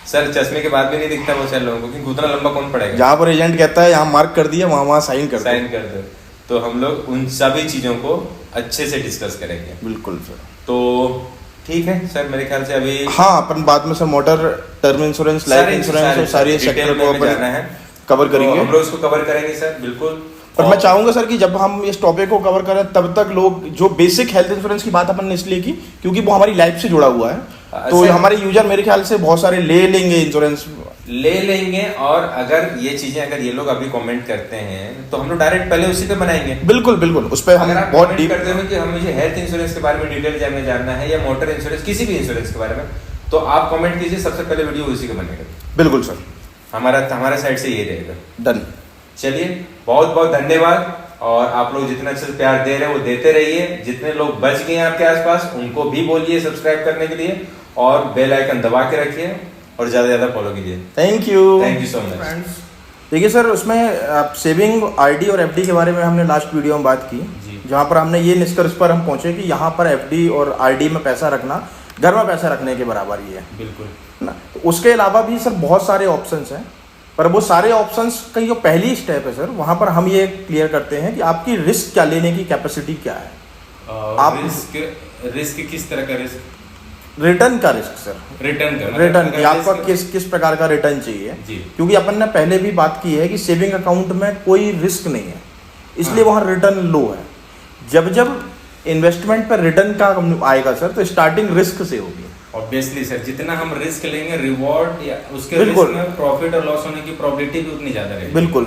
सर, चश्मे के बाद भी नहीं दिखता बहुत सारे लोगों को, क्योंकि उतना लंबा कौन पड़ेगा। जहाँ पर एजेंट कहता है यहाँ मार्क कर दिया, वहाँ साइन कर दो। तो हम लोग उन सभी चीजों को अच्छे से डिस्कस करेंगे। बिल्कुल सर। तो ठीक है सर, मेरे ख्याल से अभी हाँ अपन बाद में sir motor, term insurance, life insurance और सारी सेक्टर को अपन कवर करेंगे, हम लोग इसको कवर करेंगे सर, बिल्कुल। पर मैं चाहूंगा सर कि जब हम इस टॉपिक को कवर करें तब तक लोग जो बेसिक हेल्थ इंश्योरेंस की बात अपन ने इसलिए की क्योंकि वो हमारी लाइफ से जुड़ा हुआ है, तो हमारे यूजर मेरे ख्याल से बहुत सारे ले लेंगे इंश्योरेंस, ले लेंगे। और अगर ये चीजें अगर ये लोग अभी कमेंट करते हैं तो हम लोग डायरेक्ट पहले उसी पे बनाएंगे। बिल्कुल बिल्कुल, उस पर हम बहुत डीप करते हैं कि हम मुझे हेल्थ इंश्योरेंस के बारे में डिटेल में जानना है या मोटर इंश्योरेंस, किसी भी इंश्योरेंस के बारे में, तो आप कमेंट कीजिए, सबसे पहले वीडियो उसी का बनेगा। बिल्कुल सर, हमारा साइड से ये रहेगा। डन। चलिए, बहुत बहुत धन्यवाद। और आप लोग जितना अच्छे से प्यार दे रहे हैं वो देते रहिए। जितने लोग बच गए हैं आपके आसपास उनको भी बोलिए सब्सक्राइब करने के लिए, और बेल आइकन दबा के रखिए और ज्यादा फॉलो कीजिए। Thank you so much. देखिए सर, उसमें सेविंग, आरडी और एफडी के बारे में हमने लास्ट वीडियो में बात की, जहाँ पर हमने ये निष्कर्ष पर हम पहुंचे कि यहाँ पर एफडी और आरडी में पैसा रखना घर में पैसा रखने के बराबर ही है। बिल्कुल ना, तो उसके अलावा भी सर बहुत सारे ऑप्शंस हैं, पर वो सारे ऑप्शंस का जो पहली स्टेप है सर, वहाँ पर हम ये क्लियर करते हैं कि आपकी रिस्क क्या लेने की कैपेसिटी क्या है। आप रिस्क किस तरह का रिस्क? रिटर्न का रिस्क सर, रिटर्न की आपका किस प्रकार का रिटर्न चाहिए, क्योंकि अपन ने पहले भी बात की है कि सेविंग अकाउंट में कोई रिस्क नहीं है, इसलिए वहाँ रिटर्न लो है। जब इन्वेस्टमेंट पर रिटर्न का आएगा सर, तो स्टार्टिंग रिस्क से होगी। ऑब्वियसली सर, जितना हम रिस्क लेंगे रिवॉर्ड या उसके रिस्क में प्रॉफिट और लॉस होने की प्रोबेबिलिटी भी उतनी ज्यादा रहेगी। बिल्कुल।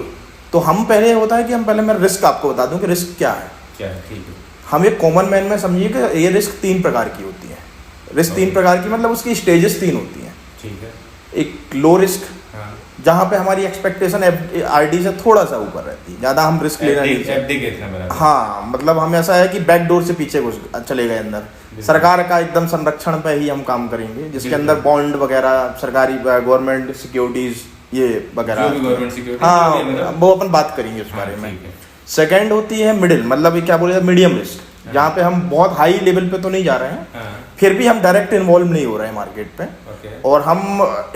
तो हम पहले होता है कि हम पहले मैं रिस्क आपको बता दूं कि रिस्क क्या है। ठीक है। हम एक कॉमन मैन में समझिए कि ये रिस्क 3 प्रकार की होती है। रिस्क 3 प्रकार की मतलब उसकी स्टेजेस 3 होती हैं। ठीक है। एक लो रिस्क, जहाँ पे हमारी एक्सपेक्टेशन आरडी से थोड़ा सा ऊपर रहती है, ज्यादा हम रिस्क लेना नहीं चाहते। हाँ, मतलब हम ऐसा है कि बैक डोर से पीछे घुस चले गए अंदर, सरकार का एकदम संरक्षण पे ही हम काम करेंगे, जिसके अंदर बॉन्ड वगैरह, सरकारी गवर्नमेंट सिक्योरिटीज ये वगैरह, हाँ वो अपन बात करेंगे उस बारे में। सेकेंड होती है मिडिल, मतलब क्या बोले, मीडियम रिस्क, जहाँ पे हम बहुत हाई लेवल पे तो नहीं जा रहे हैं, फिर भी हम डायरेक्ट इन्वॉल्व नहीं हो रहे हैं मार्केट पे, और हम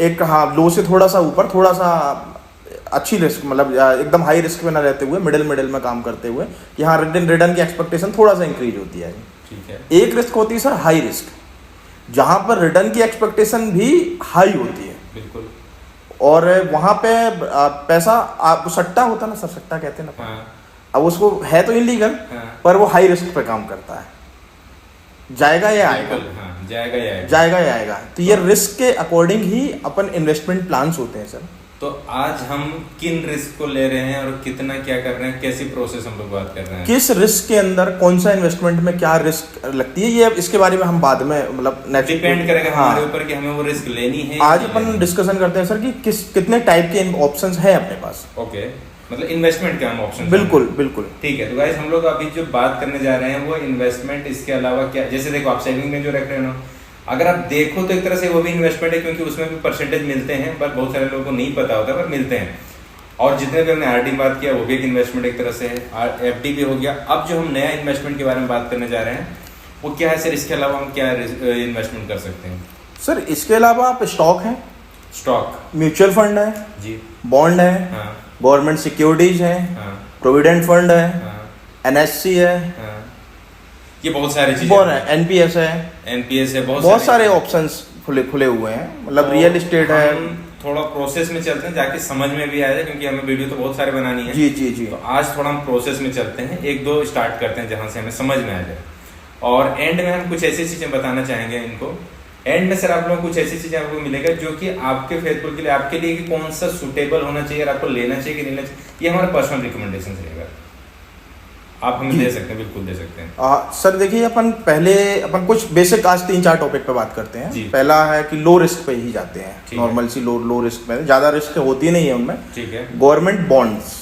एक लो से थोड़ा सा ऊपर, थोड़ा सा अच्छी रिस्क, मतलब एकदम हाई रिस्क में ना रहते हुए मिडिल में काम करते हुए, यहाँ रिटर्न की एक्सपेक्टेशन थोड़ा सा इंक्रीज होती है। ठीक है। एक रिस्क होती है सर हाई रिस्क, जहाँ पर रिटर्न की एक्सपेक्टेशन भी हाई होती है। बिल्कुल। और वहाँ पे पैसा आप सट्टा होता है ना सर, सट्टा कहते हैं ना, अब उसको है तो इलीगल, पर वो हाई रिस्क पे काम करता है, जाएगा या आएगा, जाएगा या आएगा। तो ये रिस्क के अकॉर्डिंग ही अपन इन्वेस्टमेंट प्लान्स होते हैं सर। तो आज हम किन रिस्क को ले रहे हैं और कितना क्या कर रहे हैं, कैसी प्रोसेस हम लोग बात कर रहे हैं, किस रिस्क के अंदर कौन सा इन्वेस्टमेंट में क्या रिस्क लगती है, ये इसके बारे में हम बाद में, मतलब डिपेंड करेगा हमारे ऊपर कि हमें वो रिस्क लेनी है। आज अपन डिस्कशन करते हैं सर कि कितने टाइप के ऑप्शंस हैं अपने पास। ओके, मतलब इन्वेस्टमेंट के हम ऑप्शन। बिल्कुल। ठीक है। तो गाइस, हम लोग अभी जो बात करने जा रहे हैं वो इन्वेस्टमेंट, इसके अलावा क्या, जैसे देखो आप सेविंग में जो रख रहे हो, अगर आप देखो तो एक तरह से वो भी इन्वेस्टमेंट है, क्योंकि उसमें भी परसेंटेज मिलते हैं, पर बहुत सारे लोगों को नहीं पता होता, पर मिलते हैं। और जितने भी हमने आरडी बात किया वो भी एक इन्वेस्टमेंट एक तरह से है, एफडी भी हो गया। अब जो हम नया इन्वेस्टमेंट के बारे में बात करने जा रहे हैं वो क्या है सर, इसके अलावा हम क्या इन्वेस्टमेंट कर सकते हैं सर? इसके अलावा आप स्टॉक है, स्टॉक, म्यूचुअल फंड है जी, बॉन्ड है, गवर्नमेंट सिक्योरिटीज है, प्रोविडेंट फंड है, एनएससी है, ये बहुत सारी चीजें है, एनपीएस है, बहुत सारे ऑप्शंस खुले हुए हैं, मतलब रियल एस्टेट है। थोड़ा प्रोसेस में चलते हैं जाके समझ में भी आया, क्योंकि हमें वीडियो तो बहुत सारे बनानी है। जी। तो आज थोड़ा हम प्रोसेस में चलते हैं, 1-2 स्टार्ट करते हैं जहां से हमें समझ में आ जाए, और एंड में हम कुछ ऐसी चीजें बताना चाहेंगे इनको। एंड में सर आप लोगों को कुछ ऐसी चीजें आपको मिलेगा जो कि आपके फेसबुक के लिए, आपके लिए कि कौन सा सुटेबल होना चाहिए और आपको लेना चाहिए कि नहीं लेना चाहिए, ये हमारा पर्सनल रिकमेंडेशन रहेगा। आप हमें दे सकते हैं, बिल्कुल दे सकते हैं। सर देखिए, अपन कुछ बेसिक आज 3-4 टॉपिक पे बात करते हैं। पहला है कि लो रिस्क पे ही जाते हैं, नॉर्मल सी लो रिस्क पे, ज्यादा रिस्क होती नहीं है उनमें। ठीक है। गवर्नमेंट बॉन्ड्स,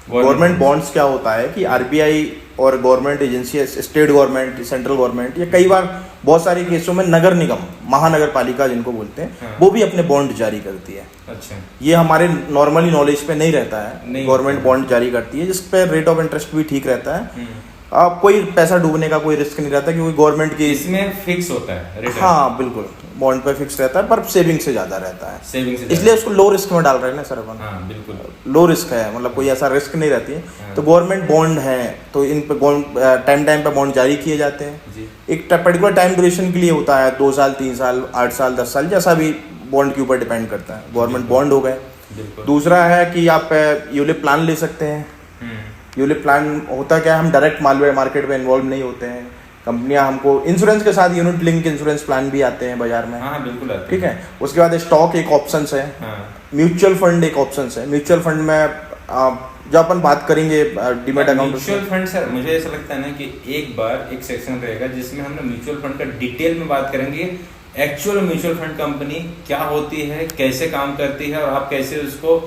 गवर्नमेंट बॉन्ड्स क्या होता है कि आरबीआई और government agency, state government, central government, या कई बार बहुत सारे केसों में नगर निगम, महानगर पालिका जिनको बोलते हैं, हाँ। वो भी अपने बॉन्ड जारी करती है। अच्छा। ये हमारे नॉर्मली नॉलेज पे नहीं रहता है। नहीं गवर्नमेंट होता है। बॉन्ड जारी करती है जिस पे रेट ऑफ इंटरेस्ट भी ठीक रहता है। हम्म। आप कोई पैसा डूबने का कोई रिस्क नहीं रहता क्योंकि गवर्नमेंट की, इसमें फिक्स होता है रिटर्न। हाँ बिल्कुल, बॉन्ड पे फिक्स रहता है, पर सेविंग से ज्यादा रहता है। सेविंग से इसलिए उसको लो रिस्क में डाल रहे हैं ना सर अपन। हाँ बिल्कुल। लो रिस्क है, मतलब कोई ऐसा रिस्क नहीं रहती है। हाँ। तो गवर्नमेंट बॉन्ड है तो इन पे बॉन्ड टाइम टाइम पे बॉन्ड जारी किए जाते हैं। जी। एक पर्टिकुलर टाइम ड्यूरेशन के लिए होता है, 2 साल, 3 साल, 8 साल, 10 साल, जैसा भी बॉन्ड के ऊपर डिपेंड करता है। गवर्नमेंट बॉन्ड हो गए। बिल्कुल। दूसरा है कि आप यूलिप प्लान ले सकते हैं। यूलिप प्लान होता क्या है, हम डायरेक्ट मालवेयर मार्केट में इन्वॉल्व नहीं होते हैं। कंपनियां हमको इंश्योरेंस के साथ यूनिट लिंक इंश्योरेंस प्लान भी आते हैं बाजार में। हाँ बिल्कुल आते हैं। ठीक है। उसके बाद स्टॉक एक ऑप्शन है, हाँ। म्यूचुअल फंड एक ऑप्शन है। म्यूचुअल फंड में जब अपन बात करेंगे demat account, mutual fund sir मुझे ऐसा लगता है ना कि एक बार एक सेक्शन रहेगा जिसमें हम ना म्यूचुअल फंड का डिटेल में बात करेंगे। एक्चुअल म्यूचुअल फंड कंपनी क्या होती है, कैसे काम करती है, और आप कैसे उसको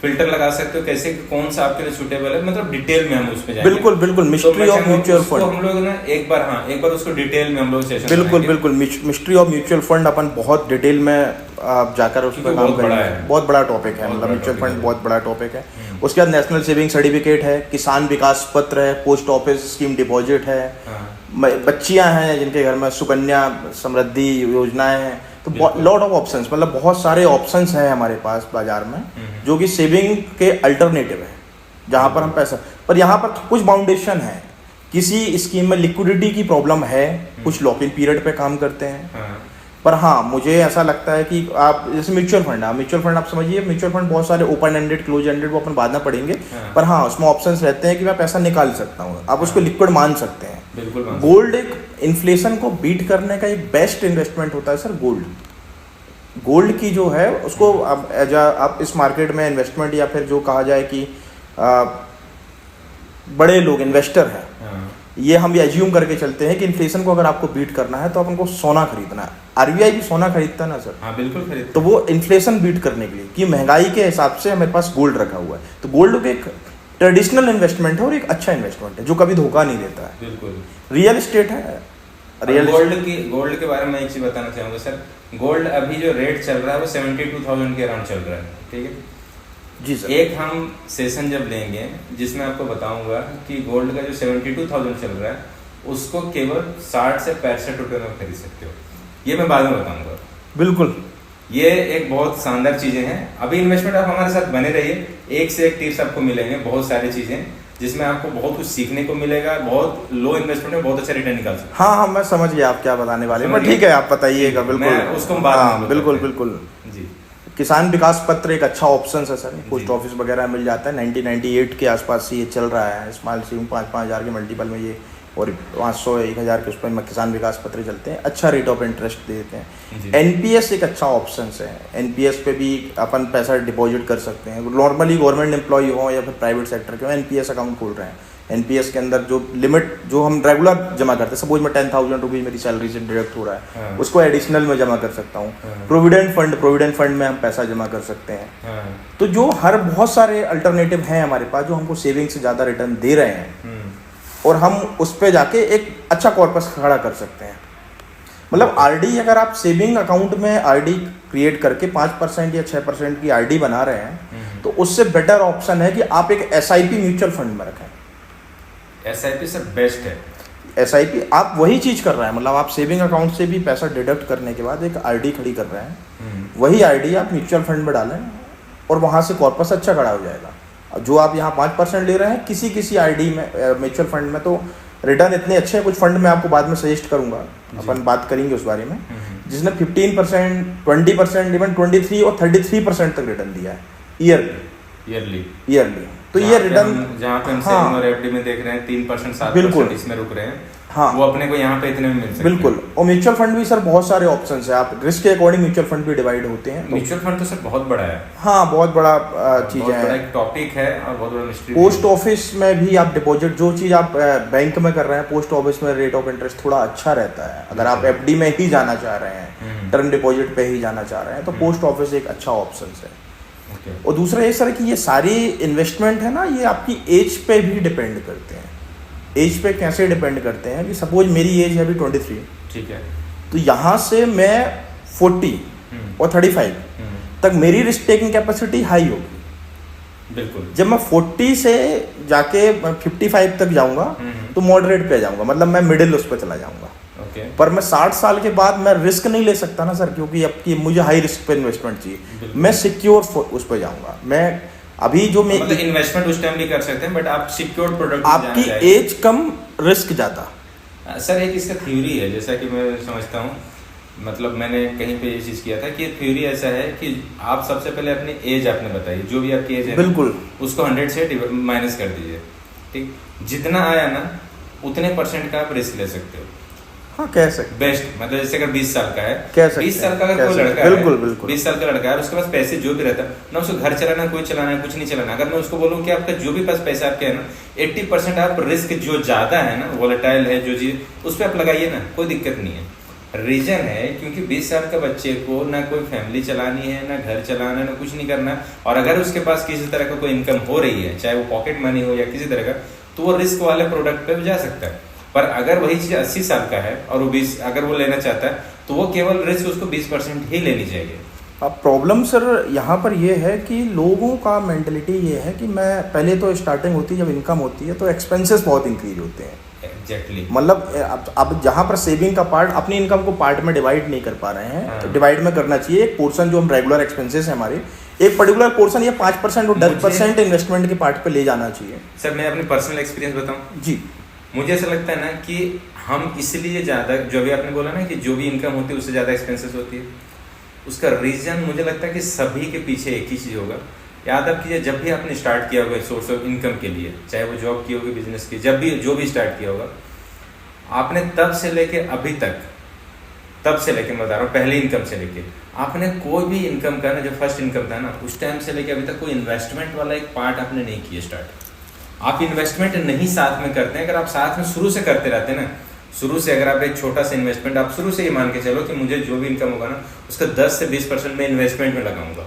फिल्टर लगा सकते हो, कैसे कौन सा आपके लिए सूटेबल है, मतलब डिटेल में हम उसमें जाएंगे। बिल्कुल बिल्कुल, मिस्ट्री ऑफ म्यूचुअल फंड हम लोग ना एक बार उसको डिटेल में हम लोग सेशन बिल्कुल बिल्कुल मिस्ट्री ऑफ म्यूचुअल फंड अपन बहुत डिटेल में आप जाकर उस पर काम करेंगे। बहुत बड़ा टॉपिक है, मतलब म्यूचुअल फंड बहुत बड़ा टॉपिक है। उसके बाद नेशनल सेविंग सर्टिफिकेट है, किसान विकास पत्र है, पोस्ट ऑफिस स्कीम डिपॉजिट है, बच्चियां हैं जिनके घर में सुकन्या समृद्धि योजनाएं हैं। तो लॉट ऑफ ऑप्शंस, मतलब बहुत सारे ऑप्शंस हैं हमारे पास बाजार में जो कि सेविंग के अल्टरनेटिव है, जहां पर हम पैसा, पर यहाँ पर कुछ बाउंडेशन है। किसी स्कीम में लिक्विडिटी की प्रॉब्लम है, कुछ लॉक इन पीरियड पे काम करते हैं। पर हाँ, मुझे ऐसा लगता है कि आप जैसे म्यूचुअल फंड आप समझिए, म्यूचुअल फंड बहुत सारे ओपन एंडेड, क्लोज एंडेड, वो अपन बाद में पढ़ेंगे। पर हाँ, उसमें ऑप्शंस रहते हैं कि मैं पैसा निकाल सकता हूँ, आप उसको लिक्विड मान सकते हैं। गोल्ड एक इन्फ्लेशन को बीट करने का एक बेस्ट इन्वेस्टमेंट होता है सर। गोल्ड की जो है उसको आप इस मार्केट में इन्वेस्टमेंट, या फिर जो कहा जाए कि बड़े लोग इन्वेस्टर हैं, ये हम ये एज्यूम करके चलते हैं कि इन्फ्लेशन को अगर आपको बीट करना है तो अपन को सोना खरीदना है। आरबीआई भी सोना खरीदता है ना सर। हाँ बिल्कुल खरीदता। तो वो इन्फ्लेशन बीट करने के लिए कि महंगाई के हिसाब से हमारे पास गोल्ड रखा हुआ है। तो गोल्ड एक ट्रेडिशनल इन्वेस्टमेंट है और एक अच्छा इन्वेस्टमेंट है जो कभी धोखा नहीं देता है। बिल्कुल। रियल एस्टेट है। गोल्ड के बारे में एक चीज बताना चाहूंगा सर। गोल्ड अभी जो रेट चल रहा है वो 72,000 के अराउंड चल रहा है। ठीक है जी सर। एक हम सेशन जब लेंगे जिसमें आपको बताऊंगा कि गोल्ड का जो 72,000 चल रहा है उसको केवल 60 से 65 रुपए में खरीद सकते हो। ये मैं बाद में बताऊंगा। बिल्कुल, ये एक बहुत शानदार चीजें हैं। अभी इन्वेस्टमेंट आप हमारे साथ बने रहिए, एक से एक टिप्स आपको मिलेंगे, बहुत सारी चीजें जिसमें आपको बहुत कुछ सीखने को मिलेगा। बहुत लो इन्वेस्टमेंट में बहुत अच्छा रिटर्न निकाल सकते हैं। हाँ, मैं समझ गया आप क्या बताने वाले हैं, ठीक है आप बताइएगा। बिल्कुल, उसको बाद में बिल्कुल जी। किसान विकास पत्र एक अच्छा ऑप्शन है सर। पोस्ट ऑफिस वगैरह मिल जाता है। 1998 के आसपास ये चल रहा है। स्मॉल स्कीम 5-5 हज़ार के मल्टीपल में ये, और 500-1,000 के उस पर किसान विकास पत्र चलते हैं। अच्छा रेट ऑफ इंटरेस्ट देते हैं। एनपीएस एक अच्छा ऑप्शन है। एनपीएस पे भी अपन पैसा डिपॉजिट कर सकते हैं। नॉर्मली गवर्नमेंट एम्प्लॉय हो या फिर प्राइवेट सेक्टर के हो, एनपीएस अकाउंट खोल रहे हैं। एनपीएस के अंदर जो लिमिट जो हम रेगुलर जमा करते हैं, सपोज में 10,000 रुपीज़ मेरी सैलरी से डिडक्ट हो रहा है, उसको एडिशनल में जमा कर सकता हूँ। प्रोविडेंट फंड में हम पैसा जमा कर सकते हैं। तो जो बहुत सारे अल्टरनेटिव हैं हमारे पास जो हमको सेविंग से ज़्यादा रिटर्न दे रहे हैं, और हम उस पर जाके एक अच्छा कॉर्पस खड़ा कर सकते हैं। मतलब आरडी, अगर आप सेविंग अकाउंट में आरडी क्रिएट करके 5% या 6% की आरडी बना रहे हैं, तो उससे बेटर ऑप्शन है कि आप एक एसआईपी म्यूचुअल फंड में रखें। एसआईपी सर बेस्ट है। एसआईपी आप वही चीज कर रहे हैं, मतलब आप सेविंग अकाउंट से भी पैसा डिडक्ट करने के बाद एक आरडी खड़ी कर रहे हैं, वही आरडी आप म्यूचुअल फंड में डालें और वहां से कॉर्पस अच्छा खड़ा हो जाएगा। जो आप यहाँ 5% ले रहे हैं किसी आरडी में, म्यूचुअल फंड में, तो रिटर्न इतने अच्छे हैं। कुछ फंड में आपको बाद में सजेस्ट करूंगा, अपन बात करेंगे उस बारे में, जिसने 15%, 20%, इवन 23 और 33% तक रिटर्न दिया है ईयरली। तो ये रिटर्न जहाँ पे हम सेविंग और एफडी में देख रहे हैं 3%, 7% इसमें रुक रहे हैं, हाँ, वो अपने को यहाँ पे इतने में मिल सकते हैं। बिल्कुल। और म्यूचुअल फंड भी सर बहुत सारे ऑप्शन है। आप रिस्क के अकॉर्डिंग म्यूचुअल फंड भी डिवाइड होते हैं। म्यूचुअल फंड तो सर बहुत बड़ा है। हाँ, बहुत बड़ा चीज है, एक टॉपिक है और बहुत बड़ा मिस्ट्री। पोस्ट ऑफिस में भी आप डिपॉजिट, जो चीज आप बैंक में कर रहे हैं, पोस्ट ऑफिस में रेट ऑफ इंटरेस्ट थोड़ा अच्छा रहता है। अगर आप एफडी में ही जाना चाह रहे हैं, टर्म डिपॉजिट पे ही जाना चाह रहे हैं, तो पोस्ट ऑफिस एक अच्छा ऑप्शन है। और दूसरा ये सर कि ये सारी इन्वेस्टमेंट है ना, ये आपकी एज पे भी डिपेंड करते हैं। एज पे कैसे डिपेंड करते हैं कि सपोज मेरी एज है अभी 23, ठीक है, तो यहाँ से मैं 40 और 35 तक मेरी रिस्क टेकिंग कैपेसिटी हाई होगी। बिल्कुल। जब मैं 40 से जाके 55 तक जाऊंगा तो मॉडरेट पे जाऊंगा, मतलब मैं मिडिल उस पर चला जाऊंगा। पर मैं 60 साल के बाद मैं रिस्क नहीं ले सकता ना सर, क्योंकि अब की मुझे हाई रिस्क पे इन्वेस्टमेंट चाहिए, मैं सिक्योर उस पर जाऊंगा। मैं अभी जो मैं मतलब इन्वेस्टमेंट उस टाइम भी कर सकते हैं, बट आप सिक्योर प्रोडक्ट, आपकी एज कम रिस्क ज्यादा। सर एक इसका थ्योरी है, जैसा कि मैं समझता हूँ, मतलब मैंने कहीं पे ये चीज़ किया था कि थ्योरी ऐसा है कि आप सबसे पहले अपनी एज आपने बताई, जो भी आपकी एज है बिल्कुल उसको 100 से माइनस कर दीजिए, ठीक, जितना आया ना उतने % का आप रिस्क ले सकते हो। हाँ कह सकते बेस्ट, मतलब जैसे अगर 20 साल का है, कह सकते 20 साल का अगर कोई लड़का बिल्कुल है, बिल्कुल 20 साल का लड़का है, उसके पास पैसे जो भी रहता है ना, उसको घर चलाना, कोई चलाना है, कुछ नहीं चलाना, अगर मैं उसको बोलूँ कि आपका जो भी पास पैसा आपके है ना, 80% आप रिस्क जो ज्यादा है ना, वोलेटाइल है जो चीज, उस पर आप लगाइए ना, कोई दिक्कत नहीं है। रीजन है क्योंकि 20 साल का बच्चे को ना कोई फैमिली चलानी है, ना घर चलाना है, ना कुछ नहीं करना, और अगर उसके पास किसी तरह का कोई इनकम हो रही है, चाहे वो पॉकेट मनी हो या किसी तरह का, तो वो रिस्क वाले प्रोडक्ट पे जा सकता है। पर अगर वही चीज 80 साल का है और वो 20 अगर वो लेना चाहता है, तो वो केवल रिस्क उसको 20% ही लेनी चाहिए। अब प्रॉब्लम सर यहाँ पर ये है कि लोगों का मेंटलिटी ये है कि मैं पहले तो स्टार्टिंग होती है, जब इनकम होती है तो एक्सपेंसेस बहुत इंक्रीज होते हैं। एग्जैक्टली। मतलब अब जहाँ पर सेविंग का पार्ट, अपनी इनकम को पार्ट में डिवाइड नहीं कर पा रहे हैं, तो डिवाइड में करना चाहिए। एक पोर्शन जो हम रेगुलर एक्सपेंसेस है हमारे, एक पर्टिकुलर पोर्शन या 5% और 10% इन्वेस्टमेंट के पार्ट पे ले जाना चाहिए। सर मैं अपनी पर्सनल एक्सपीरियंस बताऊँ जी, मुझे ऐसा लगता है ना कि हम इसलिए ज़्यादा, जो भी आपने बोला ना कि जो भी इनकम होती है उससे ज़्यादा एक्सपेंसेस होती है, उसका रीज़न मुझे लगता है कि सभी के पीछे एक ही चीज़ होगा। याद रखिए, जब भी आपने स्टार्ट किया होगा सोर्स ऑफ इनकम के लिए, चाहे वो जॉब की होगी, बिजनेस की, जब भी जो भी स्टार्ट किया होगा, आपने तब से लेके अभी तक, तब से लेके मैं बता रहा हूँ, पहले इनकम से लेके आपने कोई भी इनकम का ना, जो फर्स्ट इनकम था ना, उस टाइम से लेके अभी तक कोई इन्वेस्टमेंट वाला एक पार्ट आपने नहीं किया स्टार्ट। आप इन्वेस्टमेंट नहीं साथ में करते हैं। अगर आप साथ में शुरू से करते रहते हैं ना, शुरू से अगर आप एक छोटा सा इन्वेस्टमेंट, आप शुरू से ये मान के चलो कि मुझे जो भी इनकम होगा ना, उसका 10 से 20% मैं इन्वेस्टमेंट में लगाऊंगा,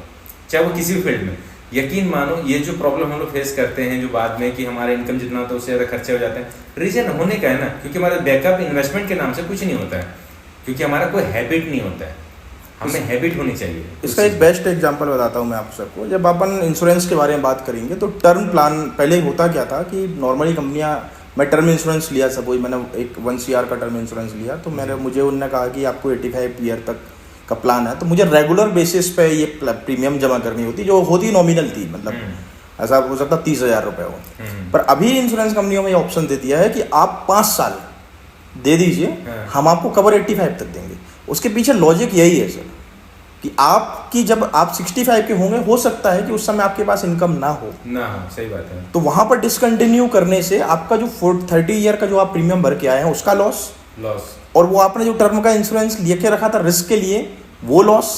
चाहे वो किसी भी फील्ड में। यकीन मानो, ये जो प्रॉब्लम हम लोग फेस करते हैं, जो बाद में कि हमारा इनकम जितना होता है उससे ज़्यादा खर्चे हो जाते हैं, रीजन होने का है ना, क्योंकि हमारा बैकअप इन्वेस्टमेंट के नाम से कुछ नहीं होता है, क्योंकि हमारा कोई हैबिट नहीं होता है। हमें हैबिट होनी चाहिए। इसका एक बेस्ट एग्जांपल बताता हूँ मैं आप सबको। जब अपन इंश्योरेंस के बारे में बात करेंगे तो टर्म प्लान पहले होता क्या था कि नॉर्मली कंपनियाँ, मैं टर्म इंश्योरेंस लिया, सपोज मैंने एक 1 CR का टर्म इंश्योरेंस लिया, तो मुझे उन्होंने कहा कि आपको 85 ईयर तक का प्लान है, तो मुझे रेगुलर बेसिस पे ये प्रीमियम जमा करनी होती, जो होती नॉमिनल थी, मतलब ऐसा हो सकता 30,000 रुपये हो। पर अभी इंश्योरेंस कंपनियों में ये ऑप्शन दे दिया है कि आप 5 साल दे दीजिए, हम आपको कवर 85 तक देंगे। उसके पीछे लॉजिक यही है सर कि आपकी जब आप 65 के होंगे, हो सकता है कि उस समय आपके पास इनकम ना हो। सही बात है। तो वहां पर डिसकंटिन्यू करने से आपका जो 30 ईयर का जो आप प्रीमियम भर के आए हैं उसका लॉस, और वो आपने जो टर्म का इंश्योरेंस लेके रखा था रिस्क के लिए, वो लॉस,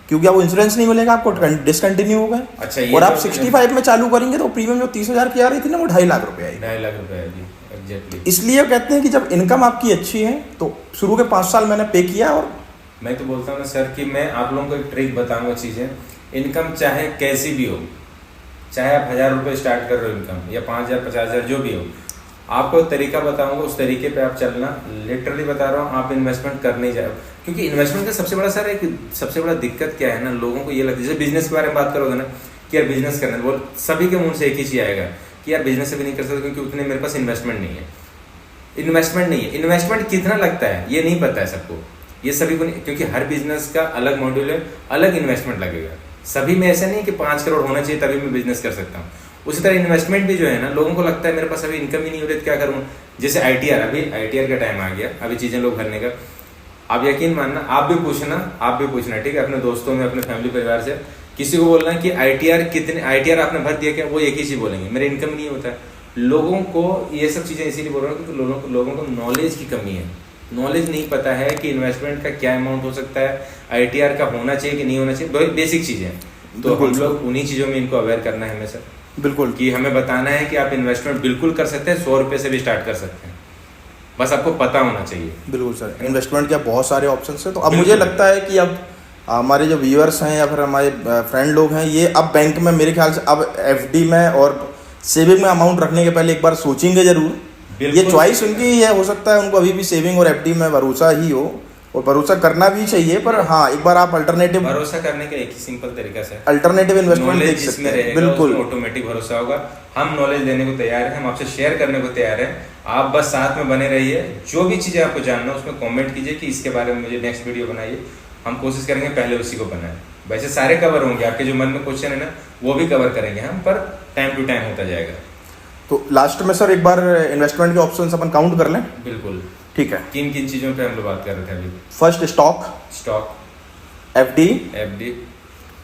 क्योंकि अब वो इंश्योरेंस नहीं मिलेगा आपको, डिसकंटिन्यू हो गए। अच्छा, और आप 65 में चालू करेंगे तो प्रीमियम जो 30,000 की आ रही थी ना, वो 2.5 लाख रुपए आएगी। 2.5 लाख रुपए आएगी, एग्जैक्टली। इसलिए कहते हैं कि जब इनकम आपकी अच्छी है तो शुरू के 5 साल मैंने पे किया। और मैं तो बोलता हूँ ना सर कि मैं आप लोगों को एक ट्रिक बताऊंगा चीज़ें, इनकम चाहे कैसी भी हो, चाहे आप 1,000 रुपये स्टार्ट कर रहे हो इनकम, या 5,000 50,000 जो भी हो, आपको तरीका बताऊंगा, उस तरीके पे आप चलना। लिटरली बता रहा हूँ, आप इन्वेस्टमेंट करने ही जाओ, क्योंकि इन्वेस्टमेंट का सबसे बड़ा सर एक सबसे बड़ा दिक्कत क्या है ना, लोगों को ये लगता है, जैसे बिजनेस के बारे में बात करोगे ना कि यार बिजनेस करना, बोल सभी के मुंह से एक ही चीज़ आएगा कि यार बिजनेस अभी नहीं कर सकते क्योंकि उतने मेरे पास इन्वेस्टमेंट नहीं है। इन्वेस्टमेंट कितना लगता है ये नहीं पता है सबको, ये सभी को नहीं, क्योंकि हर बिजनेस का अलग मॉड्यूल है, अलग इन्वेस्टमेंट लगेगा। सभी में ऐसा नहीं कि 5 करोड़ होना चाहिए तभी मैं बिजनेस कर सकता हूँ। उसी तरह इन्वेस्टमेंट भी जो है ना, लोगों को लगता है मेरे पास अभी इनकम ही नहीं हो रही, क्या करूँ। जैसे ITR, अभी ITR का टाइम आ गया, अभी चीज़ें लोग भरने का। आप यकीन मानना, आप भी पूछना ठीक है, अपने दोस्तों में, अपने फैमिली परिवार से किसी को बोलना कि ITR आपने भर दिया क्या, वो एक ही चीज़ बोलेंगे, मेरे इनकम नहीं होता है। लोगों को ये सब चीज़ें इसीलिए बोल रहा हूँ क्योंकि लोगों को नॉलेज की कमी है। नॉलेज नहीं पता है कि इन्वेस्टमेंट का क्या अमाउंट हो सकता है, ITR का होना चाहिए कि नहीं होना चाहिए, बेसिक चीज़ें। तो हम लोग उन्हीं चीज़ों में इनको अवेयर करना है हमेशा, बिल्कुल, कि हमें बताना है कि आप इन्वेस्टमेंट बिल्कुल कर सकते हैं, 100 रुपये से भी स्टार्ट कर सकते हैं, बस आपको पता होना चाहिए। बिल्कुल सर, इन्वेस्टमेंट के बहुत सारे ऑप्शन है। तो अब मुझे लगता है कि अब हमारे जो व्यूअर्स हैं या फिर हमारे फ्रेंड लोग हैं, ये अब बैंक में मेरे ख्याल से अब एफडी में और सेविंग में अमाउंट रखने के पहले एक बार सोचेंगे जरूर। ये चॉइस उनकी ही है, हो सकता है उनको अभी भी सेविंग और एफडी में भरोसा ही हो, और भरोसा करना भी चाहिए, पर हाँ एक बार आप अल्टरनेटिव, भरोसा करने का एक ही सिंपल तरीका से अल्टरनेटिव इन्वेस्टमेंट देख सकते हैं। बिल्कुल ऑटोमेटिक भरोसा होगा। हम नॉलेज देने को तैयार हैं, हम आपसे शेयर करने को तैयार हैं, आप बस साथ में बने रहिए। जो भी चीजें आपको जानना है उसमें कमेंट कीजिए कि इसके बारे में मुझे नेक्स्ट वीडियो बनाइए, हम कोशिश करेंगे पहले उसी को बनाएं। वैसे सारे कवर होंगे, आपके जो मन में क्वेश्चन है ना वो भी कवर करेंगे हम, पर टाइम टू टाइम होता जाएगा। तो लास्ट में सर एक बार इन्वेस्टमेंट के ऑप्शंस अपन काउंट कर लें। बिल्कुल, ठीक है। किन किन चीजों पे हम लोग बात कर रहे थे अभी? फर्स्ट स्टॉक, एफडी,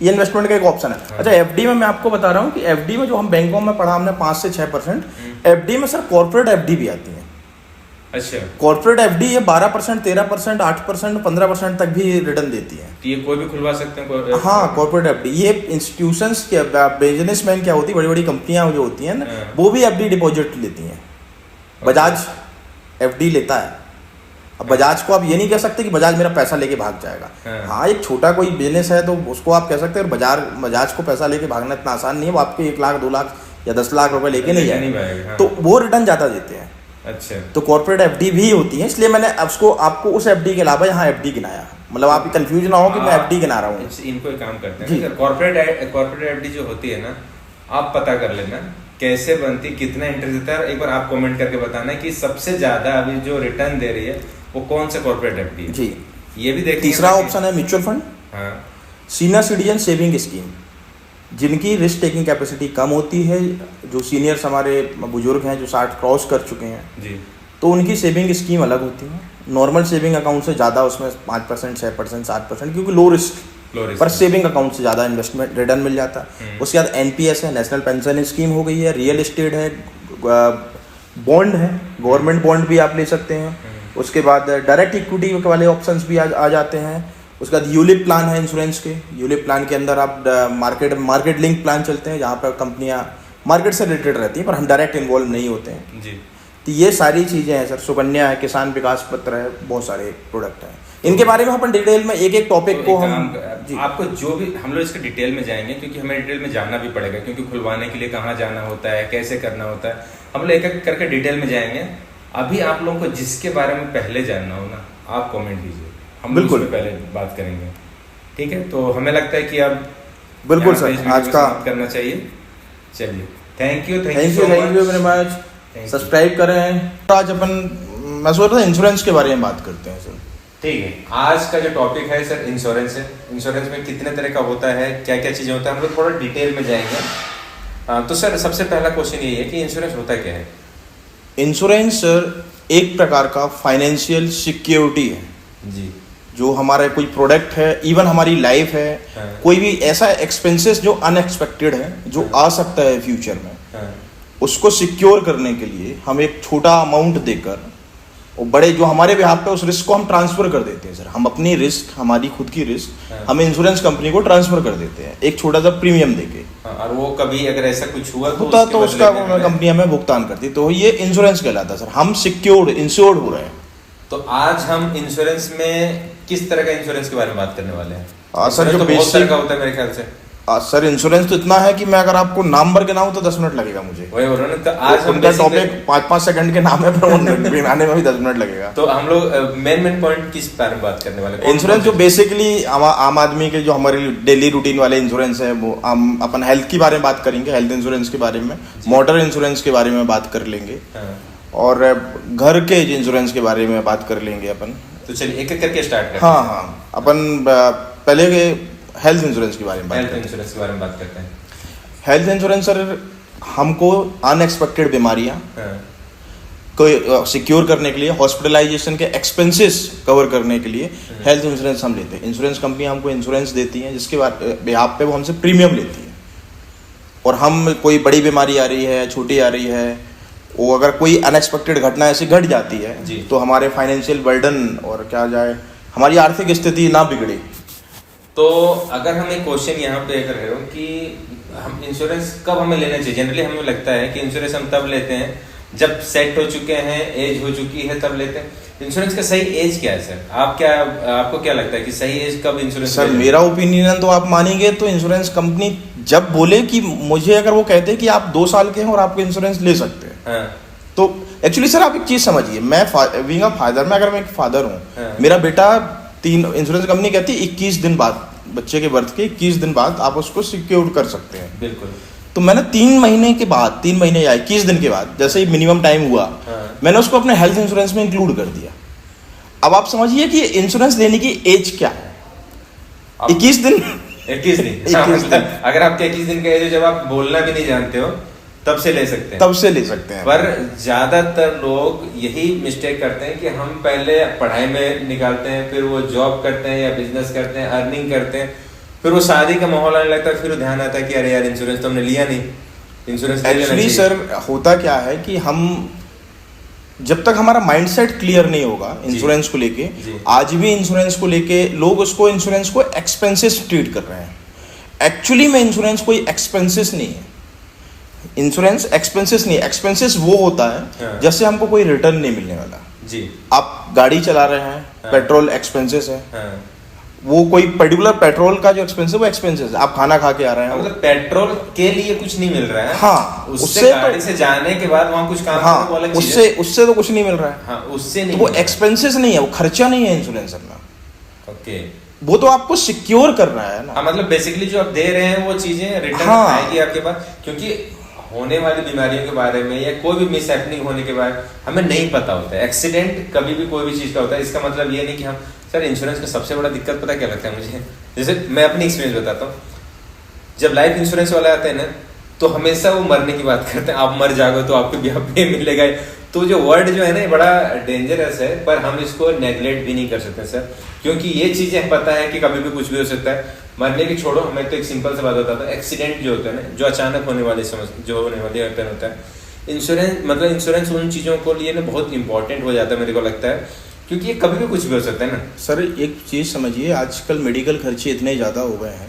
ये इन्वेस्टमेंट का एक ऑप्शन है। हाँ। अच्छा, एफडी में मैं आपको बता रहा हूँ कि एफडी में जो हम बैंकों में पढ़ा हमने 5 से 6%, एफडी में सर कॉर्पोरेट एफडी भी आती है। अच्छा, कॉर्पोरेट एफडी ये 12%, 13%, 8%, 15% तक भी रिटर्न देती है। तो ये कोई भी खुलवा सकते हैं? हाँ, कॉर्पोरेट एफडी ये इंस्टीट्यूशंस के बिजनेसमैन क्या होती है, बड़ी बड़ी कंपनियां जो होती हैं ना, हाँ। वो भी एफडी डिपॉजिट लेती हैं। बजाज एफडी लेता है। अब बजाज को आप ये नहीं कह सकते कि बजाज मेरा पैसा लेके भाग जाएगा। हाँ, एक छोटा कोई बिजनेस है तो उसको आप कह सकते हैं, बजाज को पैसा लेके भागना इतना आसान नहीं है, वो आपके 1 लाख 2 लाख या 10 लाख रुपए लेके नहीं जाएगा। हाँ। तो वो रिटर्न ज्यादा देते हैं। अच्छा, तो कॉर्पोरेट एफडी भी होती है, इसलिए मैंने आपको उस एफडी के अलावा यहाँ एफडी गिनाया। मतलब आप कंफ्यूज ना हो कि मैं एफडी गिना रहा हूँ। इनको एक काम करते हैं, कॉर्पोरेट एफडी जो होती है ना, आप पता कर लेना कैसे बनती, कितना इंटरेस्ट देता है। एक बार आप कमेंट करके बताना कि सबसे ज्यादा अभी जो रिटर्न दे रही है वो कौन सा कॉर्पोरेट एफडी है। जी, ये भी देखिए। तीसरा ऑप्शन है म्यूचुअल फंड। हाँ, सीनियर सिटीजन सेविंग स्कीम, जिनकी रिस्क टेकिंग कैपेसिटी कम होती है, जो सीनियर्स हमारे बुजुर्ग हैं जो 60 क्रॉस कर चुके हैं जी, तो उनकी सेविंग स्कीम अलग होती है। नॉर्मल सेविंग अकाउंट से ज़्यादा उसमें 5%, 6%, 7%, क्योंकि लो रिस्क पर सेविंग अकाउंट से ज़्यादा इन्वेस्टमेंट रिटर्न मिल जाता है। उसके बाद एनपीएस है, नेशनल पेंशन स्कीम हो गई है, रियल एस्टेट है, बॉन्ड है, गवर्नमेंट बॉन्ड भी आप ले सकते हैं। उसके बाद डायरेक्ट इक्विटी वाले ऑप्शंस भी आ जाते हैं। उसके बाद यूलिप प्लान है इंश्योरेंस के। यूलिप प्लान के अंदर आप मार्केट लिंक प्लान चलते हैं, जहाँ पर कंपनियाँ मार्केट से रिलेटेड रहती हैं पर हम डायरेक्ट इन्वॉल्व नहीं होते हैं जी। तो ये सारी चीज़ें हैं सर। सुकन्या है, किसान विकास पत्र है, बहुत सारे प्रोडक्ट हैं। इनके बारे में अपन डिटेल में एक एक टॉपिक को हम आपको जो भी हम लोग इसके डिटेल में जाएंगे, क्योंकि हमें डिटेल में जानना भी पड़ेगा, क्योंकि खुलवाने के लिए कहाँ जाना होता है, कैसे करना होता है, हम लोग एक एक करके डिटेल में जाएंगे। अभी आप लोगों को जिसके बारे में पहले जानना हो ना, आप कमेंट कीजिए, हम बिल्कुल पहले बात करेंगे। ठीक है, तो हमें लगता है कि अब बिल्कुल सर आज का करना चाहिए। चलिए, thank you very much. Subscribe करें। आज अपन मैं सोच रहा था इंश्योरेंस के बारे में बात करते हैं सर। ठीक है, आज का जो टॉपिक है सर इंश्योरेंस है। इंश्योरेंस में कितने तरह का होता है, क्या क्या चीजें होता है, हम लोग थोड़ा डिटेल में जाएंगे। तो सर सबसे पहला क्वेश्चन यही है कि इंश्योरेंस होता क्या है? इंश्योरेंस सर एक प्रकार का फाइनेंशियल सिक्योरिटी है जी। जो हमारा कोई प्रोडक्ट है, इवन हमारी लाइफ है, कोई भी ऐसा एक्सपेंसेस जो अनएक्सपेक्टेड है, जो आ सकता है फ्यूचर में, उसको सिक्योर करने के लिए हम एक छोटा अमाउंट देकर और बड़े जो हमारे बिहाफ पे उस रिस्क को हम ट्रांसफर कर देते हैं सर। हम अपनी रिस्क, हमारी खुद की रिस्क हम इंश्योरेंस कंपनी को ट्रांसफर कर देते हैं एक छोटा सा प्रीमियम देके। और वो कभी अगर ऐसा कुछ हुआ तो उसका कंपनी हमें भुगतान करती है। तो ये इंश्योरेंस कहलाता है सर। हम इंश्योर्ड हो रहे हैं। तो आज हम इंश्योरेंस में किस तरह का इंश्योरेंस के बारे में बात करने वाले हैं? सर जो बहुत तरह का होता है मेरे ख्याल से। सर इंश्योरेंस तो इतना है कि मैं अगर आपको नाम भर के नाम तो 10 मिनट लगेगा मुझे। वही हो रहा है ना। तो आज उनका टॉपिक 5-5 सेकंड के नाम है पर बनाने में भी 10 मिनट लगेगा। तो हम लोग मेन पॉइंट किस बारे में बात करने वाले? इंश्योरेंस जो बेसिकली आम आदमी के जो हमारे डेली रूटीन वाले इंश्योरेंस है, वो हम अपन हेल्थ के बारे में बात करेंगे, हेल्थ इंश्योरेंस के बारे में, मोटर इंश्योरेंस के बारे में बात कर लेंगे, और घर के इंश्योरेंस के बारे में बात कर लेंगे अपन। तो चलिए एक एक करके स्टार्ट करते हैं। हाँ, अपन पहले हेल्थ इंश्योरेंस के बारे में बात करते हैं। हेल्थ इंश्योरेंस सर हमको अनएक्सपेक्टेड बीमारियां को सिक्योर करने के लिए, हॉस्पिटलाइजेशन के एक्सपेंसेस कवर करने के लिए हेल्थ इंश्योरेंस हम लेते हैं। इंश्योरेंस कंपनी हमको इंश्योरेंस देती है जिसके बिहाफ पे वो हमसे प्रीमियम लेती है। और हम कोई बड़ी बीमारी आ रही है, छोटी आ रही है, वो अगर कोई अनएक्सपेक्टेड घटना ऐसी घट जाती है तो हमारे फाइनेंशियल बर्डन और क्या जाए, हमारी आर्थिक स्थिति ना बिगड़े। तो अगर हम एक क्वेश्चन यहाँ पे कर रहे हो कि हम इंश्योरेंस कब हमें लेना चाहिए, जनरली हमें लगता है कि इंश्योरेंस हम तब लेते हैं जब सेट हो चुके हैं, एज हो चुकी है, तब लेते हैं। इंश्योरेंस का सही एज क्या है सर? आपको क्या लगता है कि सही एज कब इंश्योरेंस? सर मेरा ओपिनियन तो आप मानेंगे तो इंश्योरेंस कंपनी जब बोले कि मुझे, अगर वो कहते हैं कि आप 2 साल के हैं और आपको इंश्योरेंस ले सकते हैं, हाँ। तो एक्चुअली सर आप एक चीज समझिए, मैं बीइंग अ फादर, मैं अगर मैं एक फादर हूँ, हाँ। मेरा बेटा इंश्योरेंस कंपनी कहती है 21 दिन बाद, बच्चे के बर्थ के 21 दिन बाद आप उसको सिक्योर कर सकते हैं। बिल्कुल। तो मैंने 3 महीने के बाद, 3 महीने या 21 दिन के बाद, जैसे ही मिनिमम टाइम हुआ, हाँ। मैंने उसको अपने हेल्थ इंश्योरेंस में इंक्लूड कर दिया। अब आप समझिए कि इंश्योरेंस लेने की एज क्या है? 21 दिन। 21 दिन। हाँ, मतलब अगर आपके 21 दिन का एज है, जब आप बोलना भी नहीं जानते हो, तब से ले सकते हैं। तब से ले सकते हैं। पर ज्यादातर लोग यही मिस्टेक करते हैं कि हम पहले पढ़ाई में निकालते हैं, फिर वो जॉब करते हैं या बिजनेस करते हैं, अर्निंग करते हैं, फिर वो शादी का माहौल आने लगता है, फिर ध्यान आता है कि अरे यार इंश्योरेंस तो हमने लिया नहीं, इंश्योरेंस ले लेना चाहिए। एक्चुअली सर होता क्या है कि हम जब तक हमारा माइंडसेट क्लियर नहीं होगा इंश्योरेंस को लेके, आज भी इंश्योरेंस को लेके लोग इंश्योरेंस को एक्सपेंसेस ट्रीट कर रहे हैं। एक्चुअली में इंश्योरेंस कोई एक्सपेंसेस नहीं है। इंश्योरेंस एक्सपेंसेस नहीं है। एक्सपेंसेस वो होता है जैसे हमको कोई रिटर्न नहीं मिलने वाला जी। आप गाड़ी चला रहे हैं, पेट्रोल एक्सपेंसेस है, वो कोई पर्टिकुलर पेट्रोल का जो एक्सपेंस है वो एक्सपेंसेस है। आप खाना खा के आ रहे हैं, मतलब पेट्रोल के लिए कुछ नहीं मिल रहा है। हाँ, उससे गाड़ी से जाने के बाद वहाँ कुछ काम, हाँ, उससे तो कुछ नहीं मिल रहा है। हाँ, उससे नहीं, तो वो एक्सपेंसेस नहीं है, वो खर्चा नहीं है इंश्योरेंस अपना। ओके, वो तो आपको सिक्योर कर रहा है ना। हाँ, मतलब बेसिकली जो आप दे रहे हैं वो चीजें रिटर्न आएगी आपके पास, क्योंकि होने वाली बीमारियों के बारे में या कोई भी मिस हैपनिंग होने के बारे में हमें नहीं पता होता है। एक्सीडेंट कभी भी कोई भी चीज का होता है, इसका मतलब ये नहीं कि हम, सर इंश्योरेंस का सबसे बड़ा दिक्कत पता क्या लगता है मुझे, जैसे मैं अपनी एक्सपीरियंस बताता हूँ, जब लाइफ इंश्योरेंस वाले आते हैं ना, तो हमेशा वो मरने की बात करते हैं, आप मर जाओगे तो आपको भी पे मिलेगा। तो जो वर्ड जो है ना, बड़ा डेंजरस है, पर हम इसको नेग्लेक्ट भी नहीं कर सकते सर, क्योंकि ये चीजें पता है कि कभी भी कुछ भी हो सकता है। मरने की छोड़ो, हमें तो एक सिंपल सा बात बताता हूँ, एक्सीडेंट जो होता है ना, जो अचानक होने वाली जो होने वाली हैपन होता है, इंश्योरेंस उन चीजों को लिए ना बहुत इंपॉर्टेंट हो जाता है, मेरे को लगता है, क्योंकि ये कभी भी कुछ भी हो सकता है ना। सर एक चीज समझिए, आजकल मेडिकल खर्चे इतने ज्यादा हो गए हैं,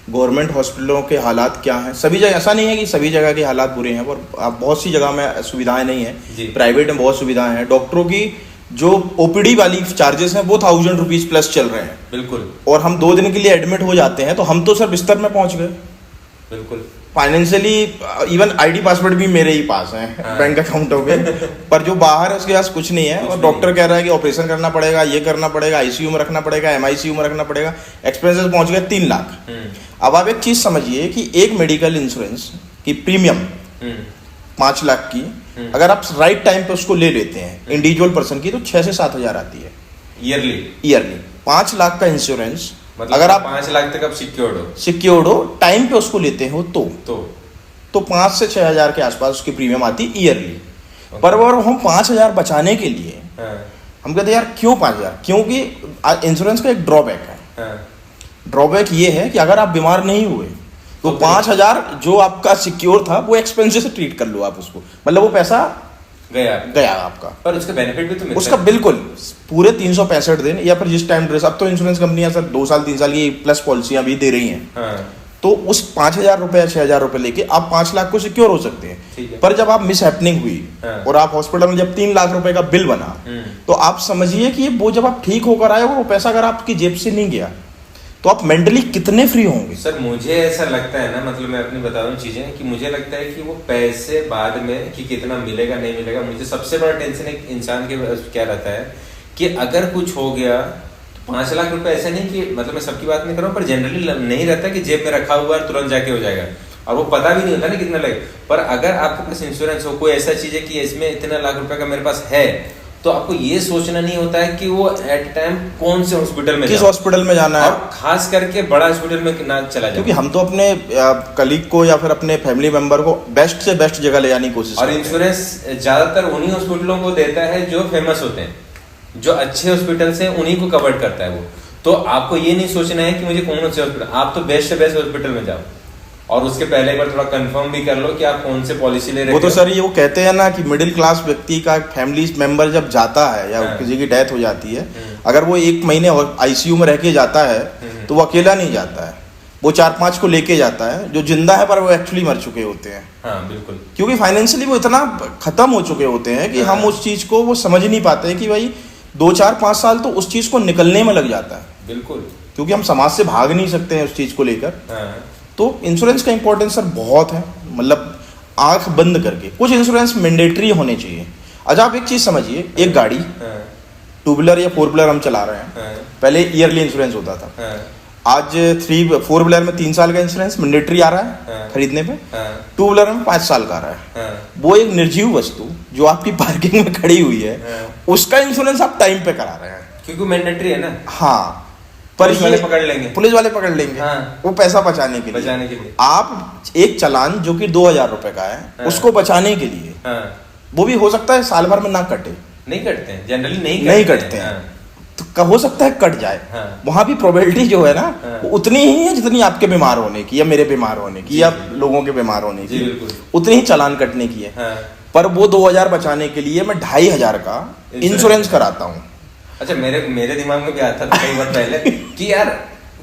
गवर्नमेंट हॉस्पिटलों के हालात क्या हैं, सभी जगह ऐसा नहीं है कि सभी जगह के हालात बुरे हैं, पर बहुत सी जगह में सुविधाएं नहीं है। प्राइवेट में बहुत सुविधाएं हैं, डॉक्टरों की जो ओपीडी वाली चार्जेस हैं वो 1000 रुपीज प्लस चल रहे हैं। बिल्कुल। और हम 2 दिन के लिए एडमिट हो जाते हैं तो हम तो सर बिस्तर में पहुंच गए। बिल्कुल। फाइनेंशियली इवन आईडी पासवर्ड भी मेरे ही पास है, बैंक अकाउंटों पे, पर जो बाहर है उसके पास कुछ नहीं है, और डॉक्टर कह रहा है कि ऑपरेशन करना पड़ेगा, ये करना पड़ेगा, आईसीयू में रखना पड़ेगा, एमआईसीयू में रखना पड़ेगा, एक्सपेंसेस पहुंच गए 3 लाख। अब आप एक चीज समझिए कि एक मेडिकल इंश्योरेंस की प्रीमियम 5 लाख की, अगर आप राइट टाइम पे उसको ले लेते हैं इंडिविजुअल पर्सन की, तो 6 से 7 हजार आती है ईयरली। 5 लाख का इंश्योरेंस, मतलब अगर आप 5 लाख तक आप सिक्योर्ड हो टाइम पे उसको लेते हो तो 5 से 6 हजार के आसपास उसकी प्रीमियम आती ईयरली। पर अगर हम 5 हजार बचाने के लिए हम कहते हैं यार क्यों 5 हजार, क्योंकि इंश्योरेंस का एक ड्रॉबैक है। ड्रॉबैक ये है कि अगर आप बीमार नहीं हुए तो 5 हजार जो आपका सिक्योर था वो एक्सपेंसेस से ट्रीट कर लो आप उसको, मतलब वो पैसा गया आपका, पर उसका बेनिफिट भी तो मिलता उसका है। बिल्कुल पूरे 365 दिन, या फिर जिस टाइम ड्रेस, अब तो इंश्योरेंस कंपनियां सर 2 साल 3 साल की प्लस पॉलिसियां भी दे रही हैं। तो उस 5000 रुपए 6000 रुपए लेके आप 5 लाख को सिक्योर हो सकते हैं। पर जब आप मिस हैपनिंग हुई और आप हॉस्पिटल में जब 3 लाख रुपए का बिल बना, तो आप समझिए कि वो जब आप ठीक होकर आए, वो पैसा अगर आपकी जेब से नहीं गया तो आप मेंटली कितने फ्री होंगे। सर मुझे ऐसा लगता है ना, मतलब मैं अपनी बता दूं चीजें, कि मुझे लगता है कि वो पैसे बाद में कि कितना मिलेगा नहीं मिलेगा, मुझे सबसे बड़ा टेंशन एक इंसान के क्या रहता है कि अगर कुछ हो गया तो 5 लाख रुपए, ऐसा नहीं कि, मतलब मैं सबकी बात नहीं कर रहा हूँ, पर जनरली नहीं रहता कि जेब में रखा हुआ तुरंत जाके हो जाएगा, और वो पता भी नहीं होता ना कितना लगे। पर अगर आपके पास इंश्योरेंस हो, कोई ऐसा चीज है कि इसमें इतना लाख रुपए का मेरे पास है, तो आपको ये सोचना नहीं होता है कि वो एट टाइम कौन से हॉस्पिटल में, किस हॉस्पिटल में जाना है, और खास करके बड़ा हॉस्पिटल में ना चला जाए, क्योंकि हम तो अपने कलीग को या फिर अपने फैमिली मेंबर को बेस्ट से बेस्ट जगह ले जाने की कोशिश करते हैं। और इंश्योरेंस ज्यादातर उन्हीं हॉस्पिटलों को देता है जो फेमस होते हैं, जो अच्छे हॉस्पिटल से उन्हीं को कवर करता है वो। तो आपको ये नहीं सोचना है कि मुझे कौन से हॉस्पिटल, आप तो बेस्ट से बेस्ट हॉस्पिटल में जाओ, और उसके पहले एक बार थोड़ा कंफर्म भी कर लो कि आप कौन से पॉलिसी ले रहे हो। वो तो सर ये वो कहते हैं ना कि मिडिल क्लास व्यक्ति का फैमिली मेंबर जब जाता है या किसी की डेथ हो जाती है, अगर वो 1 महीने आईसीयू में रह के जाता है तो वो अकेला नहीं जाता है, वो 4-5 को लेके जाता है, जो जिंदा है पर वो एक्चुअली मर चुके होते हैं। हाँ बिल्कुल, क्योंकि फाइनेंशियली वो इतना खत्म हो चुके होते हैं कि हम उस चीज को वो समझ नहीं पाते हैं कि भाई 2-4-5 साल तो उस चीज को निकलने में लग जाता है। बिल्कुल, क्योंकि हम समाज से भाग नहीं सकते हैं उस चीज को लेकर। हाँ। तो इंश्योरेंस का इंपॉर्टेंस सर बहुत है, मतलब आंख बंद करके कुछ इंश्योरेंस मैंडेटरी होने चाहिए। अच्छा आप एक चीज समझिए, एक गाड़ी 2 व्हीलर या 4 व्हीलर हम चला रहे हैं, पहले ईयरली इंश्योरेंस होता था। आज 4 व्हीलर में 3 साल का इंश्योरेंस मैंडेटरी आ रहा है खरीदने पे। 2 व्हीलर में 5 साल का आ रहा है। वो एक निर्जीव वस्तु जो आपकी पार्किंग में खड़ी हुई है, उसका इंश्योरेंस आप टाइम पे करा रहे हैं क्योंकि मैंडेटरी है ना। हाँ, पर पुलिस वाले पकड़ लेंगे, पुलिस वाले पकड़ लेंगे। हाँ। वो पैसा बचाने के लिए आप एक चालान जो कि 2000 रुपए का है, उसको बचाने के लिए वो भी हो सकता है साल भर में ना कटे, नहीं कटते हैं जनरली, नहीं कटते हैं। तो हो सकता है कट जाए। वहां भी प्रोबेबिलिटी जो है ना, वो उतनी ही है जितनी आपके बीमार होने की या मेरे बीमार होने की या लोगों के बीमार होने की, उतनी ही चालान कटने की है। पर वो 2000 बचाने के लिए मैं 2500 का इंश्योरेंस कराता हूँ। अच्छा, मेरे दिमाग में भी आता था कई बार पहले कि यार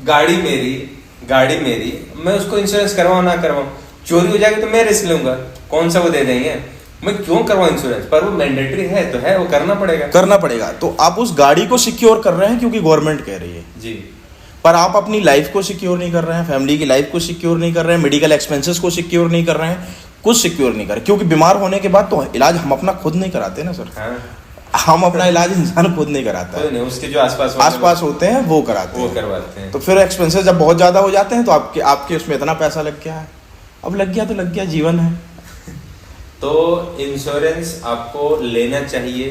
गाड़ी मेरी, मैं उसको इंश्योरेंस करवाऊं ना करवाऊं, चोरी हो जाएगी तो मैं रिस्क लूंगा, कौन सा वो दे देंगे, मैं क्यों करवाऊं इंश्योरेंस। पर वो मैंडेटरी है तो है, वो करना पड़ेगा। तो आप उस गाड़ी को सिक्योर कर रहे हैं क्योंकि गवर्नमेंट कह रही है जी, पर आप अपनी लाइफ को सिक्योर नहीं कर रहे हैं, फैमिली की लाइफ को सिक्योर नहीं कर रहे हैं, मेडिकल एक्सपेंसेस को सिक्योर नहीं कर रहे हैं, कुछ सिक्योर नहीं कर रहे। क्योंकि बीमार होने के बाद तो इलाज हम अपना खुद नहीं कराते ना सर। हम अपना इलाज इंसान खुद नहीं कराता है, उसके जो आसपास होते हैं वो करवाते हैं। तो फिर एक्सपेंसेस जब बहुत ज्यादा हो जाते हैं तो आपके उसमें इतना पैसा लग गया है, अब लग गया तो लग गया, जीवन है। तो इंश्योरेंस आपको लेना चाहिए,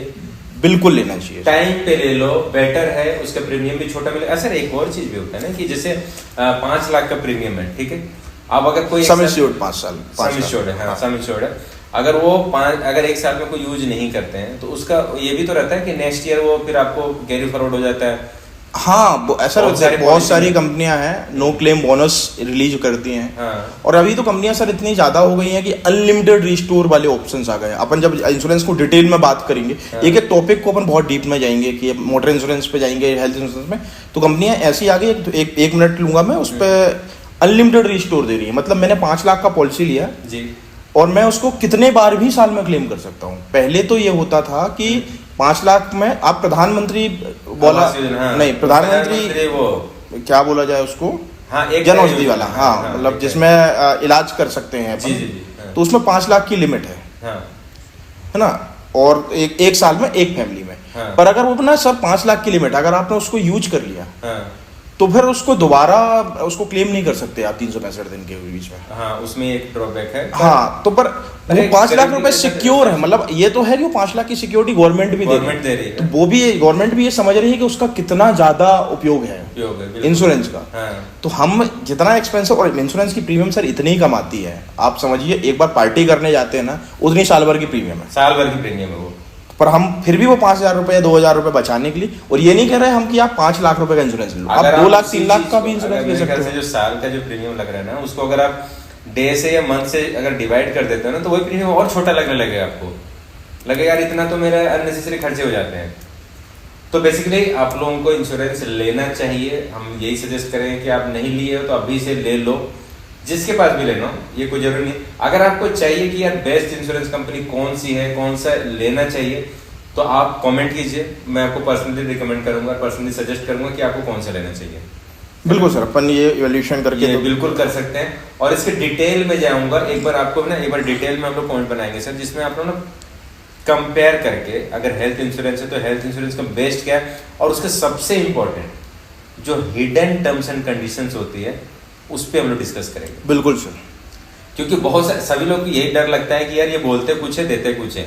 बिल्कुल लेना चाहिए, टाइम पे ले लो, बेटर है, उसका प्रीमियम भी छोटा मिलेगा। सर एक और चीज भी होता है ना कि जैसे 5 लाख का प्रीमियम है, ठीक है, अब अगर कोई सम इंश्योर्ड 5 साल सम इंश्योर्ड है, अगर वो अगर 1 साल में कोई यूज नहीं करते हैं तो उसका ये भी तो रहता है कि नेक्स्ट ईयर वो फिर आपको कैरी फॉरवर्ड हो जाता है। हाँ, ऐसा बहुत सारी कंपनियां हैं नो क्लेम बोनस रिलीज करती हैं। और अभी तो कंपनियां सर इतनी ज्यादा हो गई हैं कि अनलिमिटेड रिस्टोर वाले ऑप्शंस आ गए हैं। अपन जब इंश्योरेंस को डिटेल में बात करेंगे, एक एक टॉपिक को अपन बहुत डीप में जाएंगे कि मोटर इंश्योरेंस पे जाएंगे, हेल्थ इंश्योरेंस में, तो कंपनियां ऐसी आ गई, एक मिनट लूंगा मैं, उस पर अनलिमिटेड रिस्टोर दे रही है। मतलब मैंने 5 लाख का पॉलिसी लिया जी, और मैं उसको कितने बार भी साल में क्लेम कर सकता हूँ। पहले तो ये होता था कि 5 लाख में आप प्रधानमंत्री बोला, नहीं प्रधानमंत्री वो क्या बोला जाए उसको, जन औषधि वाला, हाँ, मतलब जिसमें इलाज कर सकते हैं अपन, तो उसमें 5 लाख की लिमिट है ना, और एक साल में एक फैमिली में। पर अगर वो ना सर 5 लाख की लिमिट, अगर आपने उसको यूज कर लिया तो फिर उसको दोबारा उसको क्लेम नहीं कर सकते आप 365 दिन के बीच में। हाँ, उसमें एक ड्रॉबैक है। हाँ, तो पर वो 5 लाख रुपए सिक्योर है, मतलब ये तो है कि 5 लाख की सिक्योरिटी गवर्नमेंट भी दे रही है, तो वो भी गवर्नमेंट भी ये समझ रही है कि उसका कितना ज्यादा उपयोग है इंश्योरेंस का। तो हम जितना एक्सपेंसिव, और इंश्योरेंस की प्रीमियम सर इतनी ही कम आती है, आप समझिए एक बार पार्टी करने जाते हैं ना, उतनी साल भर की प्रीमियम है, साल भर की प्रीमियम है वो। पर हम फिर भी वो 5000 रुपए या 2000 रुपए बचाने के लिए, और ये नहीं कह रहे हम कि आप 5 लाख रुपए का इंश्योरेंस लो, आप 2 लाख 3 लाख का भी इंश्योरेंस ले सकते हो। जो साल का जो प्रीमियम लग रहा है ना, उसको अगर आप डे से या मंथ से अगर डिवाइड कर देते हो ना, तो वही प्रीमियम और छोटा लगने लगेगा आपको, लगेगा यार इतना तो मेरा अननेसेसरी खर्चे हो जाते हैं। तो बेसिकली आप लोगों को इंश्योरेंस लेना चाहिए, हम यही सजेस्ट करें कि आप नहीं लिए हो तो अभी से ले लो, जिसके पास भी लेना, ये कोई जरूरी नहीं। अगर आपको चाहिए कि यार बेस्ट इंश्योरेंस कंपनी कौन सी है, कौन सा लेना चाहिए, तो आप कमेंट कीजिए, मैं आपको पर्सनली रिकमेंड करूंगा, पर्सनली सजेस्ट करूंगा कि आपको कौन सा लेना चाहिए। बिल्कुल सर, अपन ये इवैल्यूएशन करके ये बिल्कुल कर सकते हैं, और इसके डिटेल में जाऊंगा एक बार, आपको ना एक बार डिटेल में हम लोग पॉइंट बनाएंगे सर, जिसमें आप लोग ना कंपेयर करके, अगर हेल्थ इंश्योरेंस है तो हेल्थ इंश्योरेंस का बेस्ट क्या है, और उसके सबसे इंपॉर्टेंट जो हिडन टर्म्स एंड कंडीशंस होती है, उस पर हम लोग डिस्कस करेंगे। बिल्कुल सर, क्योंकि बहुत सभी लोग को यही डर लगता है कि यार ये बोलते कुछ है देते कुछ है,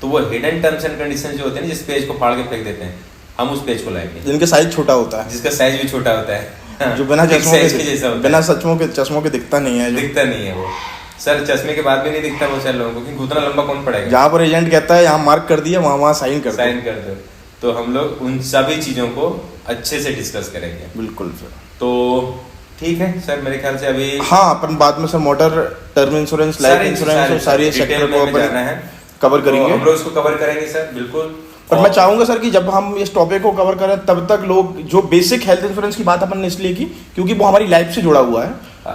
तो वो हिडन टर्म्स एंड कंडीशंस जो होते हैं, जिस पेज को फाड़ के फेंक देते हैं, हम उस पेज को लाएंगे, जिनका साइज छोटा होता है, जिसका साइज भी छोटा होता है, जो बिना चश्मों के दिखता नहीं है वो सर, चश्मे के बाद भी नहीं दिखता वो सर लोगों को, क्योंकि उतना लंबा कौन पड़ेगा। जहाँ पर एजेंट कहता है यहाँ मार्क कर दिया, वहाँ साइन कर दो। तो हम लोग उन सभी चीजों को अच्छे से डिस्कस करेंगे। बिल्कुल सर, तो ठीक है सर, मेरे ख्याल से अभी हाँ अपन बाद में sir motor, term insurance, life insurance और सारी सेक्टर को अपन कवर करेंगे, हम लोग इसको कवर करेंगे सर, बिल्कुल। पर मैं चाहूंगा सर कि जब हम इस टॉपिक को कवर करें तब तक लोग जो बेसिक हेल्थ इंश्योरेंस की बात अपन ने इसलिए की क्योंकि वो हमारी लाइफ से जुड़ा हुआ है,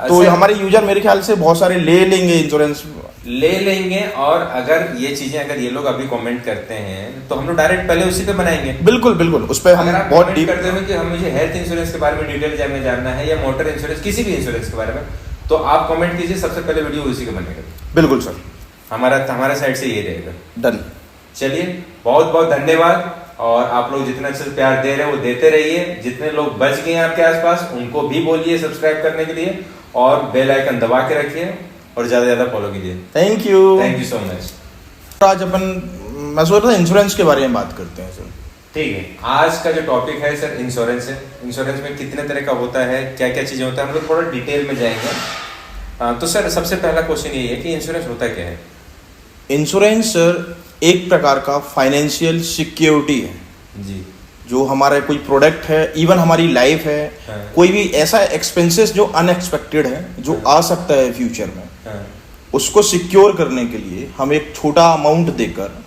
तो हमारे यूजर मेरे ख्याल से बहुत सारे ले लेंगे इंश्योरेंस, ले लेंगे। और अगर ये चीजें अगर ये लोग अभी कमेंट करते हैं तो हम लोग डायरेक्ट पहले उसी पे बनाएंगे। बिल्कुल बिल्कुल, उस पर हम बहुत डीप करते हैं कि हम मुझे हेल्थ इंश्योरेंस के बारे में डिटेल जानना है या मोटर इंश्योरेंस, किसी भी इंश्योरेंस के बारे में, तो आप कमेंट कीजिए, सबसे पहले वीडियो उसी का बनेगा। बिल्कुल सर, हमारा साइड से ये रहेगा। डन। चलिए, बहुत बहुत धन्यवाद। और आप लोग जितना अच्छे से प्यार दे रहे हैं वो देते रहिए। जितने लोग बच गए हैं आपके आसपास उनको भी बोलिए सब्सक्राइब करने के लिए और बेल आइकन दबा के रखिए और ज्यादा से ज्यादा फॉलो कीजिए। Thank you so much. आज अपन मैं सोच रहा था इंश्योरेंस के बारे में बात करते हैं सर। ठीक है, आज का जो टॉपिक है सर इंश्योरेंस है। इंश्योरेंस में कितने तरह का होता है, क्या क्या चीजें होता है, हम लोग थोड़ा डिटेल में जाएंगे। तो सर सबसे पहला क्वेश्चन ये है कि इंश्योरेंस होता क्या है? इंश्योरेंस सर एक प्रकार का फाइनेंशियल सिक्योरिटी है जी, जो हमारा कोई प्रोडक्ट है, इवन हमारी लाइफ है, हाँ। कोई भी ऐसा एक्सपेंसेस जो अनएक्सपेक्टेड है, जो हाँ। आ सकता है फ्यूचर में, हाँ। उसको सिक्योर करने के लिए हम एक छोटा अमाउंट देकर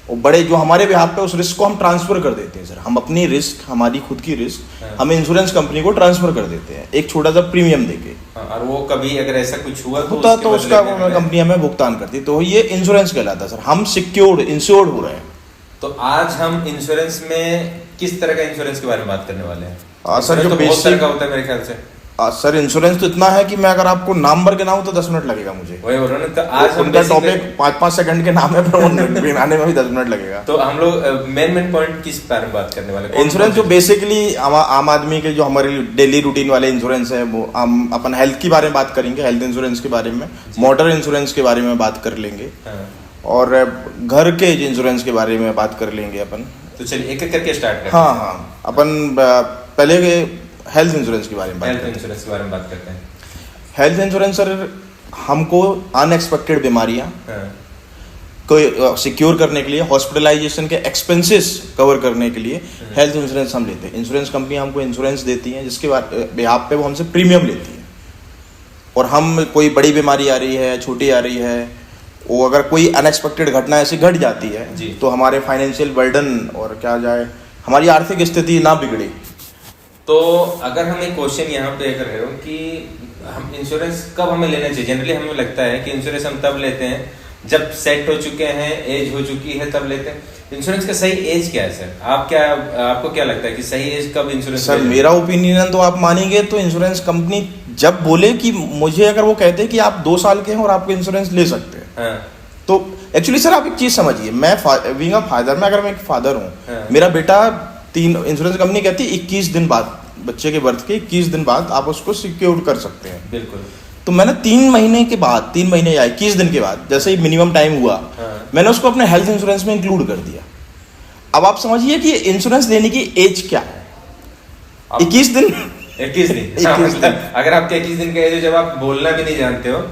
और बड़े जो हमारे बिहाफ पे उस रिस्क को हम ट्रांसफर कर देते हैं सर। हम अपनी रिस्क, हमारी खुद की रिस्क हाँ। हम इंश्योरेंस कंपनी को ट्रांसफर कर देते हैं एक छोटा सा प्रीमियम देके। और वो कभी अगर ऐसा कुछ हुआ होता तो उसका कंपनी हमें भुगतान करती, तो ये इंश्योरेंस कहलाता है सर। हम इंश्योर्ड हो रहे हैं। तो आज हम इंश्योरेंस में किस तरह का इंश्योरेंस के बारे में बात करने वाले हैं? सर जो तो बहुत बेसिक तरह का होता है मेरे ख्याल से। सर इंश्योरेंस तो इतना है कि मैं अगर आपको नाम भर के नाम तो 10 मिनट लगेगा मुझे। वही बोल रहा हूं ना, तो आज हम उनका टॉपिक 5-5 सेकंड के नाम है पर वो गिनाने में भी 10 मिनट लगेगा। तो हम लोग मेन पॉइंट किस बारे में बात करने वाले हैं? इंश्योरेंस जो बेसिकली आम आदमी के जो हमारे डेली रूटीन वाले इंश्योरेंस है, वो हम अपन हेल्थ के बारे में बात करेंगे, हेल्थ इंश्योरेंस के बारे में, मोटर इंश्योरेंस के बारे में बात कर लेंगे, और घर के इंश्योरेंस के बारे में बात कर लेंगे अपन। तो चलिए एक एक करके स्टार्ट करते हैं। हाँ, अपन पहले हेल्थ इंश्योरेंस के बारे में हेल्थ इंश्योरेंस के बारे में बात करते हैं। हेल्थ इंश्योरेंस सर हमको अनएक्सपेक्टेड बीमारियां को सिक्योर करने के लिए, हॉस्पिटलाइजेशन के एक्सपेंसेस कवर करने के लिए हेल्थ इंश्योरेंस हम लेते हैं। इंश्योरेंस कंपनी हमको इंश्योरेंस देती है जिसके बिहाफ पे वो हमसे प्रीमियम लेती है। और हम कोई बड़ी बीमारी आ रही है, छोटी आ रही है, वो अगर कोई अनएक्सपेक्टेड घटना ऐसी घट जाती है तो हमारे फाइनेंशियल बर्डन और क्या जाए, हमारी आर्थिक स्थिति ना बिगड़े। तो अगर हम एक क्वेश्चन यहाँ पे कर रहे हो कि हम इंश्योरेंस कब हमें लेना चाहिए? जनरली हमें लगता है कि इंश्योरेंस हम तब लेते हैं जब सेट हो चुके हैं, एज हो चुकी है, तब लेते हैं। इंश्योरेंस का सही एज क्या है सर? आपको क्या लगता है कि सही एज कब इंश्योरेंस? सर मेरा ओपिनियन तो आप मानेंगे तो इंश्योरेंस कंपनी जब बोले कि मुझे, अगर वो कहते हैं कि आप 2 साल के हैं और आपको इंश्योरेंस ले सकते हैं, तो एक्चुअली सर आप एक चीज समझिए, मैं बीइंग अ फादर में, अगर मैं एक फादर हूँ, मेरा बेटा इंश्योरेंस कंपनी कहती है 21 दिन बाद, बच्चे के बर्थ के 21 दिन बाद आप उसको सिक्योर कर सकते हैं। बिल्कुल। तो मैंने 3 महीने के बाद, 3 महीने या 21 दिन के बाद, जैसे ही मिनिमम टाइम हुआ, मैंने उसको अपने हेल्थ इंश्योरेंस में इंक्लूड कर दिया। अब आप समझिए कि इंश्योरेंस लेने की एज क्या है? 21 दिन। 21 दिन। अगर आपके 21 दिन का एज है, जब आप बोलना भी नहीं जानते हो,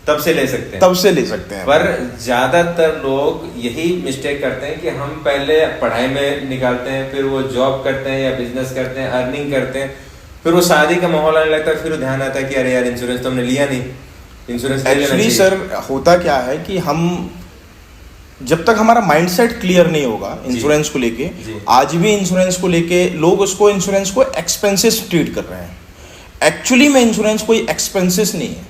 तब से ले सकते हैं। तब से ले सकते हैं। पर ज्यादातर लोग यही मिस्टेक करते हैं कि हम पहले पढ़ाई में निकालते हैं, फिर वो जॉब करते हैं या बिजनेस करते हैं, अर्निंग करते हैं, फिर वो शादी का माहौल आने लगता है, फिर ध्यान आता है कि अरे यार इंश्योरेंस तो हमने लिया नहीं, इंश्योरेंस ले लेना चाहिए। एक्चुअली सर होता क्या है कि हम जब तक हमारा माइंडसेट क्लियर नहीं होगा इंश्योरेंस को लेके, आज भी इंश्योरेंस को लेके लोग इंश्योरेंस को एक्सपेंसेस ट्रीट कर रहे हैं। एक्चुअली में इंश्योरेंस कोई एक्सपेंसेस नहीं है।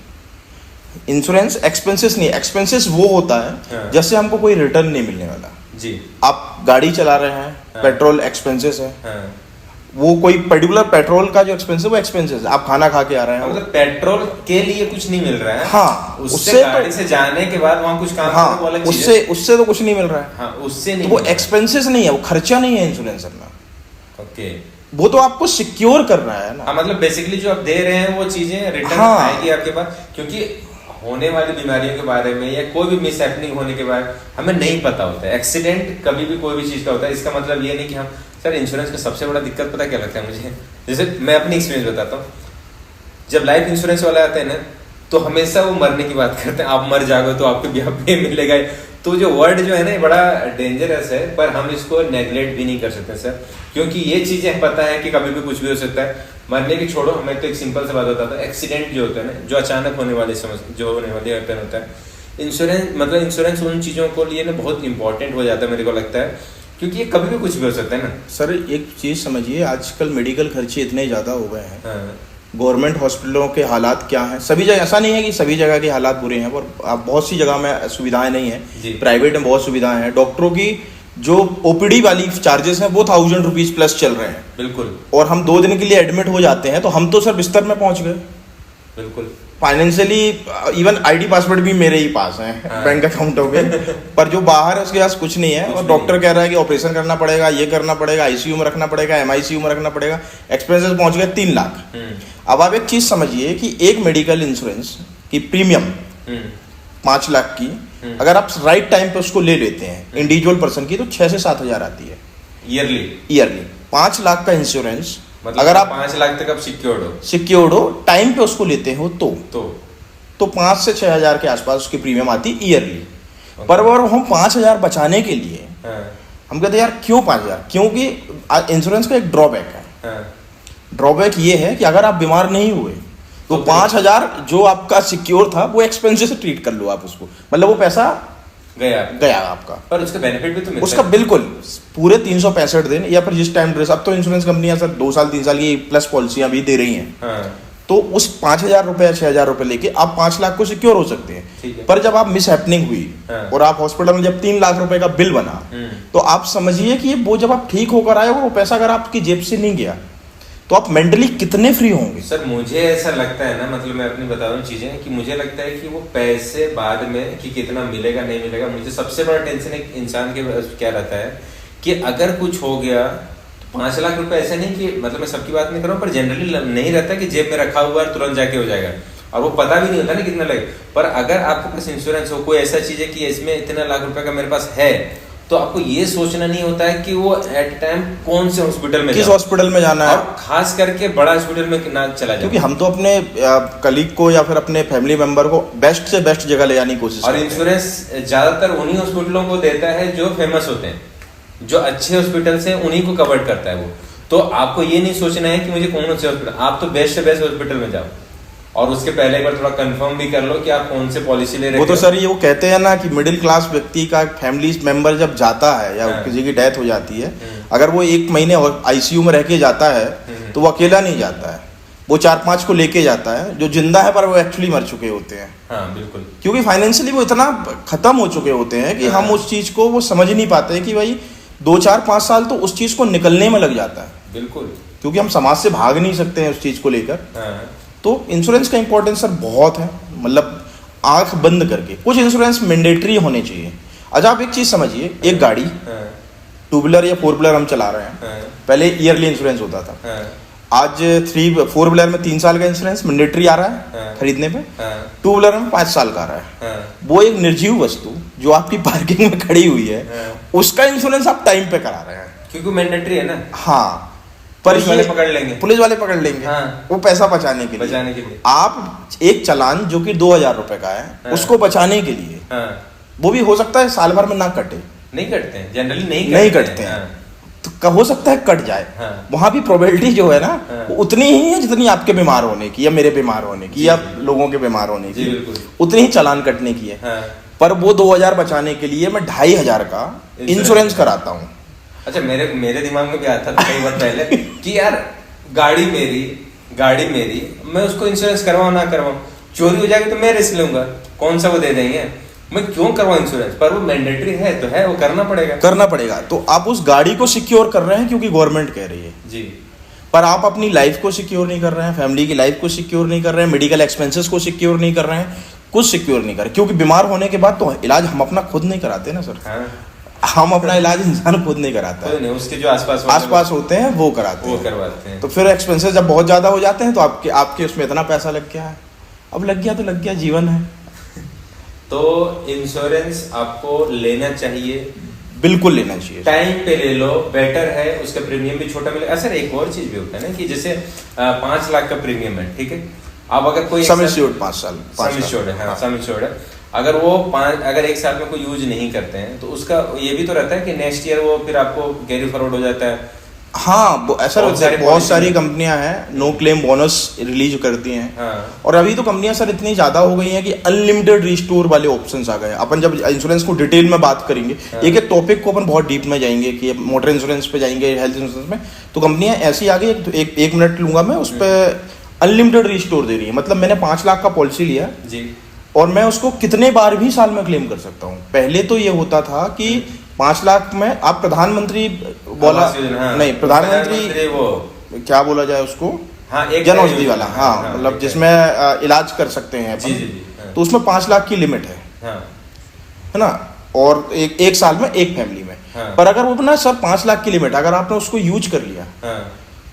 इंश्योरेंस एक्सपेंसेस नहीं, एक्सपेंसेस वो होता है जैसे हमको कोई रिटर्न नहीं मिलने वाला जी। आप गाड़ी चला रहे हैं, पेट्रोल एक्सपेंसेस है, वो कोई पर्टिकुलर पेट्रोल का जो एक्सपेंस है वो एक्सपेंसेस है। आप खाना खा के आ रहे हैं, मतलब पेट्रोल के लिए कुछ नहीं मिल रहा है। हाँ, उससे गाड़ी से जाने के बाद वहाँ कुछ काम हाँ, उससे तो कुछ नहीं मिल रहा है। हाँ, उससे नहीं, तो वो एक्सपेंसेस नहीं है, वो खर्चा नहीं है इंश्योरेंस अपना। ओके, वो तो आपको सिक्योर कर रहा है ना। हाँ, मतलब बेसिकली जो आप दे रहे हैं वो चीजें रिटर्न आएगी आपके पास, क्योंकि होने वाली बीमारियों के बारे में या कोई भी मिस हैपनिंग होने के बारे में हमें नहीं पता होता है। एक्सीडेंट कभी भी कोई भी चीज का होता है, इसका मतलब ये नहीं कि हम सर इंश्योरेंस का सबसे बड़ा दिक्कत पता क्या लगता है मुझे? जैसे मैं अपनी एक्सपीरियंस बताता हूँ, जब लाइफ इंश्योरेंस वाले आते हैं ना, तो हमेशा वो मरने की बात करते हैं, आप मर जाओगे तो आपको ब्याह पे मिलेगा। तो जो वर्ड जो है ना, ये बड़ा डेंजरस है, पर हम इसको नेग्लेक्ट भी नहीं कर सकते सर, क्योंकि ये चीजें पता है कि कभी भी कुछ भी हो सकता है। मरने की छोड़ो, हमें तो एक सिंपल सा बात बताता है, एक्सीडेंट जो होता है ना, जो अचानक होने वाली जो होने वाली घटना होता है, इंश्योरेंस उन चीज़ों को लिए ना बहुत इंपॉर्टेंट हो जाता है मेरे को लगता है, क्योंकि ये कभी भी कुछ भी हो सकता है ना सर। एक चीज़ समझिए, आजकल मेडिकल खर्चे इतने ज़्यादा हो गए हैं। हाँ। गवर्नमेंट हॉस्पिटलों के हालात क्या हैं, सभी जगह ऐसा नहीं है कि सभी जगह के हालात बुरे हैं, पर बहुत सी जगह में सुविधाएं नहीं जी। है। प्राइवेट में बहुत सुविधाएं हैं। डॉक्टरों की जो ओपीडी वाली चार्जेस हैं वो 1000 रुपीज़ प्लस चल रहे हैं। बिल्कुल। और हम 2 दिन के लिए एडमिट हो जाते हैं तो हम तो सर बिस्तर में पहुंच गए। बिल्कुल। फाइनेंशियली इवन आईडी पासवर्ड भी मेरे ही पास है। हाँ। बैंक अकाउंटों के पर जो बाहर है उसके पास कुछ नहीं है। और डॉक्टर कह रहा है कि ऑपरेशन करना पड़ेगा, ये करना पड़ेगा, आईसीयू में रखना पड़ेगा, एमआईसीयू में रखना पड़ेगा। एक्सपेंसेस पहुंच गए 3 लाख। अब आप एक चीज समझिए कि एक मेडिकल इंश्योरेंस की प्रीमियम 5 लाख की अगर आप राइट टाइम पे उसको ले लेते हैं इंडिविजुअल पर्सन की, तो 6 से 7 हजार आती है ईयरली। 5 लाख का इंश्योरेंस मतलब अगर आप 5 लाख तक आप सिक्योर्ड हो टाइम पे उसको लेते हो तो 5 से 6 हजार के आसपास उसकी प्रीमियम आती ईयरली। पर अगर हम 5 हजार बचाने के लिए हम कहते हैं यार क्यों 5 हजार, क्योंकि इंश्योरेंस का एक ड्रॉबैक है। ड्रॉबैक ये है कि अगर आप बीमार नहीं हुए तो 5 हजार जो आपका सिक्योर था वो एक्सपेंसिव से ट्रीट कर लो आप उसको, मतलब वो पैसा गया आपका। पर उसका बेनिफिट भी तो मिलता उसका बिल्कुल पूरे 365 दिन या फिर जिस टाइम ड्रेस, अब तो इंश्योरेंस कंपनियां सर 2 साल 3 साल की प्लस पॉलिसियां भी दे रही हैं। तो उस 5,000 रुपए या 6,000 रुपए लेके आप 5 लाख को सिक्योर हो सकते हैं। पर जब आप मिस हैपनिंग हुई और आप हॉस्पिटल में जब 3 लाख रुपए का बिल बना, तो आप समझिए कि वो जब आप ठीक होकर आए वो पैसा अगर आपकी जेब से नहीं गया तो आप मेंटली कितने फ्री होंगे। सर मुझे ऐसा लगता है ना, मतलब मैं अपनी बता रहा हूँ चीजें, कि मुझे लगता है कि वो पैसे बाद में कि कितना मिलेगा नहीं मिलेगा, मुझे सबसे बड़ा टेंशन एक इंसान के क्या रहता है कि अगर कुछ हो गया 5 लाख रुपए ऐसे नहीं कि, मतलब मैं सबकी बात नहीं कर रहा हूँ, पर जनरली नहीं रहता कि जेब में रखा हुआ है तुरंत जाके हो जाएगा, और वो पता भी नहीं होता ना कितना लगे। पर अगर आपके पास इंश्योरेंस हो, कोई ऐसा चीज है कि इसमें इतना लाख रुपए का मेरे पास है, तो आपको ये सोचना नहीं होता है कि वो एट टाइम कौन से हॉस्पिटल में, किस हॉस्पिटल में जाना है, और खास करके बड़ा हॉस्पिटल में ना चला जाए, क्योंकि हम तो अपने कलीग को या फिर अपने फैमिली मेंबर को बेस्ट से बेस्ट जगह ले जाने की कोशिश करते हैं। और इंश्योरेंस ज्यादातर उन्हीं हॉस्पिटलों को देता है जो फेमस होते हैं, जो अच्छे हॉस्पिटल्स हैं उन्हीं को कवर करता है वो। तो आपको ये नहीं सोचना है कि मुझे कौन से हॉस्पिटल, आप तो बेस्ट से बेस्ट हॉस्पिटल में जाओ, और उसके पहले एक बार थोड़ा कंफर्म भी कर लो कि आप कौन से पॉलिसी ले रहे हो। वो तो सर ये वो कहते हैं ना कि मिडिल क्लास व्यक्ति का फैमिली मेंबर जब जाता है या किसी की डेथ हो जाती है, अगर वो 1 महीने आईसीयू में रह के जाता है तो वो अकेला नहीं जाता है, वो 4-5 को लेके जाता है जो जिंदा है पर वो एक्चुअली मर चुके होते हैं। हाँ बिल्कुल, क्योंकि फाइनेंशियली वो इतना खत्म हो चुके होते हैं कि हम उस चीज को वो समझ नहीं पाते कि भाई 2-4-5 साल तो उस चीज को निकलने में लग जाता है। बिल्कुल, क्योंकि हम समाज से भाग नहीं सकते हैं उस चीज को लेकर। तो इंश्योरेंस का इंपॉर्टेंस सर बहुत है, मतलब आंख बंद करके कुछ इंश्योरेंस मैंडेटरी होने चाहिए। अच्छा आप एक चीज समझिए, एक गाड़ी 2 व्हीलर या 4 व्हीलर हम चला रहे हैं, पहले ईयरली इंश्योरेंस होता था, आज 4 व्हीलर में 3 साल का इंश्योरेंस मैंडेटरी आ रहा है खरीदने पे, 2 व्हीलर में 5 साल का आ रहा है। वो एक निर्जीव वस्तु जो आपकी पार्किंग में खड़ी हुई है उसका इंश्योरेंस आप टाइम पे करा रहे हैं, क्योंकि मैंडेटरी है ना। हाँ, पर पुलिस वाले पकड़ लेंगे, पुलिस वाले पकड़ लेंगे। हाँ। वो पैसा बचाने के लिए आप एक चालान जो कि 2,000 रुपए का है, हाँ। उसको बचाने के लिए, हाँ। वो भी हो सकता है साल भर में ना कटे, नहीं कटते हैं जनरली, नहीं कटते हैं, तो हो सकता है कट जाए। हाँ। वहां भी प्रोबेबिलिटी जो है ना, हाँ। वो उतनी ही है जितनी आपके बीमार होने की या मेरे बीमार होने की या लोगों के बीमार होने की, उतनी ही चालान कटने की है। हाँ। पर वो 2,000 बचाने के लिए मैं 2,500 का इंश्योरेंस कराता हूँ। अच्छा, मेरे दिमाग में भी आता था कई बार पहले कि यार गाड़ी मेरी, मैं उसको इंश्योरेंस करवाऊं ना करवाऊं, चोरी हो जाएगी तो मैं रिस्क लूंगा, कौन सा वो दे देंगे, मैं क्यों करवाऊं इंश्योरेंस। पर वो मैंडेटरी है तो है, वो करना पड़ेगा। तो आप उस गाड़ी को सिक्योर कर रहे हैं क्योंकि गवर्नमेंट कह रही है जी, पर आप अपनी लाइफ को सिक्योर नहीं कर रहे हैं, फैमिली की लाइफ को सिक्योर नहीं कर रहे हैं, मेडिकल एक्सपेंसेस को सिक्योर नहीं कर रहे हैं, कुछ सिक्योर नहीं कर रहे। क्योंकि बीमार होने के बाद तो इलाज हम अपना खुद नहीं कराते ना सर। हाँ। हम अपना इलाज इंसान खुद नहीं कराता है, उसके जो आसपास होते हैं वो करवाते हैं। तो फिर एक्सपेंसेस जब बहुत ज्यादा हो जाते हैं तो आपके उसमें इतना पैसा लग गया है, अब लग गया, जीवन है। तो इंश्योरेंस आपको लेना चाहिए, बिल्कुल लेना चाहिए, टाइम पे ले लो, बेटर है, उसका प्रीमियम भी छोटा मिलेगा। सर एक और चीज भी होता है ना कि जैसे 5 लाख का प्रीमियम है, ठीक है, अब अगर कोई सम इंश्योर्ड 5 साल सम इंश्योर्ड है, अगर वो अगर 1 साल में कोई यूज नहीं करते हैं तो उसका ये भी तो रहता है कि नेक्स्ट ईयर वो फिर आपको कैरी फॉरवर्ड हो जाता है, हाँ ऐसा बहुत सारी कंपनियां हैं नो क्लेम बोनस रिलीज करती हैं। हाँ। और अभी तो कंपनियां सर इतनी ज्यादा हो गई हैं कि अनलिमिटेड रिस्टोर वाले ऑप्शंस आ गए। अपन जब इंश्योरेंस को डिटेल में बात करेंगे, हाँ। एक एक टॉपिक को अपन बहुत डीप में जाएंगे कि मोटर इंश्योरेंस पे जाएंगे, हेल्थ इंश्योरेंस में, तो कंपनियां ऐसी आ गई, एक मिनट लूंगा मैं, उस पर अनलिमिटेड रिस्टोर दे रही है। मतलब मैंने 5 लाख का पॉलिसी लिया जी, और मैं उसको कितने बार भी साल में क्लेम कर सकता हूँ। पहले तो ये होता था कि 5 लाख में आप प्रधानमंत्री बोला, हाँ। नहीं प्रधानमंत्री वो क्या बोला जाए उसको, हाँ, एक जन औषधि वाला, हाँ, हाँ, मतलब एक जिसमें इलाज कर सकते हैं अपन। जी जी जी, हाँ। तो उसमें 5 लाख की लिमिट हाँ। है ना, और एक साल में एक फैमिली में। हाँ। पर अगर वो ना सर 5 लाख की लिमिट अगर आपने उसको यूज कर लिया, हाँ।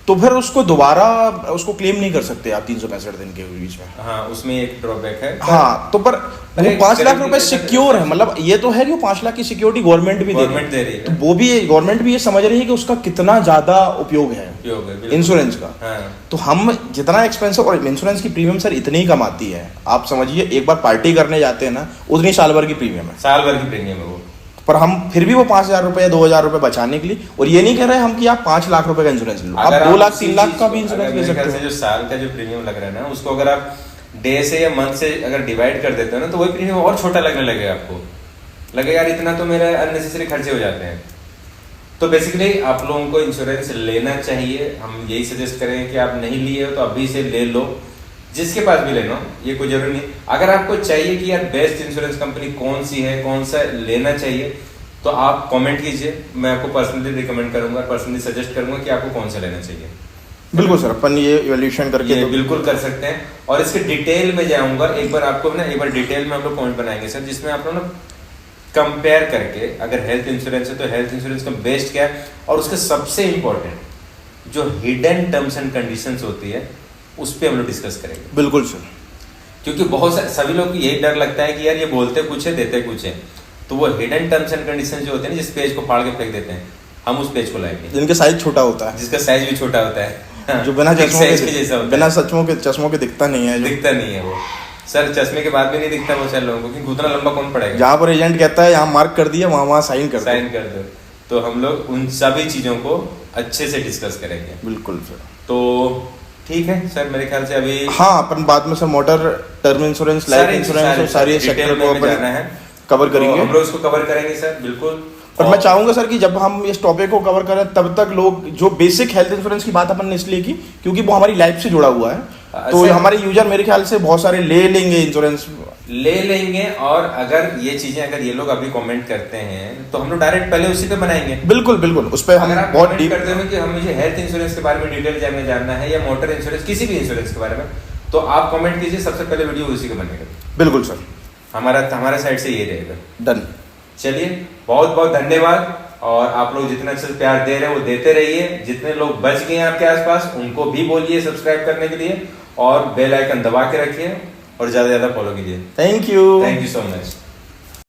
तो फिर उसको दोबारा उसको क्लेम नहीं कर सकते आप 365 दिन के बीच में। हाँ, उसमें एक ड्रॉबैक है। हाँ, तो पर वो 5 लाख रुपए सिक्योर है, मतलब ये तो है कि वो 5 लाख की सिक्योरिटी गवर्नमेंट भी दे रही है। तो वो भी गवर्नमेंट भी ये समझ रही है कि उसका कितना ज्यादा उपयोग है इंश्योरेंस का। हाँ। तो हम जितना एक्सपेंसिव, और इंश्योरेंस की प्रीमियम सर इतनी ही कमाती है, आप समझिए एक बार पार्टी करने जाते हैं ना, उतनी साल भर की प्रीमियम है, साल भर की प्रीमियम है वो। पर हम फिर भी वो 5,000 रुपए 2,000 रुपए बचाने के लिए, और ये नहीं कह रहे हम कि आप 5 लाख रुपए का इंश्योरेंस लो, आप 2 लाख 3 लाख का भी इंश्योरेंस ले सकते हो। जो साल का जो प्रीमियम लग रहा है ना, उसको अगर आप डे से या मंथ से अगर डिवाइड कर देते हो ना, तो वही प्रीमियम और छोटा लगने लगेगा आपको, लगेगा यार इतना तो मेरा अननेसेसरी खर्चे हो जाते हैं। तो बेसिकली आप लोगों को इंश्योरेंस लेना चाहिए। हम यही सजेस्ट करें कि आप नहीं लिए हो तो अभी से ले लो, जिसके पास भी लेना, ये कोई जरूरी नहीं। अगर आपको चाहिए कि यार बेस्ट इंश्योरेंस कंपनी कौन सी है, कौन सा लेना चाहिए, तो आप कमेंट कीजिए, मैं आपको पर्सनली रिकमेंड करूंगा, पर्सनली सजेस्ट करूंगा कि आपको कौन सा लेना चाहिए। बिल्कुल सर, अपन ये इवैल्यूएशन करके ये तो बिल्कुल कर सकते हैं। और इसके डिटेल में जाऊंगा एक बार, आपको ना एक बार डिटेल में हम लोग पॉइंट बनाएंगे सर, जिसमें आप लोग ना कंपेयर करके, अगर हेल्थ इंश्योरेंस है तो हेल्थ इंश्योरेंस का बेस्ट क्या है, और उसके सबसे इंपॉर्टेंट जो हिडन टर्म्स एंड कंडीशंस होती है, उस पर हम लोग डिस्कस करेंगे। बिल्कुल सर, क्योंकि बहुत सभी लोग को यही डर लगता है कि यार ये बोलते कुछ है देते कुछ है, तो वो हिडन टर्म्स एंड कंडीशन जो होते हैं, जिस पेज को फाड़ के फेंक देते हैं, हम उस पेज को लाएंगे, जिनका साइज छोटा होता है, जिसका साइज भी छोटा होता है, हाँ, जो बिना चश्मों के चश्मों के दिखता नहीं है, दिखता नहीं है वो सर, चश्मे के बाद भी नहीं दिखता बहुत सारे लोगों को, क्योंकि उतना लंबा कौन पड़ेगा। जहाँ पर एजेंट कहता है यहाँ मार्क कर दिया, वहाँ साइन कर दो। तो हम लोग उन सभी चीजों को अच्छे से डिस्कस करेंगे। बिल्कुल सर, तो ठीक है सर, मेरे ख्याल से अभी हाँ अपन बाद में sir motor, term insurance, life insurance और सारी सेक्टर को अपन कवर करेंगे, हम लोग इसको कवर करेंगे सर, बिल्कुल। पर मैं चाहूंगा सर कि जब हम इस टॉपिक को कवर करें, तब तक लोग जो बेसिक हेल्थ इंश्योरेंस की बात अपन ने इसलिए की क्योंकि वो हमारी लाइफ से जुड़ा हुआ है, तो हमारे यूजर मेरे ख्याल से बहुत सारे ले लेंगे इंश्योरेंस, ले लेंगे। और अगर ये चीजें अगर ये लोग अभी कमेंट करते हैं, तो हम लोग डायरेक्ट पहले उसी पे बनाएंगे। बिल्कुल बिल्कुल, उस पर हम बहुत डीप करते हैं कि हम मुझे हेल्थ इंश्योरेंस के बारे में डिटेल में जानना है, या मोटर इंश्योरेंस, किसी भी इंश्योरेंस के बारे में, तो आप कमेंट कीजिए, सबसे पहले वीडियो उसी का बनेगा। बिल्कुल सर, हमारा साइड से ये रहेगा। डन। चलिए, बहुत बहुत धन्यवाद। और आप लोग जितना अच्छे से प्यार दे रहे हैं वो देते रहिए। जितने लोग बच गए हैं आपके आसपास, उनको भी बोलिए सब्सक्राइब करने के लिए, और बेल आइकन दबा के रखिए, और ज्यादा से ज्यादा फॉलो कीजिए। Thank you so much.